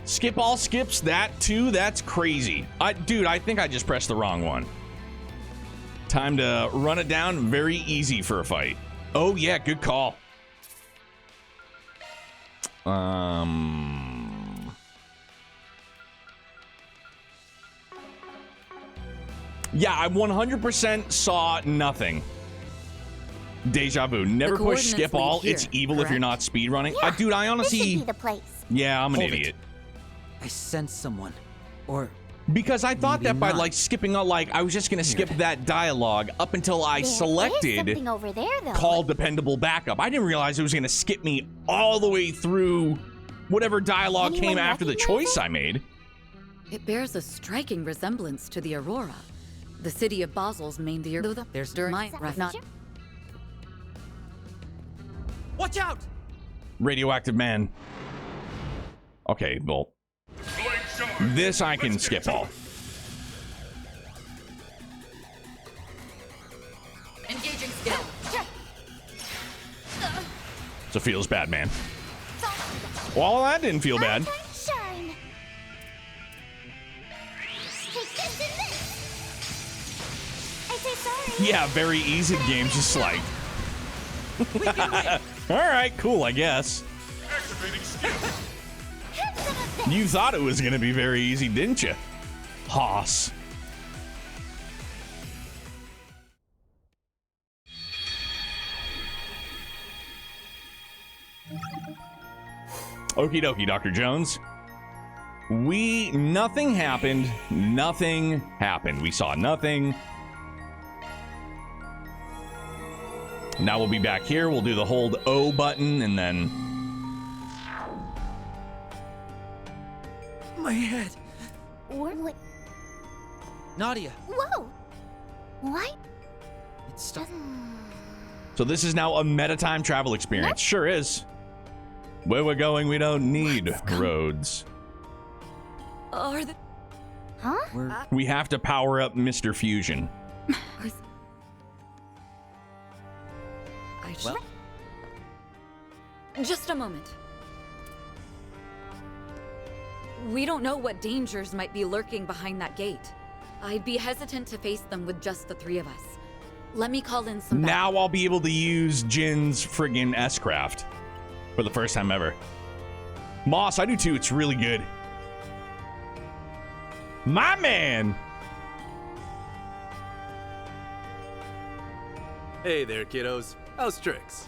Skip all skips, that too? That's crazy. Dude, I think I just pressed the wrong one. Time to run it down. Very easy for a fight. Oh, yeah, good call. Yeah, I 100% saw nothing. Deja vu. Never push skip all. Here, it's evil correct? if you're not speedrunning. Yeah, Dude, I honestly... This should be the place. Yeah, I'm an Hold it. idiot. I sense someone. Or Because I thought maybe that by not. like skipping out, like I was just gonna skip that dialogue up until I There is selected something over there, though. call dependable backup. I didn't realize it was gonna skip me all the way through whatever dialogue Anyone came after the recognize choice it? I made. It bears a striking resemblance to the Aurora. The city of Basel's main there's during my not watch out! Radioactive man. Okay, well, this I can skip all. engaging skill. So feels bad, man. Well, that didn't feel bad. Shine. Take this and this. I say sorry. Yeah, very easy game, just like. All right, cool, I guess. Activating skill. Have some of this. You thought it was gonna be very easy, didn't you? Hoss. Okie dokie, Dr. Jones. Nothing happened. Nothing happened. We saw nothing. Now we'll be back here. We'll do the hold O button and then... My head. What? Nadia. Whoa. What? It's stuck. So this is now a meta time travel experience. Sure is. Where we're going, we don't need roads. Are the Huh? We have to power up Mr. Fusion. I should... Well, Just a moment. We don't know what dangers might be lurking behind that gate. I'd be hesitant to face them with just the three of us. Let me call in some Now I'll be able to use Jin's friggin' S-Craft for the first time ever. Moss, I do too. It's really good. My man! Hey there, kiddos. How's tricks?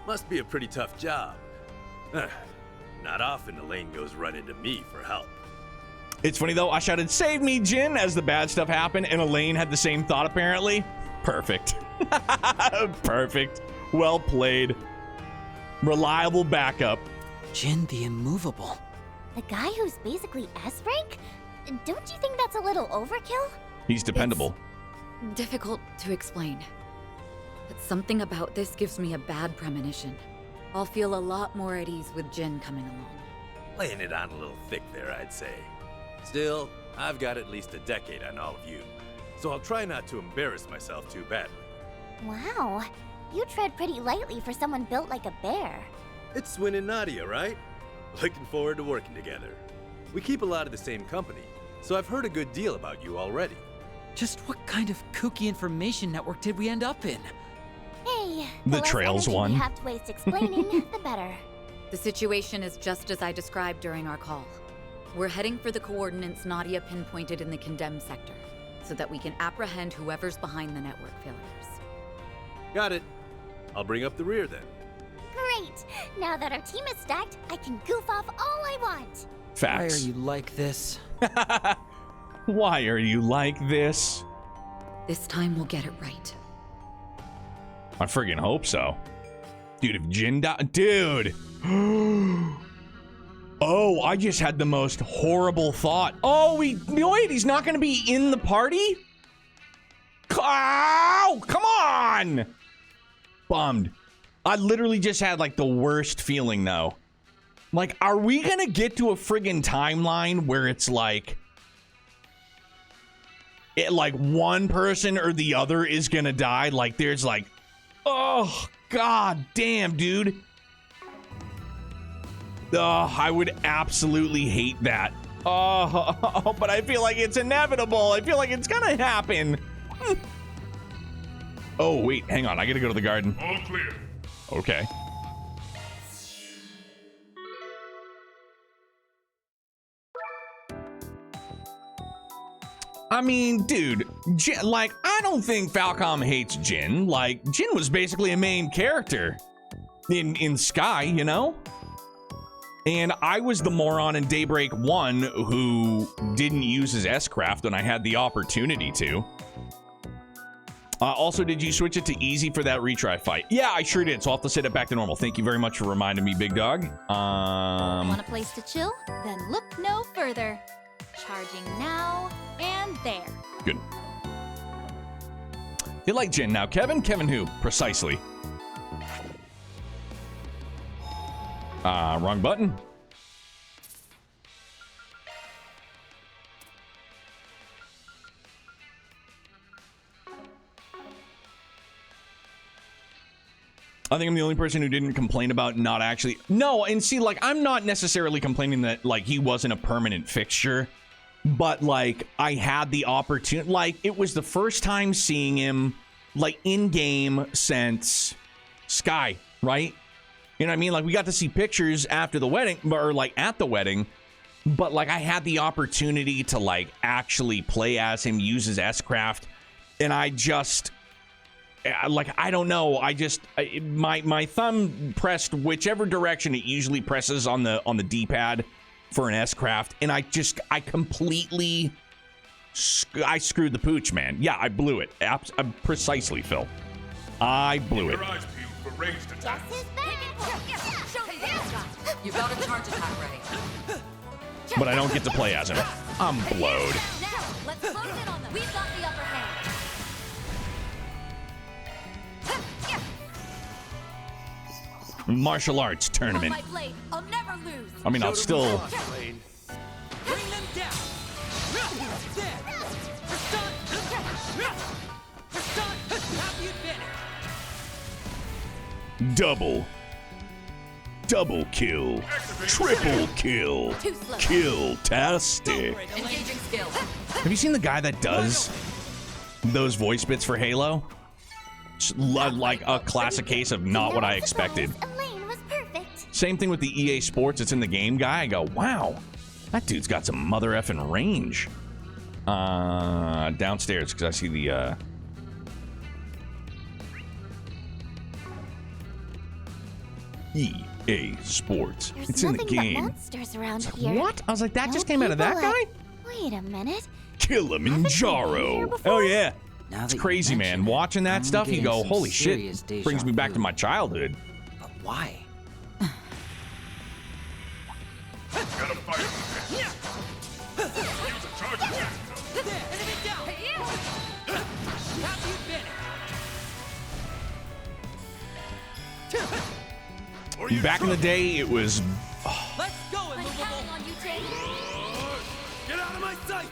Must be a pretty tough job. Not often Elaine goes running to me for help. It's funny though, I shouted, "Save me, Jin," as the bad stuff happened, and Elaine had the same thought apparently. Perfect. Perfect. Well played. Reliable backup. Jin the Immovable. The guy who's basically S rank? Don't you think that's a little overkill? He's dependable. difficult to explain. But something about this gives me a bad premonition. I'll feel a lot more at ease with Jin coming along. Laying it on a little thick there, I'd say. Still, I've got at least a decade on all of you, so I'll try not to embarrass myself too badly. Wow. You tread pretty lightly for someone built like a bear. It's Swin and Nadia, right? Looking forward to working together. We keep a lot of the same company, so I've heard a good deal about you already. Just what kind of kooky information network did we end up in? Hey, The less Trails energy one. we have to waste explaining, the better. The situation is just as I described during our call. We're heading for the coordinates Nadia pinpointed in the condemned sector, so that we can apprehend whoever's behind the network failures. Got it. I'll bring up the rear then. Great! Now that our team is stacked, I can goof off all I want. Why are Facts. you like this? Why are you like this? This time we'll get it right. I friggin' hope so. Dude, if Jin died... Dude! Oh, I just had the most horrible thought. Oh, wait, he's not gonna be in the party? Oh, come on! Bummed. I literally just had like the worst feeling though. Like, are we gonna get to a friggin' timeline where it's like, one person or the other is gonna die? Like, there's like, oh, god damn, dude. Oh, I would absolutely hate that. Oh, but I feel like it's inevitable. I feel like it's gonna happen. Oh, wait, hang on. I gotta go to the garden. All clear. Okay. I mean, dude, like, I don't think Falcom hates Jin. Like, Jin was basically a main character in Sky, you know? And I was the moron in Daybreak 1 who didn't use his S-Craft when I had the opportunity to. Also, did you switch it to easy for that retry fight? Yeah, I sure did, so I'll have to set it back to normal. Thank you very much for reminding me, big dog. Want a place to chill? Then look no further. Charging now and there. Good. You like Jin now, Kevin? Kevin who? Precisely. Wrong button. I think I'm the only person who didn't complain about not actually... No, and see, like, I'm not necessarily complaining that, like, he wasn't a permanent fixture. But, like, I had the opportunity... Like, it was the first time seeing him, like, in-game since Sky, right? You know what I mean? Like, we got to see pictures after the wedding, or, like, at the wedding. But, like, I had the opportunity to, like, actually play as him, use his S-Craft. And I just... Like, I don't know. I just... My thumb pressed whichever direction it usually presses on the D-pad for an S-Craft. And I completely... I screwed the pooch, man. Yeah, I blew it. Precisely, Phil. I blew it. Your eyes peeled for ranged attack. You got a charge attack ready. But I don't get to play as him. I'm blowed. Now, let's close in on them. We've got the upper hand. Martial arts tournament. On my blade, I'll never lose. I mean, I'll still... Bring them down. There. You're stunned. You're stunned. Have the advantage. Double kill. Triple kill. Kill-tastic. Engaging skill. Have you seen the guy that does those voice bits for Halo? Like a classic case of not what I expected. Elaine was perfect. Same thing with the EA Sports, it's in the game guy. I go, wow, that dude's got some mother effing range. Downstairs, because I see the EA Sports. There's It's in the nothing but game. monsters around It's like, here. what? I was like, that No just came out of that people guy? Wait a minute. Kilimanjaro. Oh yeah. It's crazy, man. Watching that stuff, you go, holy shit. Brings me back to my childhood. But why? Gotta fight him. Use a charge attack. There. Enemy down. Have the advantage. Or you Back in the day, it was... Let's go, I'm immovable. counting on you, Jay. Get out of my sight!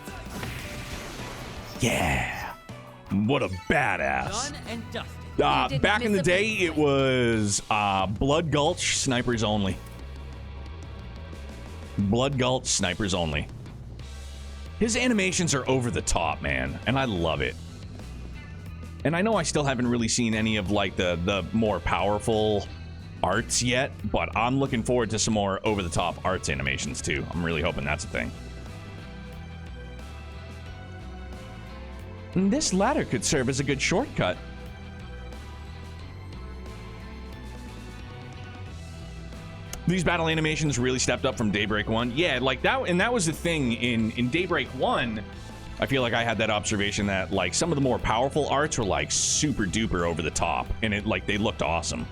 Yeah. What a badass. Done and dusted. didn't Back in the miss a day, beat. it was Blood Gulch, snipers only. Blood Gulch, snipers only. His animations are over the top, man, and I love it. And I know I still haven't really seen any of, like, the more powerful arts yet, but I'm looking forward to some more over-the-top arts animations, too. I'm really hoping that's a thing. And this ladder could serve as a good shortcut. These battle animations really stepped up from Daybreak 1. Yeah, like that, and that was the thing in Daybreak 1. I feel like I had that observation that, like, some of the more powerful arts were, like, super duper over the top, and it, like, they looked awesome.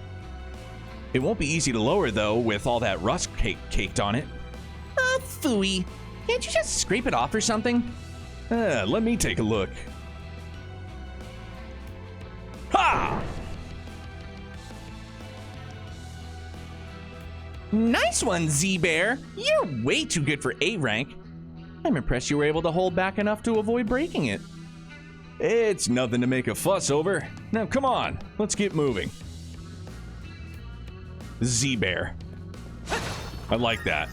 It won't be easy to lower, though, with all that rust caked on it. Phooey. Can't you just scrape it off or something? Let me take a look. Nice one, Z-Bear. You're way too good for A rank. I'm impressed you were able to hold back enough to avoid breaking it. It's nothing to make a fuss over. Now, come on. Let's get moving. Z-Bear. I like that.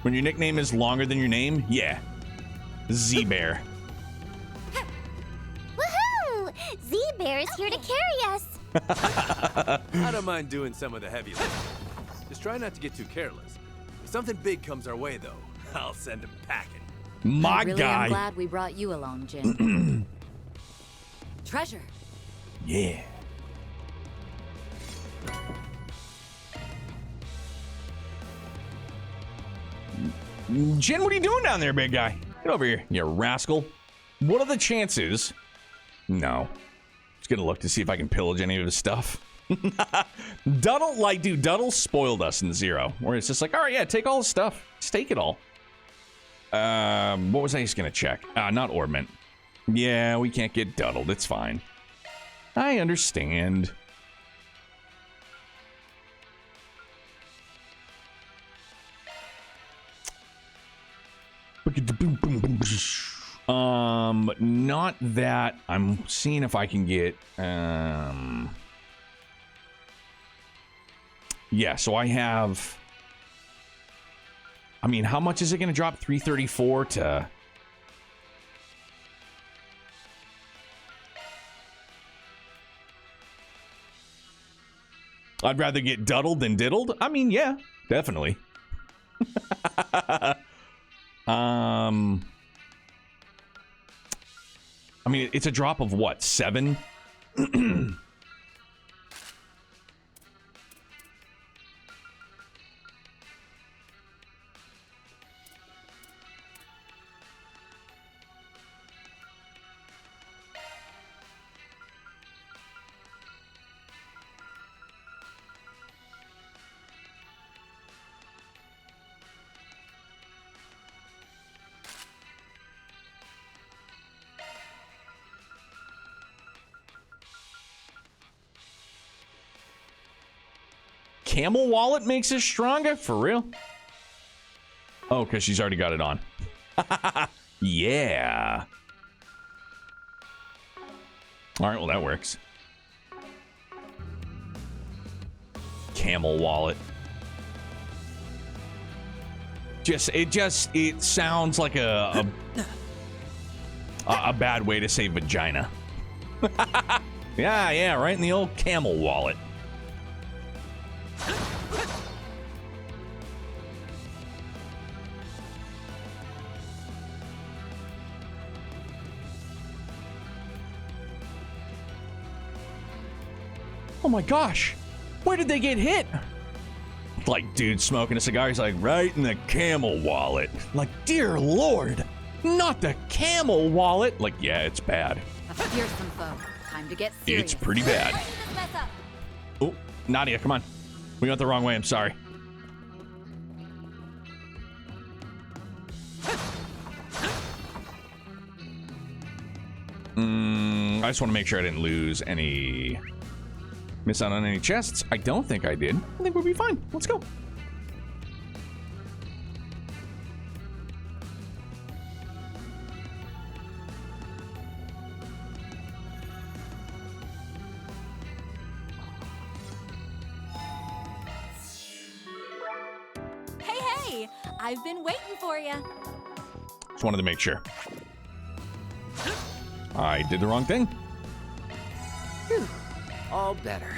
When your nickname is longer than your name, yeah. Z-Bear. Woohoo! Z-Bear is here to carry us. I don't mind doing some of the heavy lifting. Just try not to get too careless. If something big comes our way, though, I'll send him packing. My I really guy. am glad we brought you along, Jin. Treasure. Yeah. Jin, what are you doing down there, big guy? Get over here, you rascal. What are the chances? No. Just gonna look to see if I can pillage any of his stuff. Duddle, like, dude, Duddle spoiled us in Zero. Where it's just like, all right, yeah, take all his stuff. Just take it all. What was I just gonna check? Not Orbment. Yeah, we can't get Duddled. It's fine. I understand. Not that. I'm seeing if I can get, yeah, so I have, I mean, how much is it going to drop? 334 to, I'd rather get duddled than diddled. I mean, yeah, definitely. I mean, it's a drop of what, 7? Camel wallet makes us stronger? For real? Oh, because she's already got it on. Yeah. All right, well, that works. Camel wallet. It sounds like a bad way to say vagina. Yeah, right in the old camel wallet. Oh my gosh, where did they get hit? Like, dude smoking a cigar, he's like, right in the camel wallet. Like, dear Lord, not the camel wallet. Like, yeah, it's bad. A fearsome foe. Time to get serious. It's pretty bad. Oh, Nadia, come on. We went the wrong way, I'm sorry. I just want to make sure I didn't lose any... Miss out on any chests? I don't think I did. I think we'll be fine. Let's go. Hey, I've been waiting for you. Just wanted to make sure. I did the wrong thing. Whew. All better.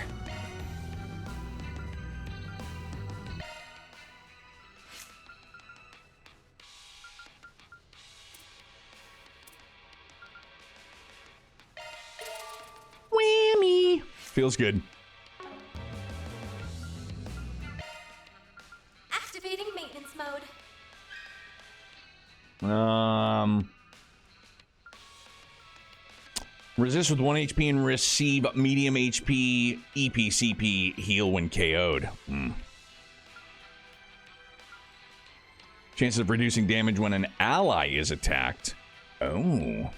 Whammy. Feels good. Activating maintenance mode. Resist with 1 HP and receive medium HP EPCP heal when KO'd. Chances of reducing damage when an ally is attacked. Oh.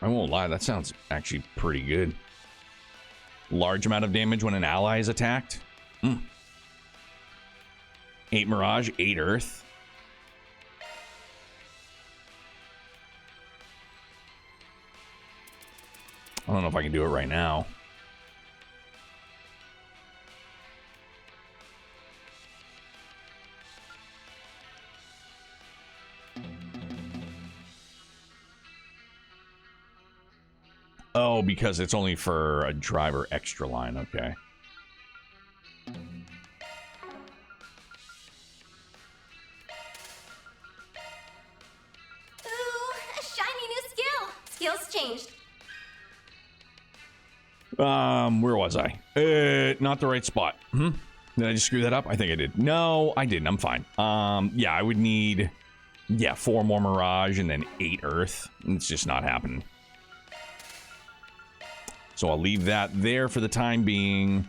I won't lie, that sounds actually pretty good. Large amount of damage when an ally is attacked. 8 Mirage, 8 Earth. I don't know if I can do it right now. Oh, because it's only for a driver extra line. Okay. Ooh, a shiny new skill. Skills changed. Where was I? Not the right spot. Did I just screw that up? I think I did. No, I didn't. I'm fine. Yeah, I would need, 4 more Mirage and then 8 Earth. It's just not happening. So I'll leave that there for the time being.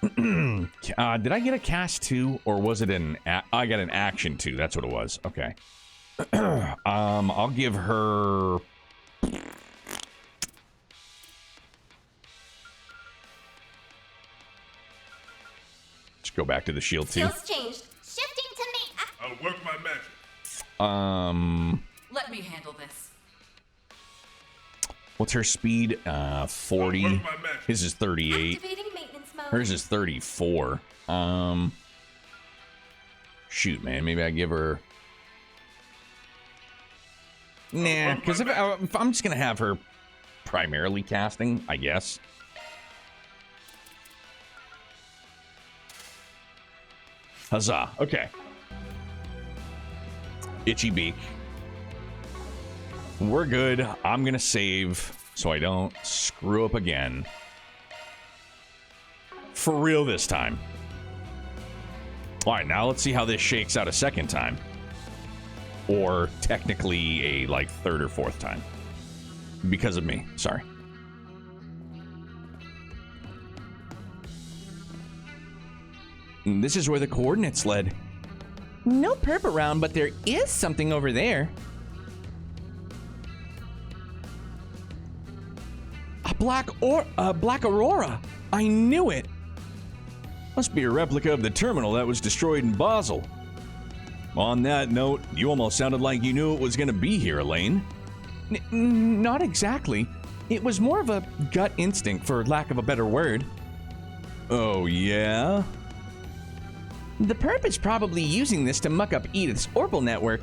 Did I get a cast 2 or was it I got an action 2? That's what it was. Okay. I'll give her. Let's go back to the shield 2. Skills changed. Shifting to me. I'll work my magic. Let me handle this. What's her speed? 40. His is 38. Activating maintenance mode. Hers is 34. Shoot, man. Maybe I give her. Nah, because if I'm just gonna have her primarily casting, I guess. Huzzah. Okay. Itchy beak. We're good. I'm gonna save so I don't screw up again. For real this time. Alright, now let's see how this shakes out a second time. Or technically a, third or fourth time. Because of me. Sorry. This is where the coordinates led. No perp around, but there is something over there. A black aurora. I knew it. Must be a replica of the terminal that was destroyed in Basel. On that note, you almost sounded like you knew it was going to be here, Elaine. Not exactly. It was more of a gut instinct, for lack of a better word. Oh, yeah? The perp is probably using this to muck up Edith's Orbital network.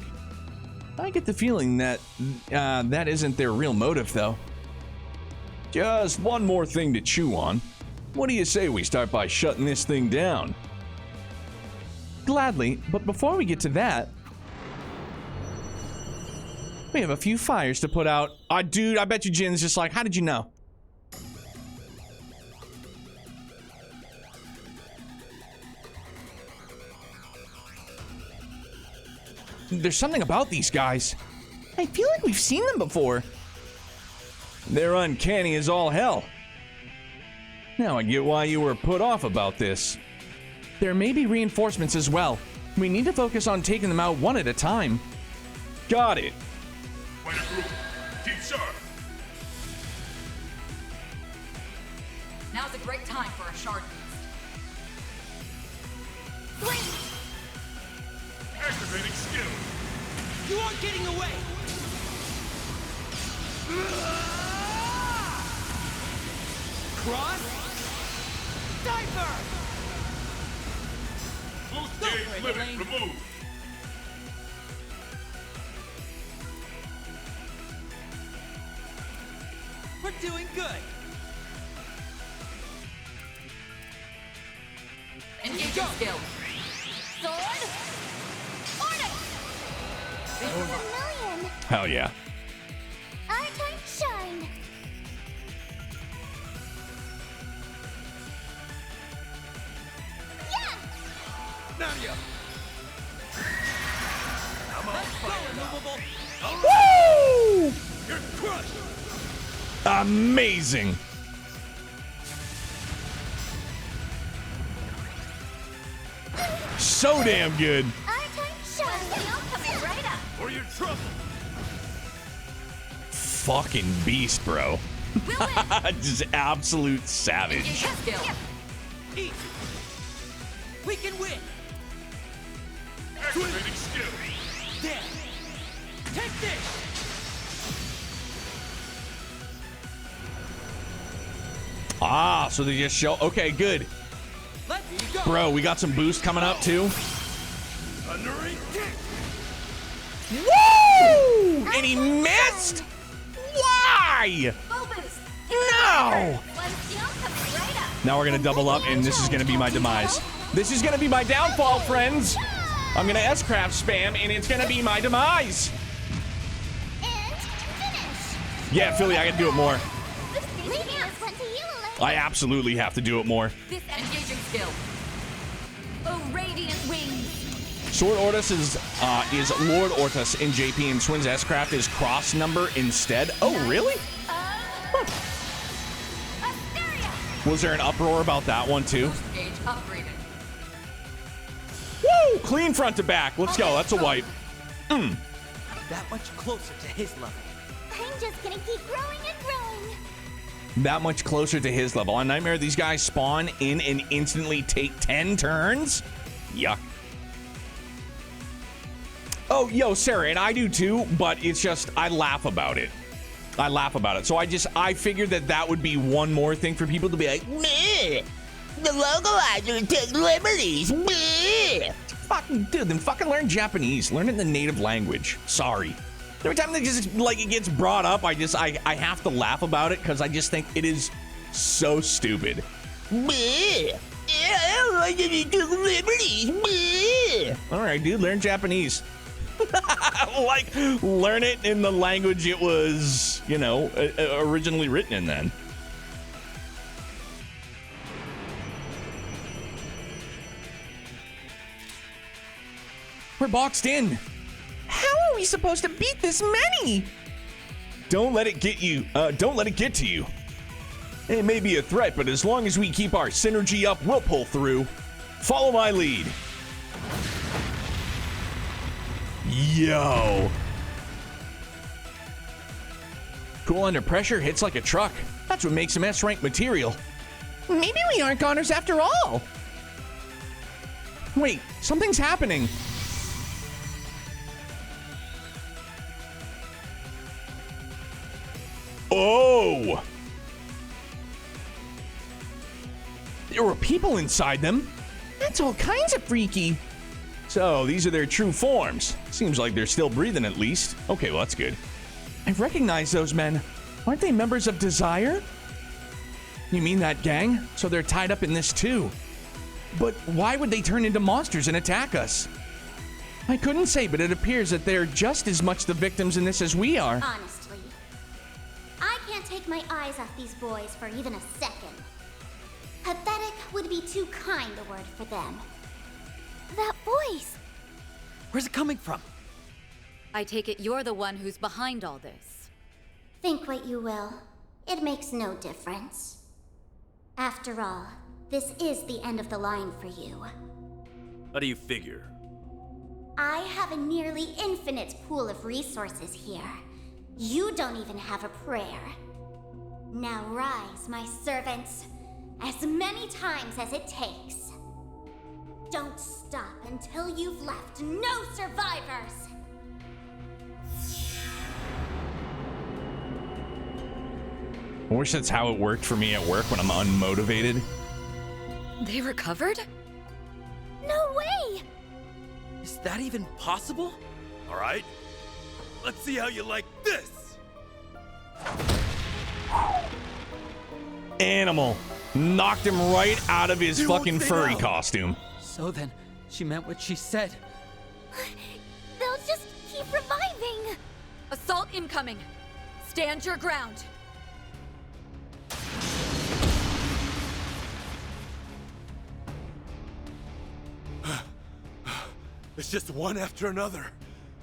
I get the feeling that that isn't their real motive, though. Just one more thing to chew on. What do you say we start by shutting this thing down? Gladly, but before we get to that, we have a few fires to put out. Dude, I bet you Jin's just like, how did you know? There's something about these guys. I feel like we've seen them before. They're uncanny as all hell. Now I get why you were put off about this. There may be reinforcements as well. We need to focus on taking them out one at a time. Got it. Way to group. Keep sharp. Now's a great time for a shard boost. Activating skill. You aren't getting away! Cross? Diver! Boost Go gauge for it, limit Elaine. removed. We're doing good! Engaging skill. Sword. Order. A million. Hell yeah. Our time shine. Yeah. Nadia! I'm on fire now. Woo! You're crushed! Amazing. So damn good. Our time shine. Coming right up. Or your trouble! fucking beast, bro. Just absolute savage. Easy. We can win. Activating skill. There. Take this. Ah, so they just show. Okay, good. Let's go. Bro, we got some boost coming up too. Thundering kick. Woo! And he missed? Why? No! Now we're gonna double up, and this is gonna be my demise. This is gonna be my downfall, friends. I'm gonna S-Craft spam, and it's gonna be my demise. Yeah, Philly, I gotta do it more. I absolutely have to do it more. This engaging skill. Oh, radiant wings. Sword Ortus is Lord Ortus in JP, and Swin's S-Craft is cross number instead. Oh, really? Huh. Was there an uproar about that one too? Gauge upgraded. Woo! Clean front to back. Let's go. That's a wipe. That much closer to his level. I'm just gonna keep growing and growing. That much closer to his level. On Nightmare, these guys spawn in and instantly take 10 turns? Yuck. Oh, yo, Sarah, and I do too, but it's just, I laugh about it. I laugh about it. So I figured that would be one more thing for people to be like, meh, the localizer takes liberties, meh. Fucking, dude, then fucking learn Japanese. Learn it in the native language. Sorry. Every time that just, like, it gets brought up, I have to laugh about it because I just think it is so stupid. Meh. Yeah, I don't like it, you took liberties, meh. All right, dude, learn Japanese. Like, learn it in the language it was, you know, originally written in then. We're boxed in. How are we supposed to beat this many? Don't let it get you. Don't let it get to you. It may be a threat, but as long as we keep our synergy up, we'll pull through. Follow my lead. Yo. Cool under pressure, hits like a truck. That's what makes him S-rank material. Maybe we aren't goners after all. Wait, something's happening. Oh! There were people inside them. That's all kinds of freaky. So, these are their true forms. Seems like they're still breathing at least. Okay, well, that's good. I recognize those men. Aren't they members of Desire? You mean that gang? So they're tied up in this too. But why would they turn into monsters and attack us? I couldn't say, but it appears that they're just as much the victims in this as we are. Honestly, I can't take my eyes off these boys for even a second. Pathetic would be too kind a word for them. That voice! Where's it coming from? I take it you're the one who's behind all this. Think what you will. It makes no difference. After all, this is the end of the line for you. How do you figure? I have a nearly infinite pool of resources here. You don't even have a prayer. Now rise, my servants, as many times as it takes. Don't stop until you've left no survivors! I wish that's how it worked for me at work when I'm unmotivated. They recovered? No way! Is that even possible? All right, let's see how you like this. Animal. Knocked him right out of his You won't fucking stay furry down. costume. So then, she meant what she said. They'll just keep reviving! Assault incoming. Stand your ground. It's just one after another.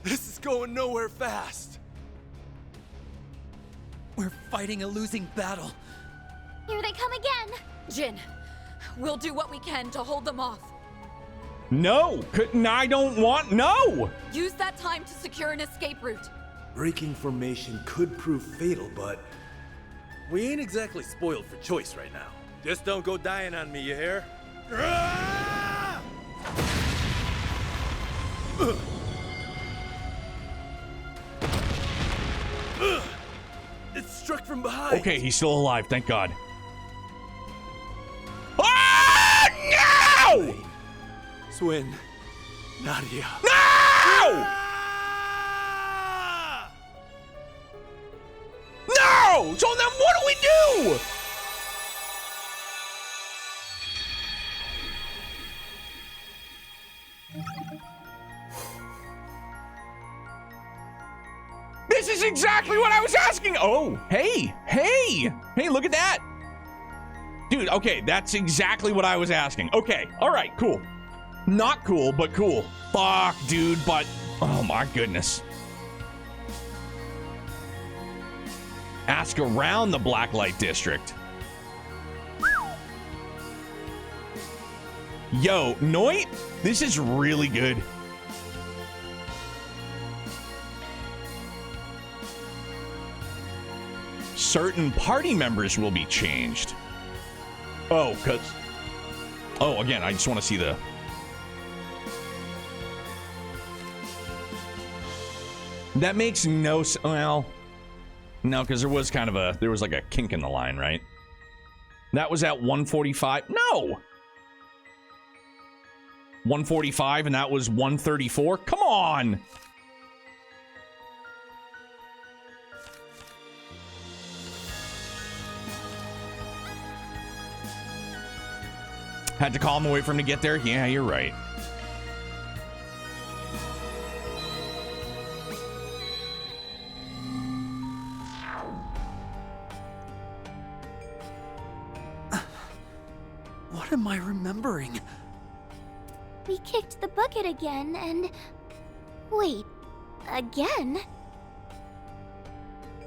This is going nowhere fast. We're fighting a losing battle. Here they come again! Jin, we'll do what we can to hold them off. No, I don't want, no! Use that time to secure an escape route. Breaking formation could prove fatal, but we ain't exactly spoiled for choice right now. Just don't go dying on me, you hear? Ah! It's struck from behind. Okay, he's still alive, thank God. Ah, no! Swin. Nadia. No! No! So then what do we do? This is exactly what I was asking. Oh, hey, look at that. Dude, okay, that's exactly what I was asking. Okay, all right, cool. Not cool, but cool. Fuck, dude, but oh my goodness. Ask around the Blacklight District. Yo, Noit, this is really good. Certain party members will be changed. Oh, again, I just want to see the... That makes no sense. Well, no, because there was kind of there was like a kink in the line, right? That was at 145. No! 145 and that was 134? Come on! Had to call him away from him to get there? Yeah, you're right. What am I remembering? We kicked the bucket again and... Wait, again?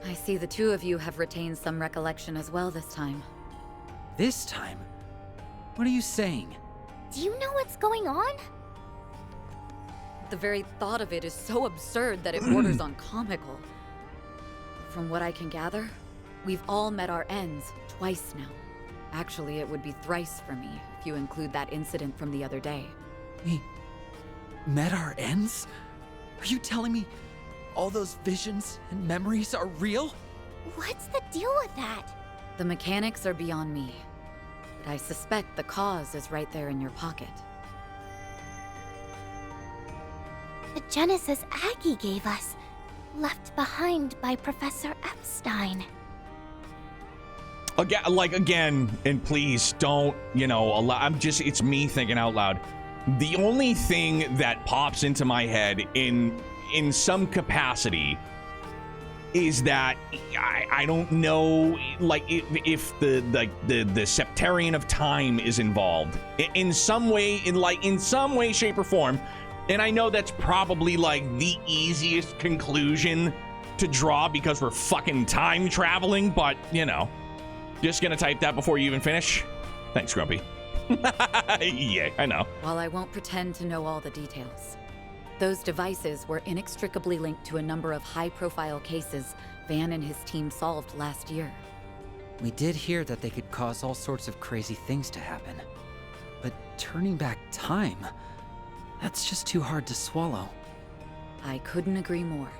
I see the two of you have retained some recollection as well this time. This time? What are you saying? Do you know what's going on? The very thought of it is so absurd that it borders on comical. From what I can gather, we've all met our ends twice now. Actually, it would be thrice for me if you include that incident from the other day. We met our ends? Are you telling me all those visions and memories are real? What's the deal with that? The mechanics are beyond me, but I suspect the cause is right there in your pocket. The Genesis Aggie gave us, left behind by Professor Epstein. Again, and please don't, it's me thinking out loud. The only thing that pops into my head in some capacity is that I don't know, like, if the Septarian of Time is involved in some way, in some way, shape, or form. And I know that's probably like the easiest conclusion to draw because we're fucking time traveling, but just gonna type that before you even finish. Thanks, Grumpy. Yeah, I know. While I won't pretend to know all the details, those devices were inextricably linked to a number of high-profile cases Van and his team solved last year. We did hear that they could cause all sorts of crazy things to happen. But turning back time, that's just too hard to swallow. I couldn't agree more,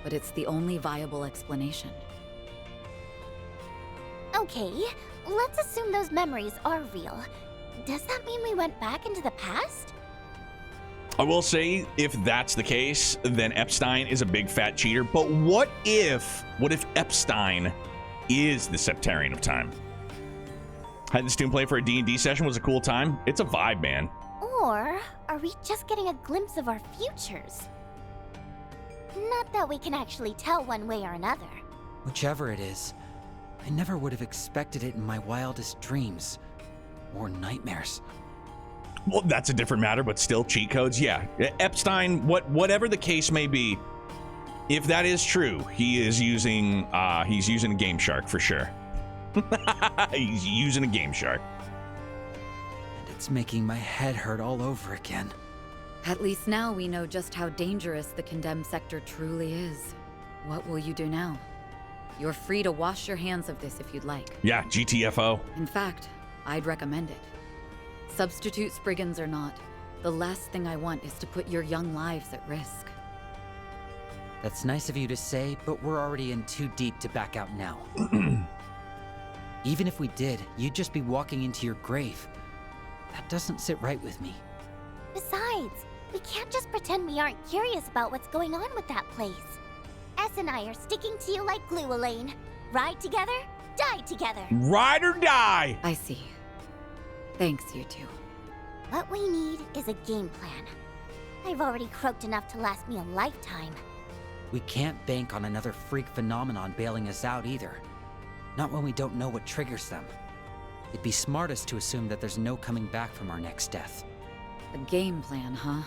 but it's the only viable explanation. Okay, let's assume those memories are real. Does that mean we went back into the past? I will say, if that's the case, then Epstein is a big fat cheater. But what if Epstein is the Septarian of Time? Had this tune play for a D&D session was a cool time. It's a vibe, man. Or are we just getting a glimpse of our futures? Not that we can actually tell one way or another. Whichever it is, I never would have expected it in my wildest dreams. Or nightmares. Well, that's a different matter, but still cheat codes. Yeah, Epstein, whatever the case may be, if that is true, he is using a Game Shark for sure. He's using a Game Shark. And it's making my head hurt all over again. At least now we know just how dangerous the condemned sector truly is. What will you do now? You're free to wash your hands of this if you'd like. Yeah, GTFO. In fact, I'd recommend it. Substitute Spriggans or not, the last thing I want is to put your young lives at risk. That's nice of you to say, but we're already in too deep to back out now. Even if we did, you'd just be walking into your grave. That doesn't sit right with me. Besides, we can't just pretend we aren't curious about what's going on with that place. S and I are sticking to you like glue, Elaine. Ride together, die together. Ride or die! I see. Thanks, you two. What we need is a game plan. I've already croaked enough to last me a lifetime. We can't bank on another freak phenomenon bailing us out either. Not when we don't know what triggers them. It'd be smartest to assume that there's no coming back from our next death. A game plan, huh?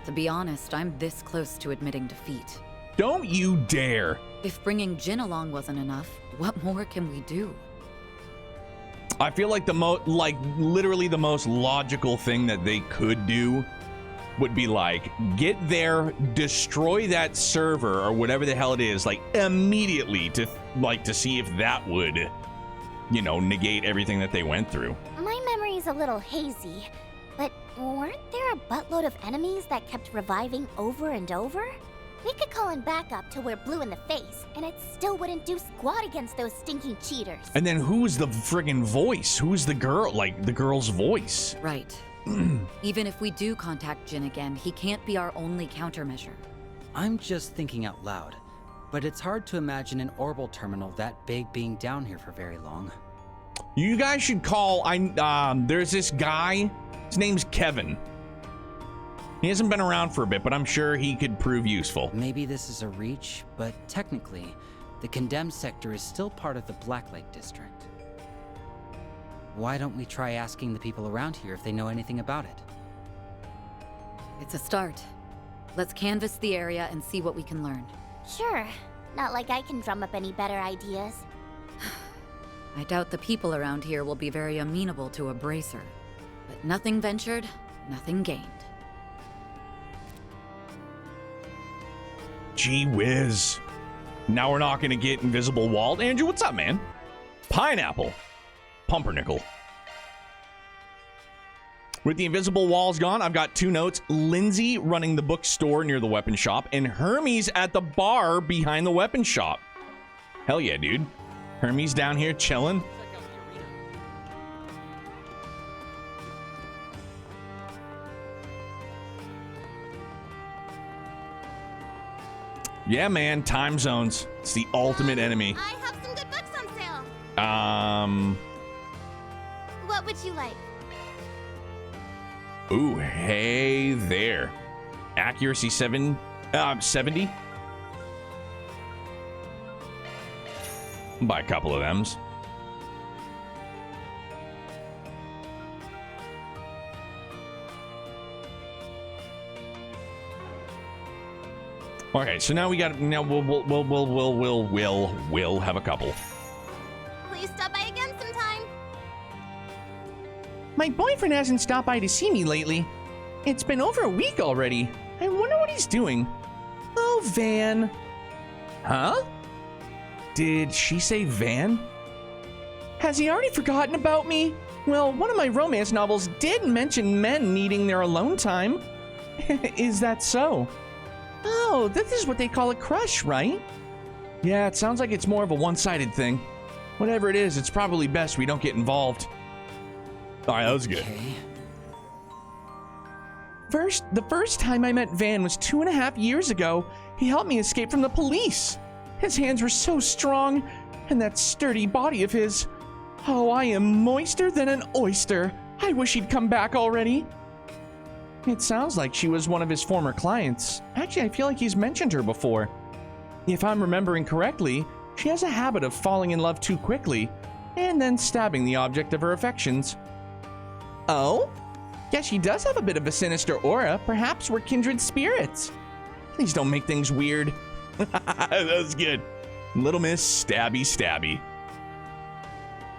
To be honest, I'm this close to admitting defeat. Don't you dare! If bringing Jin along wasn't enough, what more can we do? I feel like literally the most logical thing that they could do would be like, get there, destroy that server or whatever the hell it is, like immediately to see if that would, you know, negate everything that they went through. My memory's a little hazy, but weren't there a buttload of enemies that kept reviving over and over? We could call in backup till we're blue in the face, and it still wouldn't do squat against those stinking cheaters. And then who's the friggin' voice? Who's the girl, like the girl's voice? Right. Even if we do contact Jin again, he can't be our only countermeasure. I'm just thinking out loud, but it's hard to imagine an orbital terminal that big being down here for very long. You guys should call, there's this guy, his name's Kevin. He hasn't been around for a bit, but I'm sure he could prove useful. Maybe this is a reach, but technically, the condemned sector is still part of the Black Lake district. Why don't we try asking the people around here if they know anything about it? It's a start. Let's canvass the area and see what we can learn. Sure. Not like I can drum up any better ideas. I doubt the people around here will be very amenable to a bracer. But nothing ventured, nothing gained. Gee whiz. Now we're not gonna get invisible walled. Andrew, what's up, man? Pineapple. Pumpernickel. With the invisible walls gone, I've got 2 notes. Lindsay running the bookstore near the weapon shop, and Hermes at the bar behind the weapon shop. Hell yeah, dude. Hermes down here chilling. Yeah, man, time zones. It's the ultimate enemy. I have some good books on sale. What would you like? Ooh, hey there. Accuracy 70. Buy a couple of thems. Okay, so now we got. Now we'll have a couple. Will you stop by again sometime? My boyfriend hasn't stopped by to see me lately. It's been over a week already. I wonder what he's doing. Oh, Van. Huh? Did she say Van? Has he already forgotten about me? Well, one of my romance novels did mention men needing their alone time. Is that so? Oh, this is what they call a crush, right? Yeah, it sounds like it's more of a one-sided thing. Whatever it is, it's probably best we don't get involved. All right, that was good. The first time I met Van was 2.5 years ago. He helped me escape from the police. His hands were so strong, and that sturdy body of his. Oh, I am moister than an oyster. I wish he'd come back already. It sounds like she was one of his former clients. Actually, I feel like he's mentioned her before. If I'm remembering correctly, she has a habit of falling in love too quickly, and then stabbing the object of her affections. Oh? Yeah, she does have a bit of a sinister aura. Perhaps we're kindred spirits. Please don't make things weird. That was good. Little Miss Stabby Stabby.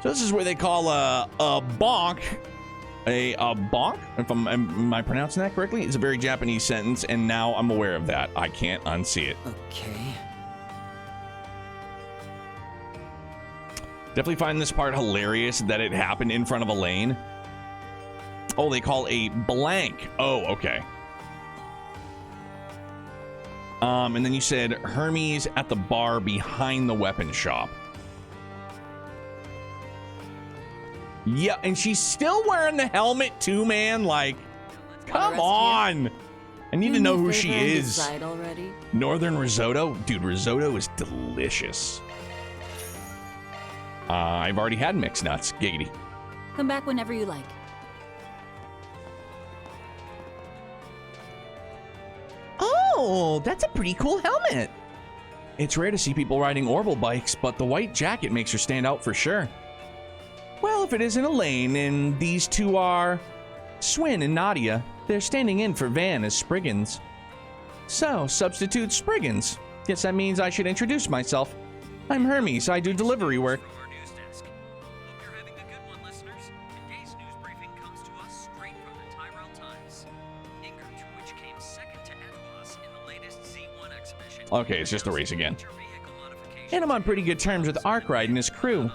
So this is where they call a bonk. A bonk, if am I pronouncing that correctly? It's a very Japanese sentence, and now I'm aware of that. I can't unsee it. Okay. Definitely find this part hilarious that it happened in front of a lane. Oh, they call a blank. Oh, okay. And then you said Hermes at the bar behind the weapon shop. Yeah, and she's still wearing the helmet too, man. Like, come on. I need to know who she is. Already? Northern risotto? Dude, risotto is delicious. I've already had mixed nuts. Giggity. Come back whenever you like. Oh, that's a pretty cool helmet. It's rare to see people riding Orbital bikes, but the white jacket makes her stand out for sure. Well, if it isn't Elaine, and these two are Swin and Nadia, they're standing in for Van as Spriggans. So, substitute Spriggans. Guess that means I should introduce myself. I'm Hermes. I do delivery work. Okay, it's just a race again. And I'm on pretty good terms with Arkwright and his crew.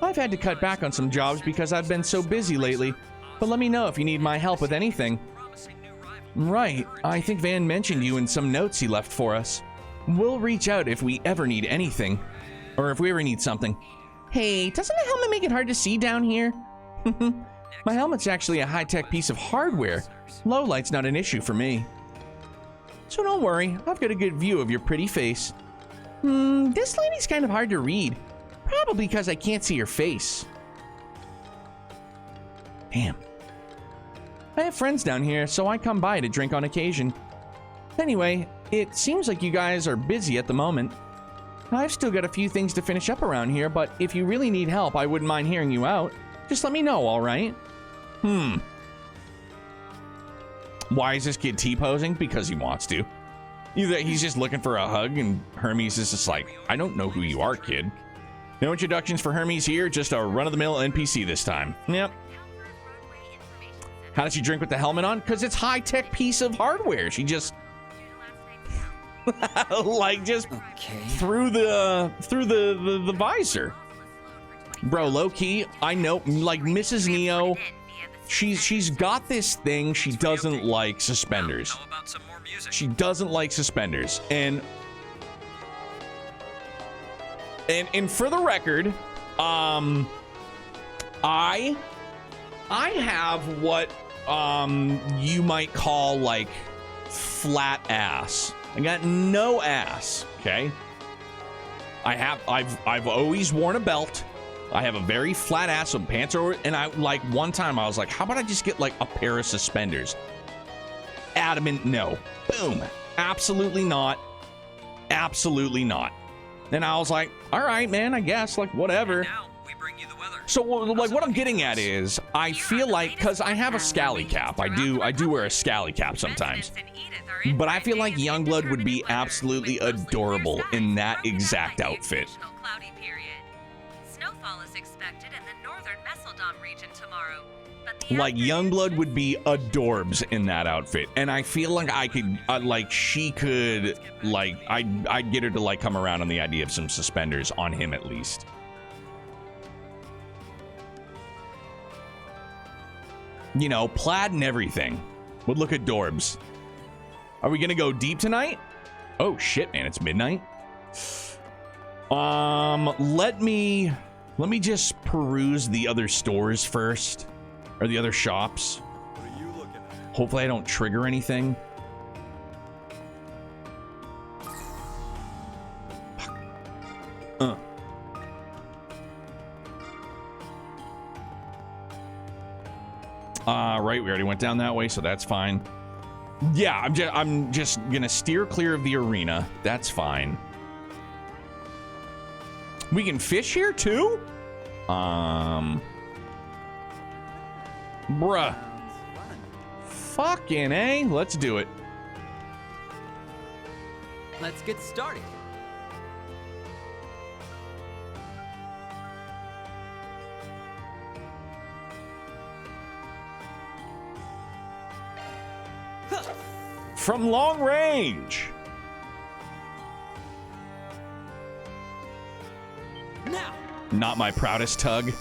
I've had to cut back on some jobs because I've been so busy lately, but let me know if you need my help with anything. Right, I think Van mentioned you in some notes he left for us. We'll reach out if we ever need anything, or if we ever need something. Hey, doesn't a helmet make it hard to see down here? My helmet's actually a high-tech piece of hardware. Low light's not an issue for me. So don't worry, I've got a good view of your pretty face. This lady's kind of hard to read. Probably because I can't see her face. Damn. I have friends down here, so I come by to drink on occasion. Anyway, it seems like you guys are busy at the moment. I've still got a few things to finish up around here, but if you really need help, I wouldn't mind hearing you out. Just let me know, all right? Why is this kid T-posing? Because he wants to. Either he's just looking for a hug, and Hermes is just like, I don't know who you are, kid. No introductions for Hermes here, just a run-of-the-mill NPC this time. Yep. How does she drink with the helmet on? Because it's high-tech piece of hardware. She just... like, just through the visor. Bro, low-key, I know, like, Mrs. Neo... She's got this thing. She doesn't like suspenders. She doesn't like suspenders. And for the record, I have what you might call like flat ass. I got no ass, okay? I've always worn a belt. I have a very flat ass with pants over, and I like one time I was like, how about I just get like a pair of suspenders? Adamant no. Boom. Absolutely not. Absolutely not. And I was like, all right, man, I guess, like, whatever. So like what I'm getting at is I feel like, because I have a scally cap, I do wear a scally cap sometimes, but I feel like Youngblood would be absolutely adorable in that exact outfit. Like Youngblood would be adorbs in that outfit, and I feel like I could, like she could, like I'd get her to like come around on the idea of some suspenders on him at least. You know, plaid and everything would look adorbs. Are we gonna go deep tonight? Oh shit, man, it's midnight. Let me just peruse the other stores first. Or the other shops. What are you looking at? Hopefully I don't trigger anything. Right, we already went down that way, so that's fine. Yeah, I'm just gonna steer clear of the arena. That's fine. We can fish here too? Bruh. Fucking A. Let's do it. Let's get started. From long range. Now, Not my proudest tug.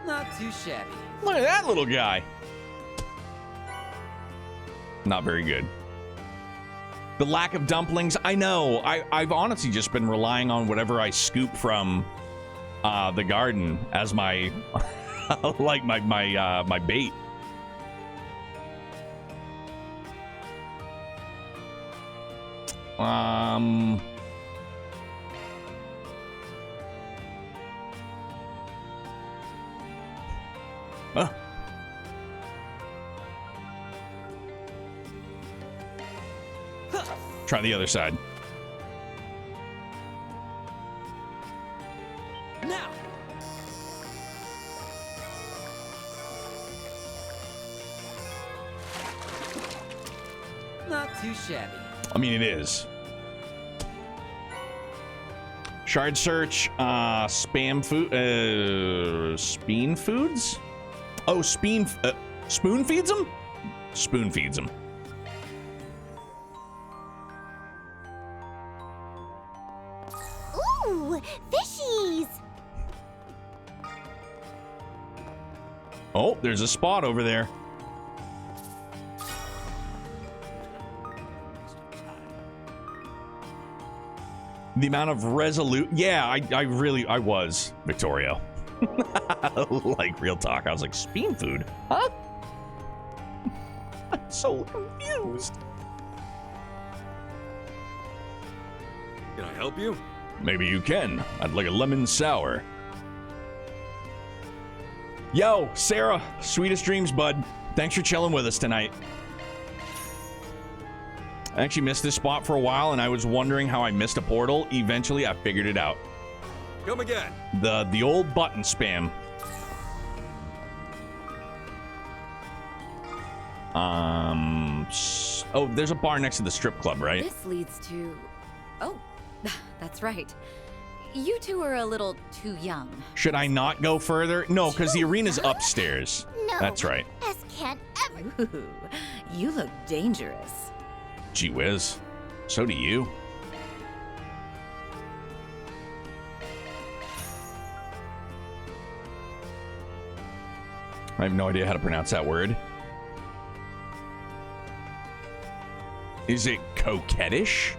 Not too shabby. Look at that little guy. Not very good. The lack of dumplings. I know. I've honestly just been relying on whatever I scoop from the garden as my like my bait. Try the other side. Now. Not too shabby. I mean, it is. Shard search, spam food, speen foods? Oh, spoon feeds them? Spoon feeds them. Ooh, fishies! Oh, there's a spot over there. The amount of resolute. Yeah, I was, Victorio. Like, real talk. I was like, spoon food? Huh? I'm so confused. Can I help you? Maybe you can. I'd like a lemon sour. Yo, Sarah, sweetest dreams, bud. Thanks for chilling with us tonight. I actually missed this spot for a while, and I was wondering how I missed a portal. Eventually, I figured it out. Come again. The old button spam. Oh, there's a bar next to the strip club, right? This leads to... Oh, that's right. You two are a little too young. Should I not go further? No, because the arena's upstairs. No. That's right. S can't ever. Ooh, you look dangerous. Gee whiz. So do you. I have no idea how to pronounce that word. Is it coquettish?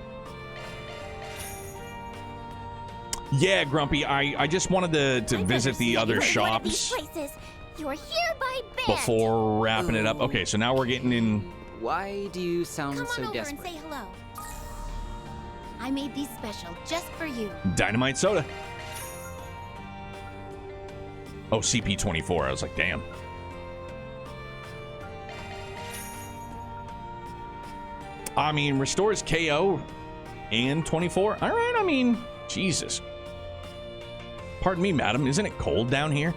Yeah, Grumpy, I just wanted to visit the other shops You're hereby banned. before wrapping it up. Okay, so now we're getting in. Why do you sound Come on so over desperate? and say hello. I made these special just for you. Dynamite soda. Oh, CP24. I was like, damn. I mean, restores KO and 24. All right, I mean, Jesus. Pardon me, madam. Isn't it cold down here?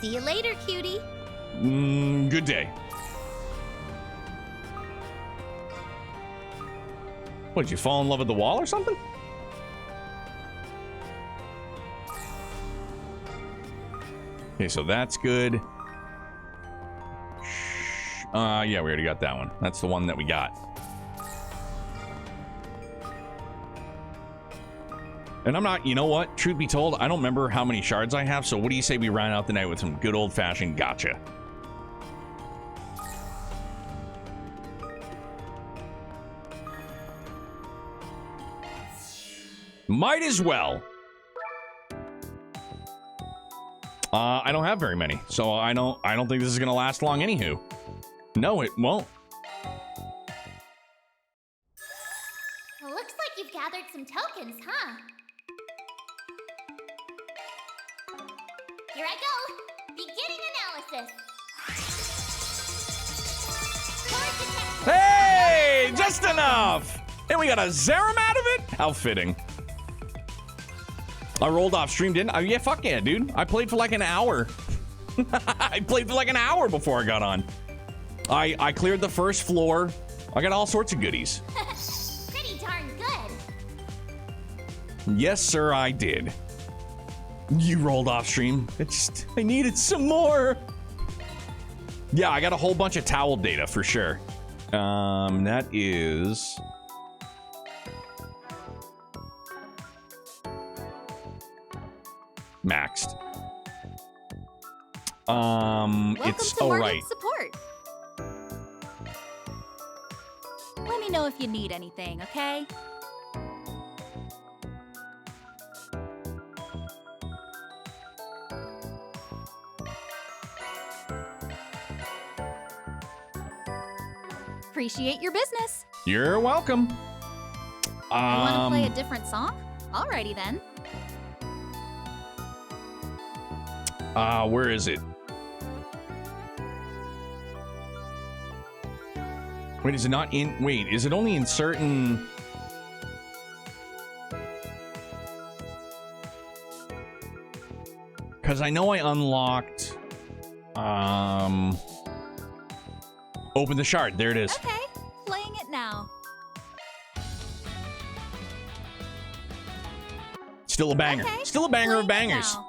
See you later, cutie. Good day. What, did you fall in love with the wall or something? Okay, so that's good. Yeah, we already got that one. That's the one that we got. And I'm not, you know what? Truth be told, I don't remember how many shards I have, so what do you say we round out the night with some good old-fashioned gotcha? Might as well. I don't have very many, so I don't think this is gonna last long anywho. No, it won't. Well, looks like you've gathered some tokens, huh? Here I go. Beginning analysis. Hey, just enough. And we got a Zerum out of it? How fitting. I rolled off stream, didn't I? Yeah, fuck yeah, dude. I played for like an hour. I played for like an hour before I got on. I cleared the first floor. I got all sorts of goodies. Pretty darn good. Yes, sir, I did. You rolled off stream. I needed some more. Yeah, I got a whole bunch of towel data for sure. That is... maxed. It's to oh Morgan's right. support. Let me know if you need anything, okay? Appreciate your business. You're welcome. You want to play a different song? Alrighty then. Where is it? Wait, is it not in... Wait, is it only in certain... Because I know I unlocked... Open the shard. There it is. Okay, playing it now. Still a banger. Okay, Still a banger of playing it bangers. now.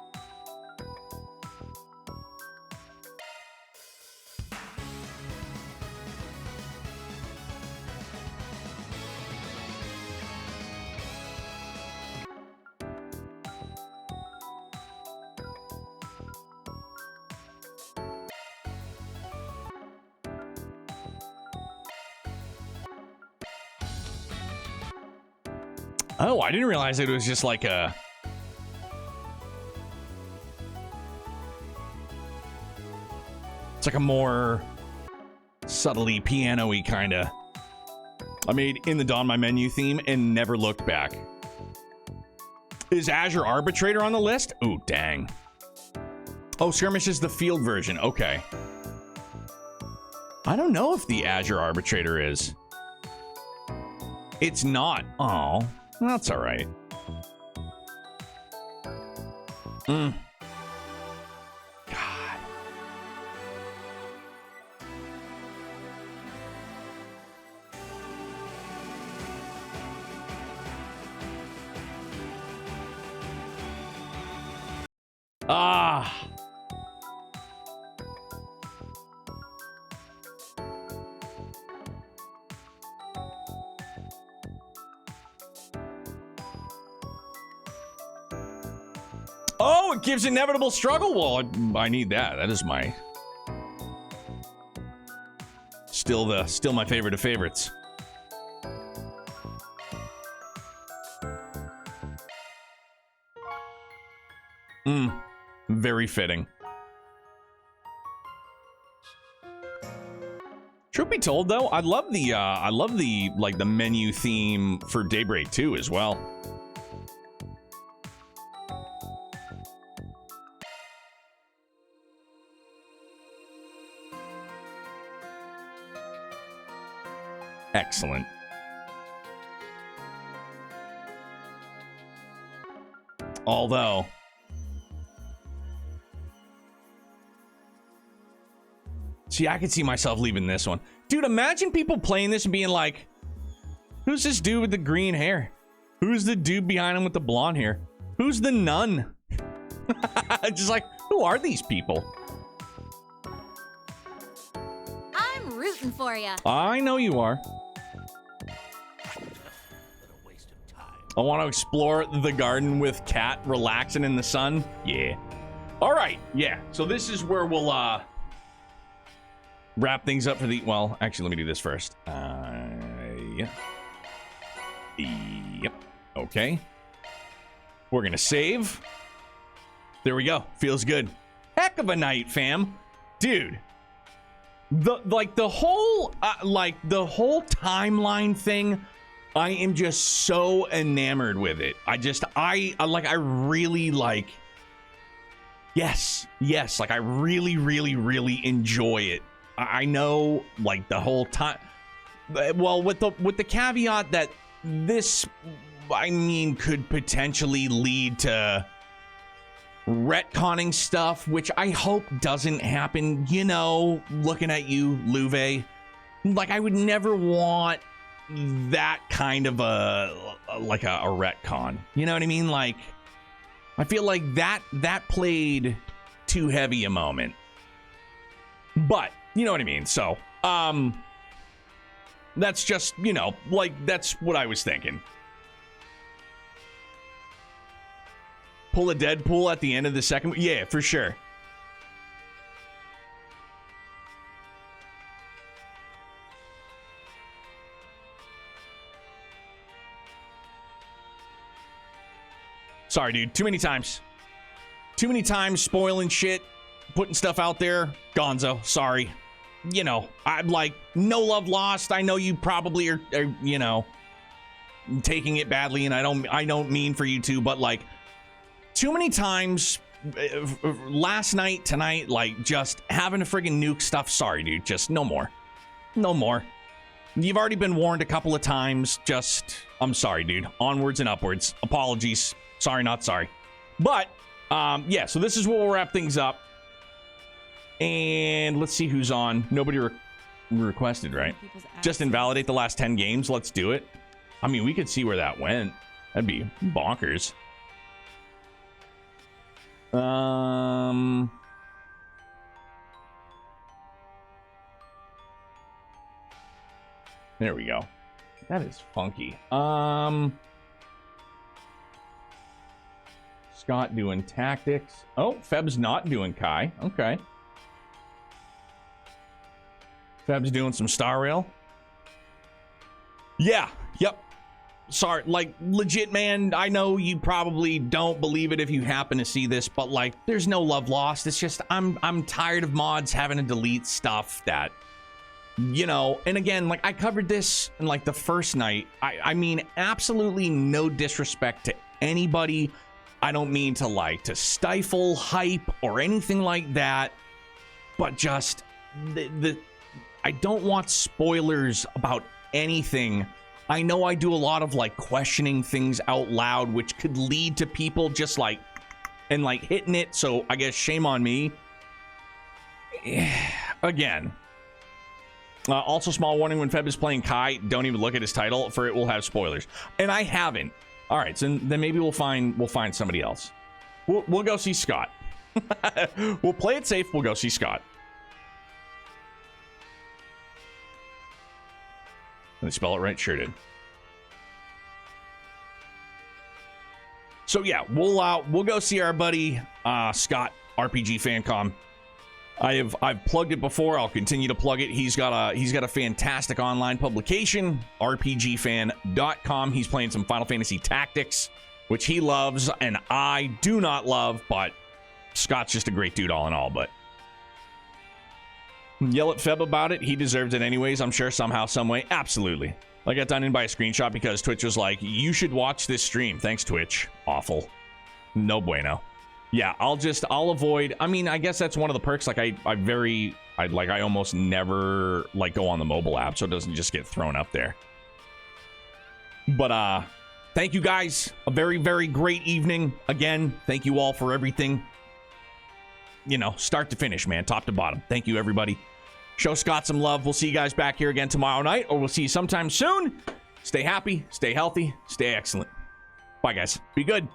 Oh, I didn't realize it was just like a... It's like a more subtly piano-y kind of... I made In the Dawn my menu theme and never looked back. Is Azure Arbitrator on the list? Ooh, dang. Oh, Skirmish is the field version. Okay. I don't know if the Azure Arbitrator is. It's not. Oh, that's all right. God. Ah. Oh, it gives inevitable struggle. Well, I need that. That is my still my favorite of favorites. Very fitting. Truth be told, though, I love the like the menu theme for Daybreak 2 as well. Excellent. Although, see, I could see myself leaving this one. Dude, imagine people playing this and being like, who's this dude with the green hair? Who's the dude behind him with the blonde hair? Who's the nun? Just like, who are these people? I'm rooting for you. I know you are. I want to explore the garden with Cat relaxing in the sun. Yeah. All right. Yeah. So this is where we'll wrap things up for the... Well, actually, let me do this first. Yeah. Yep. Okay. We're going to save. There we go. Feels good. Heck of a night, fam. Dude. The whole timeline thing... I am just so enamored with it. I really like... Yes. Like, I really, really, really enjoy it. I know, like, the whole time... Well, with the caveat that this, I mean, could potentially lead to retconning stuff, which I hope doesn't happen. You know, looking at you, Luve. Like, I would never want that kind of a retcon. You know what I mean? Like, I feel like that played too heavy a moment. But You know what I mean? So, that's just, you know, like, that's what I was thinking. Pull a Deadpool at the end of the second. Yeah, for sure. Sorry, dude. Too many times. Too many times spoiling shit, putting stuff out there. Gonzo, sorry. You know, I'm like, no love lost. I know you probably are, you know, taking it badly, and I don't mean for you to, but like, too many times last night, tonight, like, just having to friggin' nuke stuff. Sorry, dude. Just no more. No more. You've already been warned a couple of times. Just, I'm sorry, dude. Onwards and upwards. Apologies. Sorry, not sorry. But, yeah, so this is where we'll wrap things up. And let's see who's on. Nobody requested, right? Just invalidate the last 10 games. Let's do it. I mean, we could see where that went. That'd be bonkers. There we go. That is funky. Scott doing tactics. Oh, Feb's not doing Kai. Okay. Feb's doing some Star Rail. Yeah. Yep. Sorry, like, legit, man, I know you probably don't believe it if you happen to see this, but like, there's no love lost. It's just I'm tired of mods having to delete stuff that, you know, and again, like, I covered this in like the first night. I mean, absolutely no disrespect to anybody. I don't mean to like to stifle hype or anything like that, but just I don't want spoilers about anything. I know I do a lot of like questioning things out loud, which could lead to people just like and like hitting it. So I guess shame on me. Again. Also, small warning: when Feb is playing Kai, don't even look at his title, for it will have spoilers. And I haven't. All right, so then maybe we'll find somebody else. We'll go see Scott. We'll play it safe. We'll go see Scott. Did I spell it right? Sure did. So yeah, we'll go see our buddy Scott, RPG Fancom. I've plugged it before. I'll continue to plug it. He's got a fantastic online publication, rpgfan.com. He's playing some Final Fantasy Tactics, which he loves and I do not love, but Scott's just a great dude all in all. But yell at Feb about it. He deserves it anyways, I'm sure, somehow, some way. Absolutely. I got done in by a screenshot because Twitch was like, you should watch this stream. Thanks, Twitch. Awful. No bueno. Yeah, I'll avoid. I mean, I guess that's one of the perks. Like, I almost never like go on the mobile app, so it doesn't just get thrown up there. But thank you guys. A very, very great evening. Again, thank you all for everything. You know, start to finish, man, top to bottom. Thank you, everybody. Show Scott some love. We'll see you guys back here again tomorrow night, or we'll see you sometime soon. Stay happy, stay healthy, stay excellent. Bye, guys. Be good.